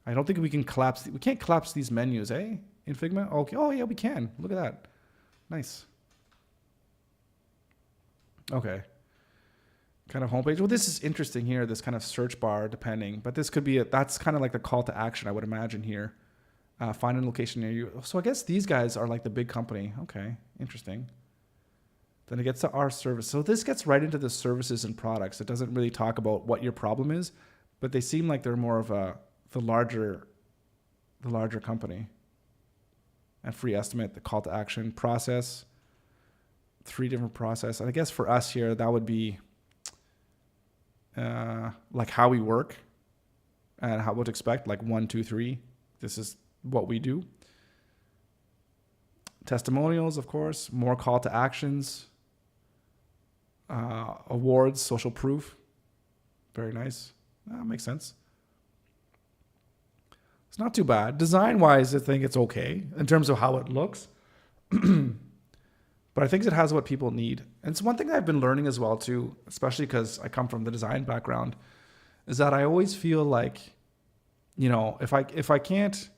I don't think we can collapse, we can't collapse these menus, eh? In Figma? Okay. Oh yeah, we can. Look at that. Nice. Okay. Kind of homepage. Well, this is interesting here, this kind of search bar depending, but this could be, that's kind of like the call to action, I would imagine here. Find a location near you. So I guess these guys are like the big company. Okay. Interesting. Then it gets to our service. So this gets right into the services and products. It doesn't really talk about what your problem is, but they seem like they're more of the larger company. And free estimate, the call to action process, 3 different process. And I guess for us here, that would be like how we work and what to expect, like 1, 2, 3. This is what we do. Testimonials, of course, more call to actions, awards, social proof. Very nice. Makes sense. It's not too bad. Design-wise, I think it's okay in terms of how it looks. But I think it has what people need. And it's one thing that I've been learning as well, too, especially because I come from the design background, is that I always feel like, if I can't,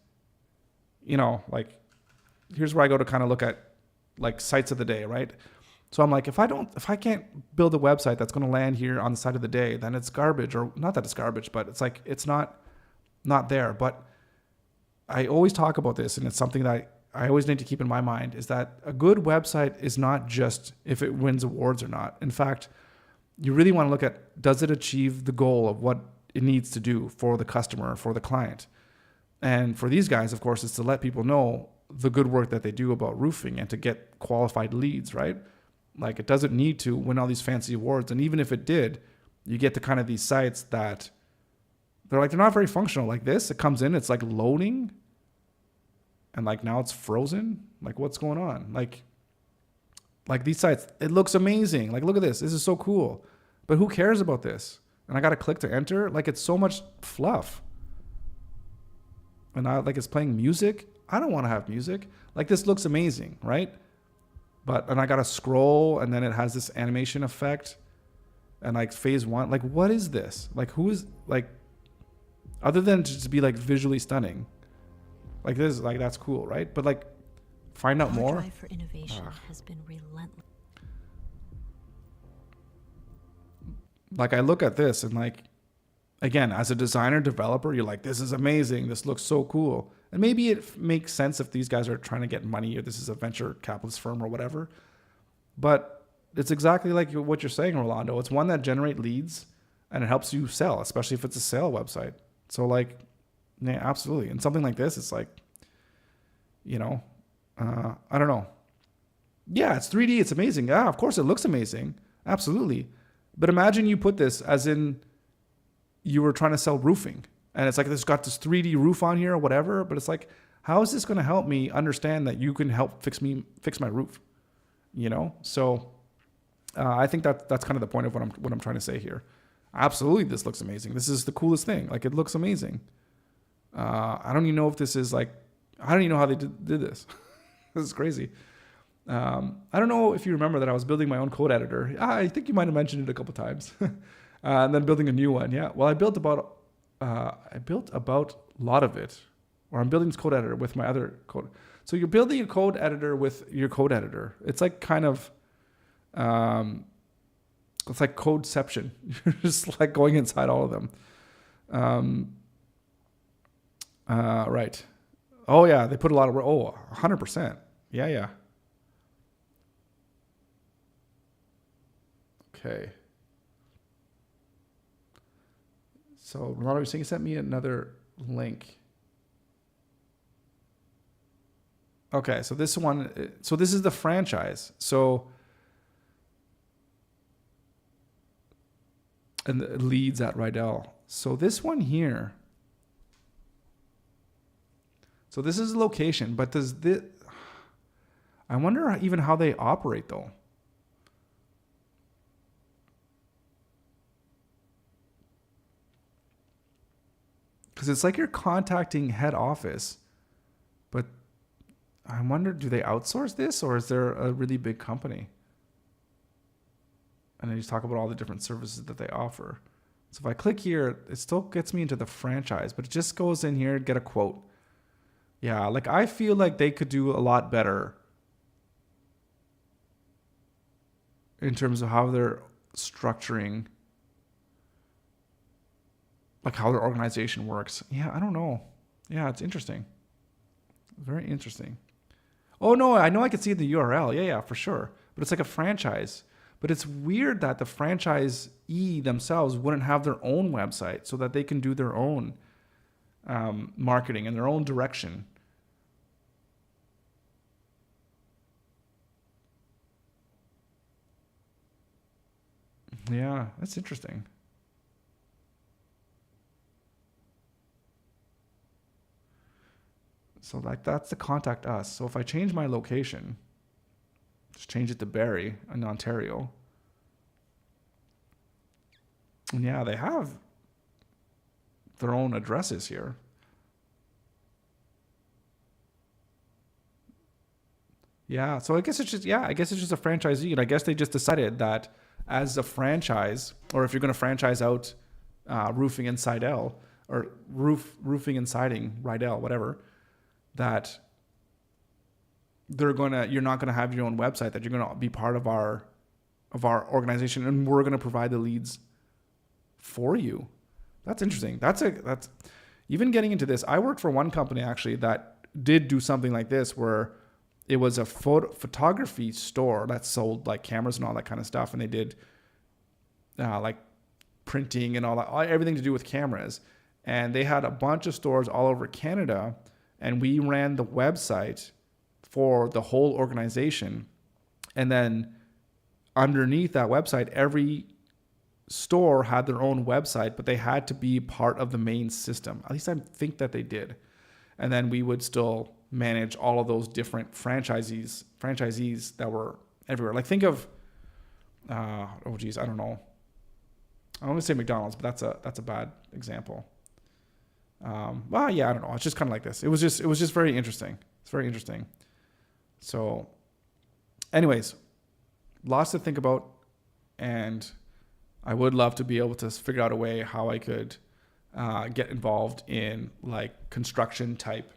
like, here's where I go to kind of look at, like, sites of the day, right? So I'm like, if I can't build a website that's going to land here on the side of the day, then it's garbage. Or not that it's garbage, but it's like, it's not there. But I always talk about this, and it's something that I always need to keep in my mind, is that a good website is not just if it wins awards or not. In fact, you really want to look at, does it achieve the goal of what it needs to do for the customer, for the client? And for these guys, of course, it's to let people know the good work that they do about roofing and to get qualified leads, right? Like, it doesn't need to win all these fancy awards. And even if it did, you get to kind of these sites that they're not very functional. Like this, it comes in, it's like loading. and like now it's frozen. Like what's going on? Like these sites, it looks amazing. Like look at this. This is so cool. But who cares about this? And I got to click to enter. Like it's so much fluff. And like it's playing music. I don't want to have music. Like this looks amazing, right? And I got to scroll, and then it has this animation effect. And like phase one, like what is this? Like who is, like, other than to just be like visually stunning, like this, like that's cool, right? But like find out more. Our drive for innovation has been relentless. Like I look at this and like, again, as a designer developer, you're like, this is amazing. This looks so cool. And maybe it makes sense if these guys are trying to get money or this is a venture capitalist firm or whatever. But it's exactly like what you're saying, Rolando. It's one that generate leads and it helps you sell, especially if it's a sale website. So like, yeah, absolutely. And something like this, it's like, you know, I don't know. Yeah, it's 3D. It's amazing. Yeah, of course it looks amazing. Absolutely. But imagine you put this as in you were trying to sell roofing and it's like, it's got this 3D roof on here or whatever. But it's like, how is this going to help me understand that you can help fix my roof? You know? So I think that's kind of the point of what I'm trying to say here. Absolutely, this looks amazing. This is the coolest thing. Like it looks amazing. I don't even know if this is like, I don't even know how they did this. This is crazy. I don't know if you remember that I was building my own code editor. I think you might have mentioned it a couple times. And then building a new one. Yeah. Well, I built about a lot of it, or I'm building this code editor with my other code. So you're building a code editor with your code editor. It's like kind of, it's like codeception. You're just like going inside all of them. Right. Oh yeah. They put a lot of, 100%. Yeah. Okay. So Ronaldo was saying he sent me another link. Okay, so this one, so this is the franchise. So, and it leads at Rydell. So this one here. So this is the location, but does this, I wonder even how they operate though. Because it's like you're contacting head office, but I wonder, do they outsource this or is there a really big company? And then you talk about all the different services that they offer. So if I click here, it still gets me into the franchise, but it just goes in here, get a quote. Yeah, like I feel like they could do a lot better in terms of how they're structuring, like how their organization works. Yeah, I don't know. Yeah, it's interesting. Very interesting. Oh no, I know I could see the URL. Yeah, for sure. But it's like a franchise. But it's weird that the franchisee themselves wouldn't have their own website so that they can do their own marketing and their own direction. Yeah, that's interesting. So like that's the contact us. So if I change my location, just change it to Barrie in Ontario. And yeah, they have their own addresses here. Yeah, so I guess it's just a franchisee, and I guess they just decided that as a franchise, or if you're going to franchise out roofing and sidell, or roofing and siding, Rydell, whatever, that you're not gonna have your own website, that you're gonna be part of our organization, and we're gonna provide the leads for you. That's interesting. That's even getting into this. I worked for one company actually that did do something like this, where it was a photography store that sold like cameras and all that kind of stuff, and they did like printing and all that, everything to do with cameras. And they had a bunch of stores all over Canada, and we ran the website for the whole organization. And then underneath that website, every store had their own website, but they had to be part of the main system. At least I think that they did. and then we would still manage all of those different franchisees that were everywhere. Like think of, I don't know. I want to say McDonald's, but that's a bad example. Well, yeah, I don't know. It's just kind of like this. It was just very interesting. It's very interesting. So, anyways, lots to think about, and I would love to be able to figure out a way how I could get involved in like construction type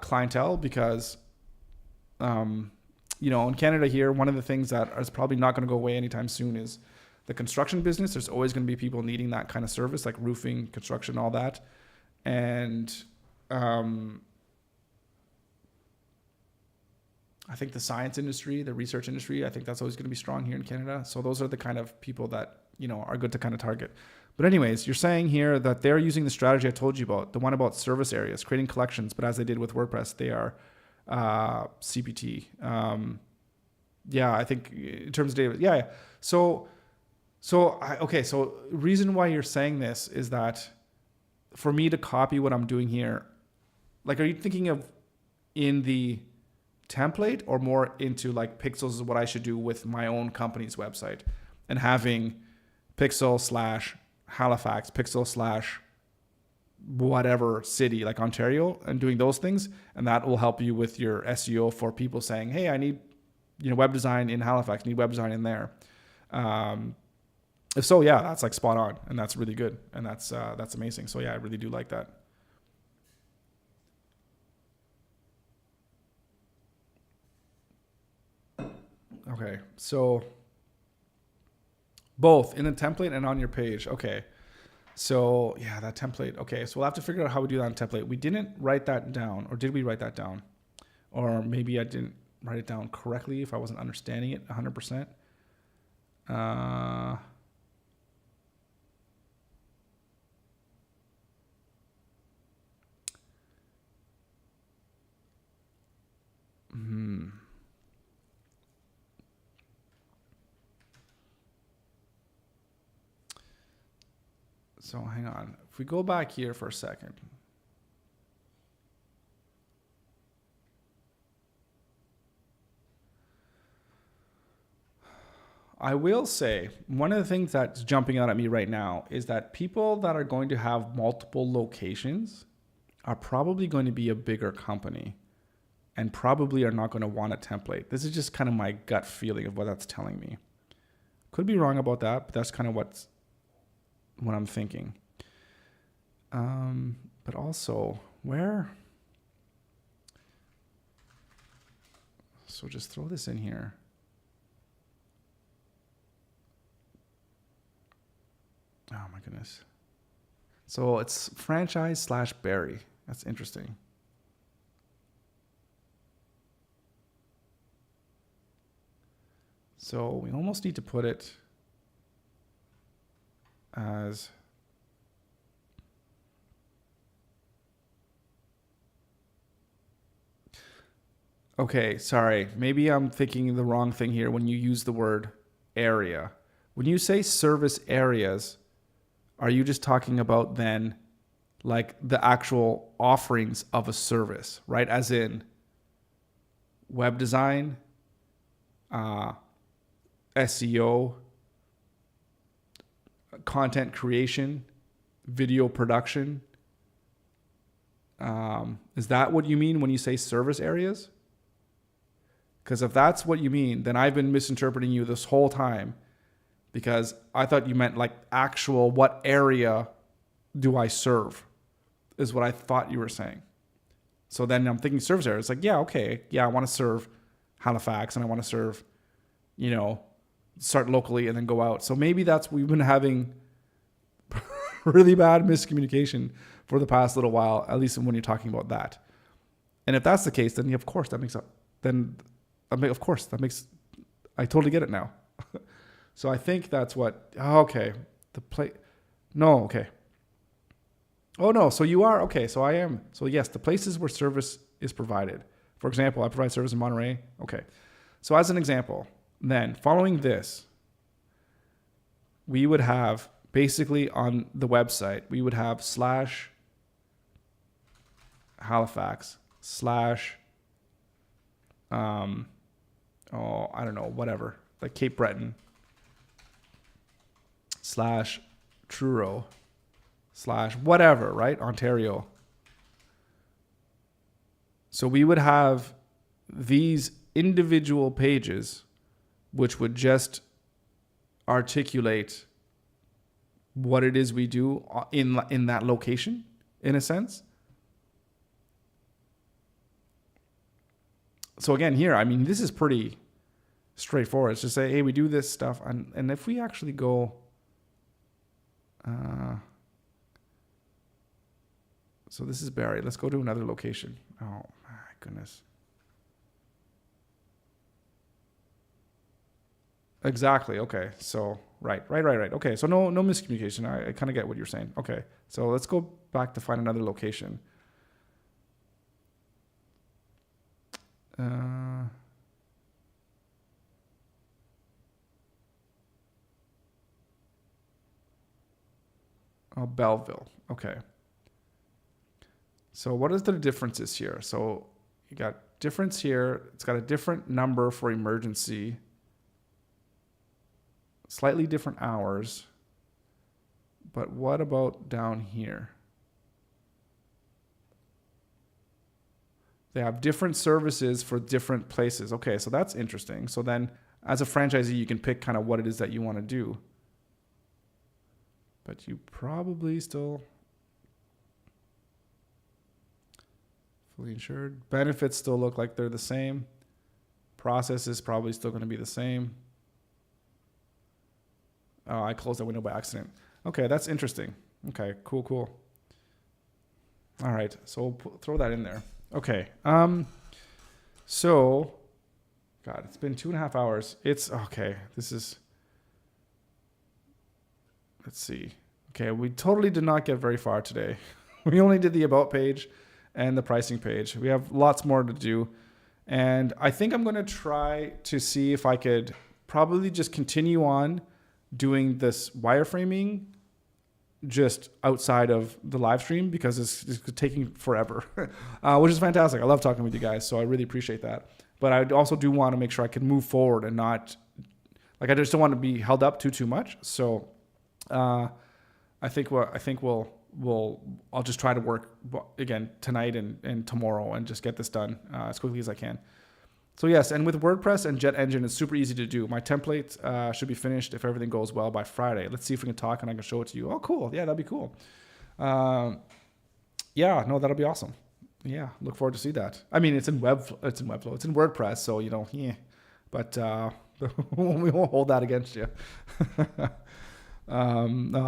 clientele, because in Canada here, one of the things that is probably not going to go away anytime soon is the construction business. There's always going to be people needing that kind of service, like roofing, construction, all that. And I think the science industry, the research industry, I think that's always going to be strong here in Canada. So those are the kind of people that, are good to kind of target. But anyways, you're saying here that they're using the strategy I told you about, the one about service areas, creating collections, but as they did with WordPress, they are CPT. I think in terms of data, yeah. So reason why you're saying this is that for me to copy what I'm doing here, like, are you thinking of in the template or more into like pixels is what I should do with my own company's website, and having pixel/Halifax, pixel/whatever city like Ontario, and doing those things, and that will help you with your SEO for people saying, hey, I need web design in Halifax, need web design in there. If so, yeah, that's like spot on, and that's really good, and that's amazing. So yeah, I really do like that. Okay, so both in the template and on your page. Okay, so yeah, that template. Okay, so we'll have to figure out how we do that on template. We didn't write that down, or did we write that down? Or maybe I didn't write it down correctly if I wasn't understanding it 100%. So hang on. If we go back here for a second. I will say one of the things that's jumping out at me right now is that people that are going to have multiple locations are probably going to be a bigger company and probably are not going to want a template. This is just kind of my gut feeling of what that's telling me. Could be wrong about that, but that's kind of what I'm thinking. But also, where? So just throw this in here. Oh my goodness. So it's franchise/Barry. That's interesting. So we almost need to put it as okay, sorry. Maybe I'm thinking the wrong thing here when you use the word area. When you say service areas, are you just talking about then like the actual offerings of a service, right? As in web design, SEO, content creation, video production. Is that what you mean when you say service areas? Because if that's what you mean, then I've been misinterpreting you this whole time, because I thought you meant like actual what area do I serve is what I thought you were saying. So then I'm thinking service area. It's like, yeah, okay. Yeah, I want to serve Halifax and I want to serve, start locally and then go out. So maybe that's, we've been having really bad miscommunication for the past little while, at least when you're talking about that. And if that's the case, then of course that makes up, I totally get it now. So I think that's what, okay. Okay. Oh no, so you are, okay, so I am. So yes, the places where service is provided. For example, I provide service in Monterey. Okay. So as an example, then following this, we would have basically on the website, we would have Halifax slash, I don't know, whatever, like Cape Breton slash Truro slash whatever, right? Ontario. So we would have these individual pages, which would just articulate what it is we do in that location, in a sense. So again, here, I mean, this is pretty straightforward. It's just say, hey, we do this stuff, and if we actually go, so this is Barrie. Let's go to another location. Oh my goodness. Exactly. Okay. So right. Okay. So no miscommunication. I kind of get what you're saying. Okay. So let's go back to find another location. Belleville. Okay. So what is the differences here? So you got difference here. It's got a different number for emergency. Slightly different hours. But what about down here? They have different services for different places. Okay, so that's interesting. So then as a franchisee, you can pick kind of what it is that you want to do. But you probably still fully insured. Benefits still look like they're the same. Process is probably still going to be the same. Oh, I closed that window by accident. Okay, that's interesting. Okay, cool. All right, so we'll throw that in there. Okay. So, God, it's been 2.5 hours. It's okay. This is, let's see. Okay, we totally did not get very far today. We only did the about page and the pricing page. We have lots more to do. And I think I'm going to try to see if I could probably just continue on doing this wireframing just outside of the live stream because it's taking forever, which is fantastic. I love talking with you guys, so I really appreciate that. But I also do want to make sure I can move forward and not, like, I just don't want to be held up too much. So I think I'll just try to work again tonight and tomorrow and just get this done as quickly as I can. So yes, and with WordPress and Jet Engine, it's super easy to do. My template should be finished if everything goes well by Friday. Let's see if we can talk and I can show it to you. Oh, cool. Yeah, that'd be cool. That'll be awesome. Yeah, look forward to see that. I mean, it's in Webflow. It's in WordPress, so yeah. But we won't hold that against you.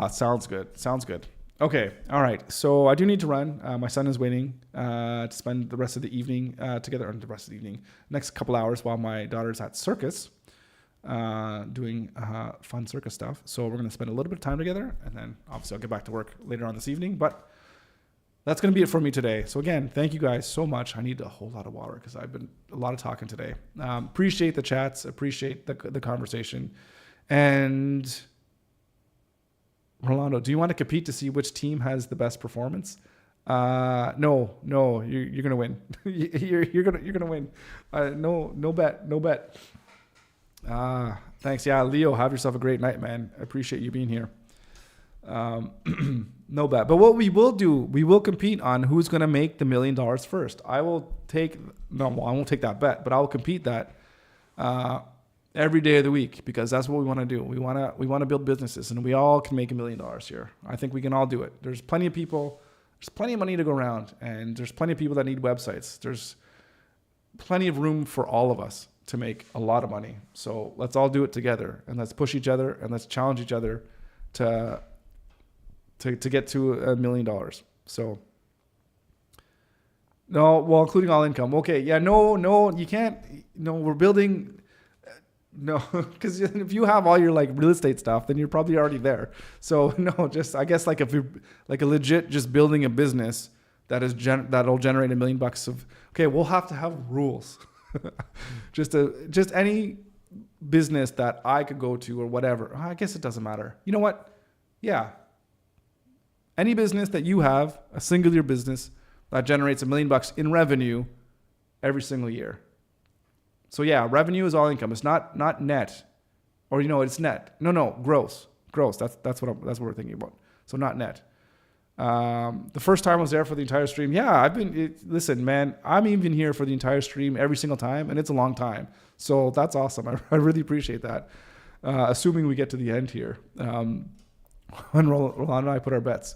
Sounds good. Okay, all right. So I do need to run. My son is waiting to spend the rest of the evening together, or the rest of the evening, next couple hours while my daughter's at circus doing fun circus stuff. So we're going to spend a little bit of time together, and then obviously I'll get back to work later on this evening. But that's going to be it for me today. So again, thank you guys so much. I need a whole lot of water because I've been a lot of talking today. Appreciate the chats. Appreciate the conversation. And Rolando, do you want to compete to see which team has the best performance? No, you're gonna win. you're gonna win. No bet. Thanks. Yeah, Leo, have yourself a great night, man. I appreciate you being here. No bet. But what we will do, we will compete on who's gonna make the $1 million first. I won't take that bet, but I will compete that every day of the week because that's what we want to do. We want to build businesses, and we all can make $1 million here. I think we can all do it. There's plenty of people. There's plenty of money to go around, and there's plenty of people that need websites. There's plenty of room for all of us to make a lot of money. So let's all do it together, and let's push each other, and let's challenge each other to get to $1 million. So no, well, including all income. Okay, yeah, no, you can't. No, we're building. No, because if you have all your like real estate stuff, then you're probably already there. So no, just I guess like if you're like a legit just building a business that'll generate $1 million of. Okay, we'll have to have rules. just any business that I could go to or whatever. I guess it doesn't matter. You know what? Yeah. Any business that you have, a singular business that generates $1 million in revenue every single year. So yeah, revenue is all income. It's not net, or it's net. No, gross. That's what we're thinking about. So not net. The first time I was there for the entire stream, yeah, listen, man, I'm even here for the entire stream every single time, and it's a long time. So that's awesome. I really appreciate that. Assuming we get to the end here, when Rolando and I put our bets.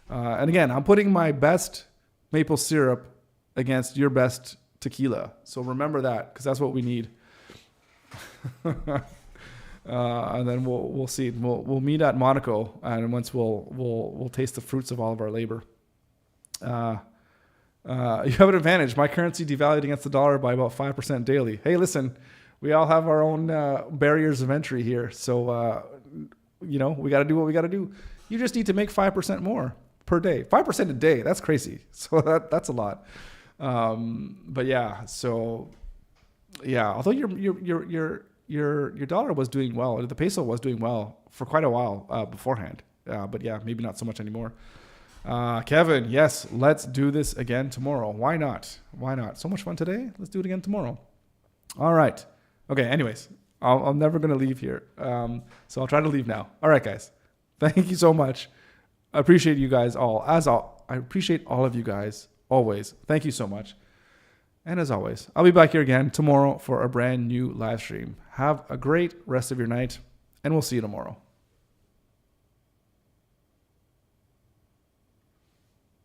And again, I'm putting my best maple syrup against your best tequila. So remember that, because that's what we need. And then we'll see. We'll meet at Monaco, and once we'll taste the fruits of all of our labor. You have an advantage. My currency devalued against the dollar by about 5% daily. Hey, listen, we all have our own barriers of entry here. So we got to do what we got to do. You just need to make 5% more per day. 5% a day. That's crazy. So that's a lot. But yeah. So yeah. Although your dollar was doing well, the peso was doing well for quite a while beforehand. But yeah, maybe not so much anymore. Kevin, yes, let's do this again tomorrow. Why not? So much fun today. Let's do it again tomorrow. All right. Okay. Anyways, I'm never going to leave here. So I'll try to leave now. All right, guys. Thank you so much. I appreciate you guys all. I appreciate all of you guys always. Thank you so much. And as always, I'll be back here again tomorrow for a brand new live stream. Have a great rest of your night, and we'll see you tomorrow.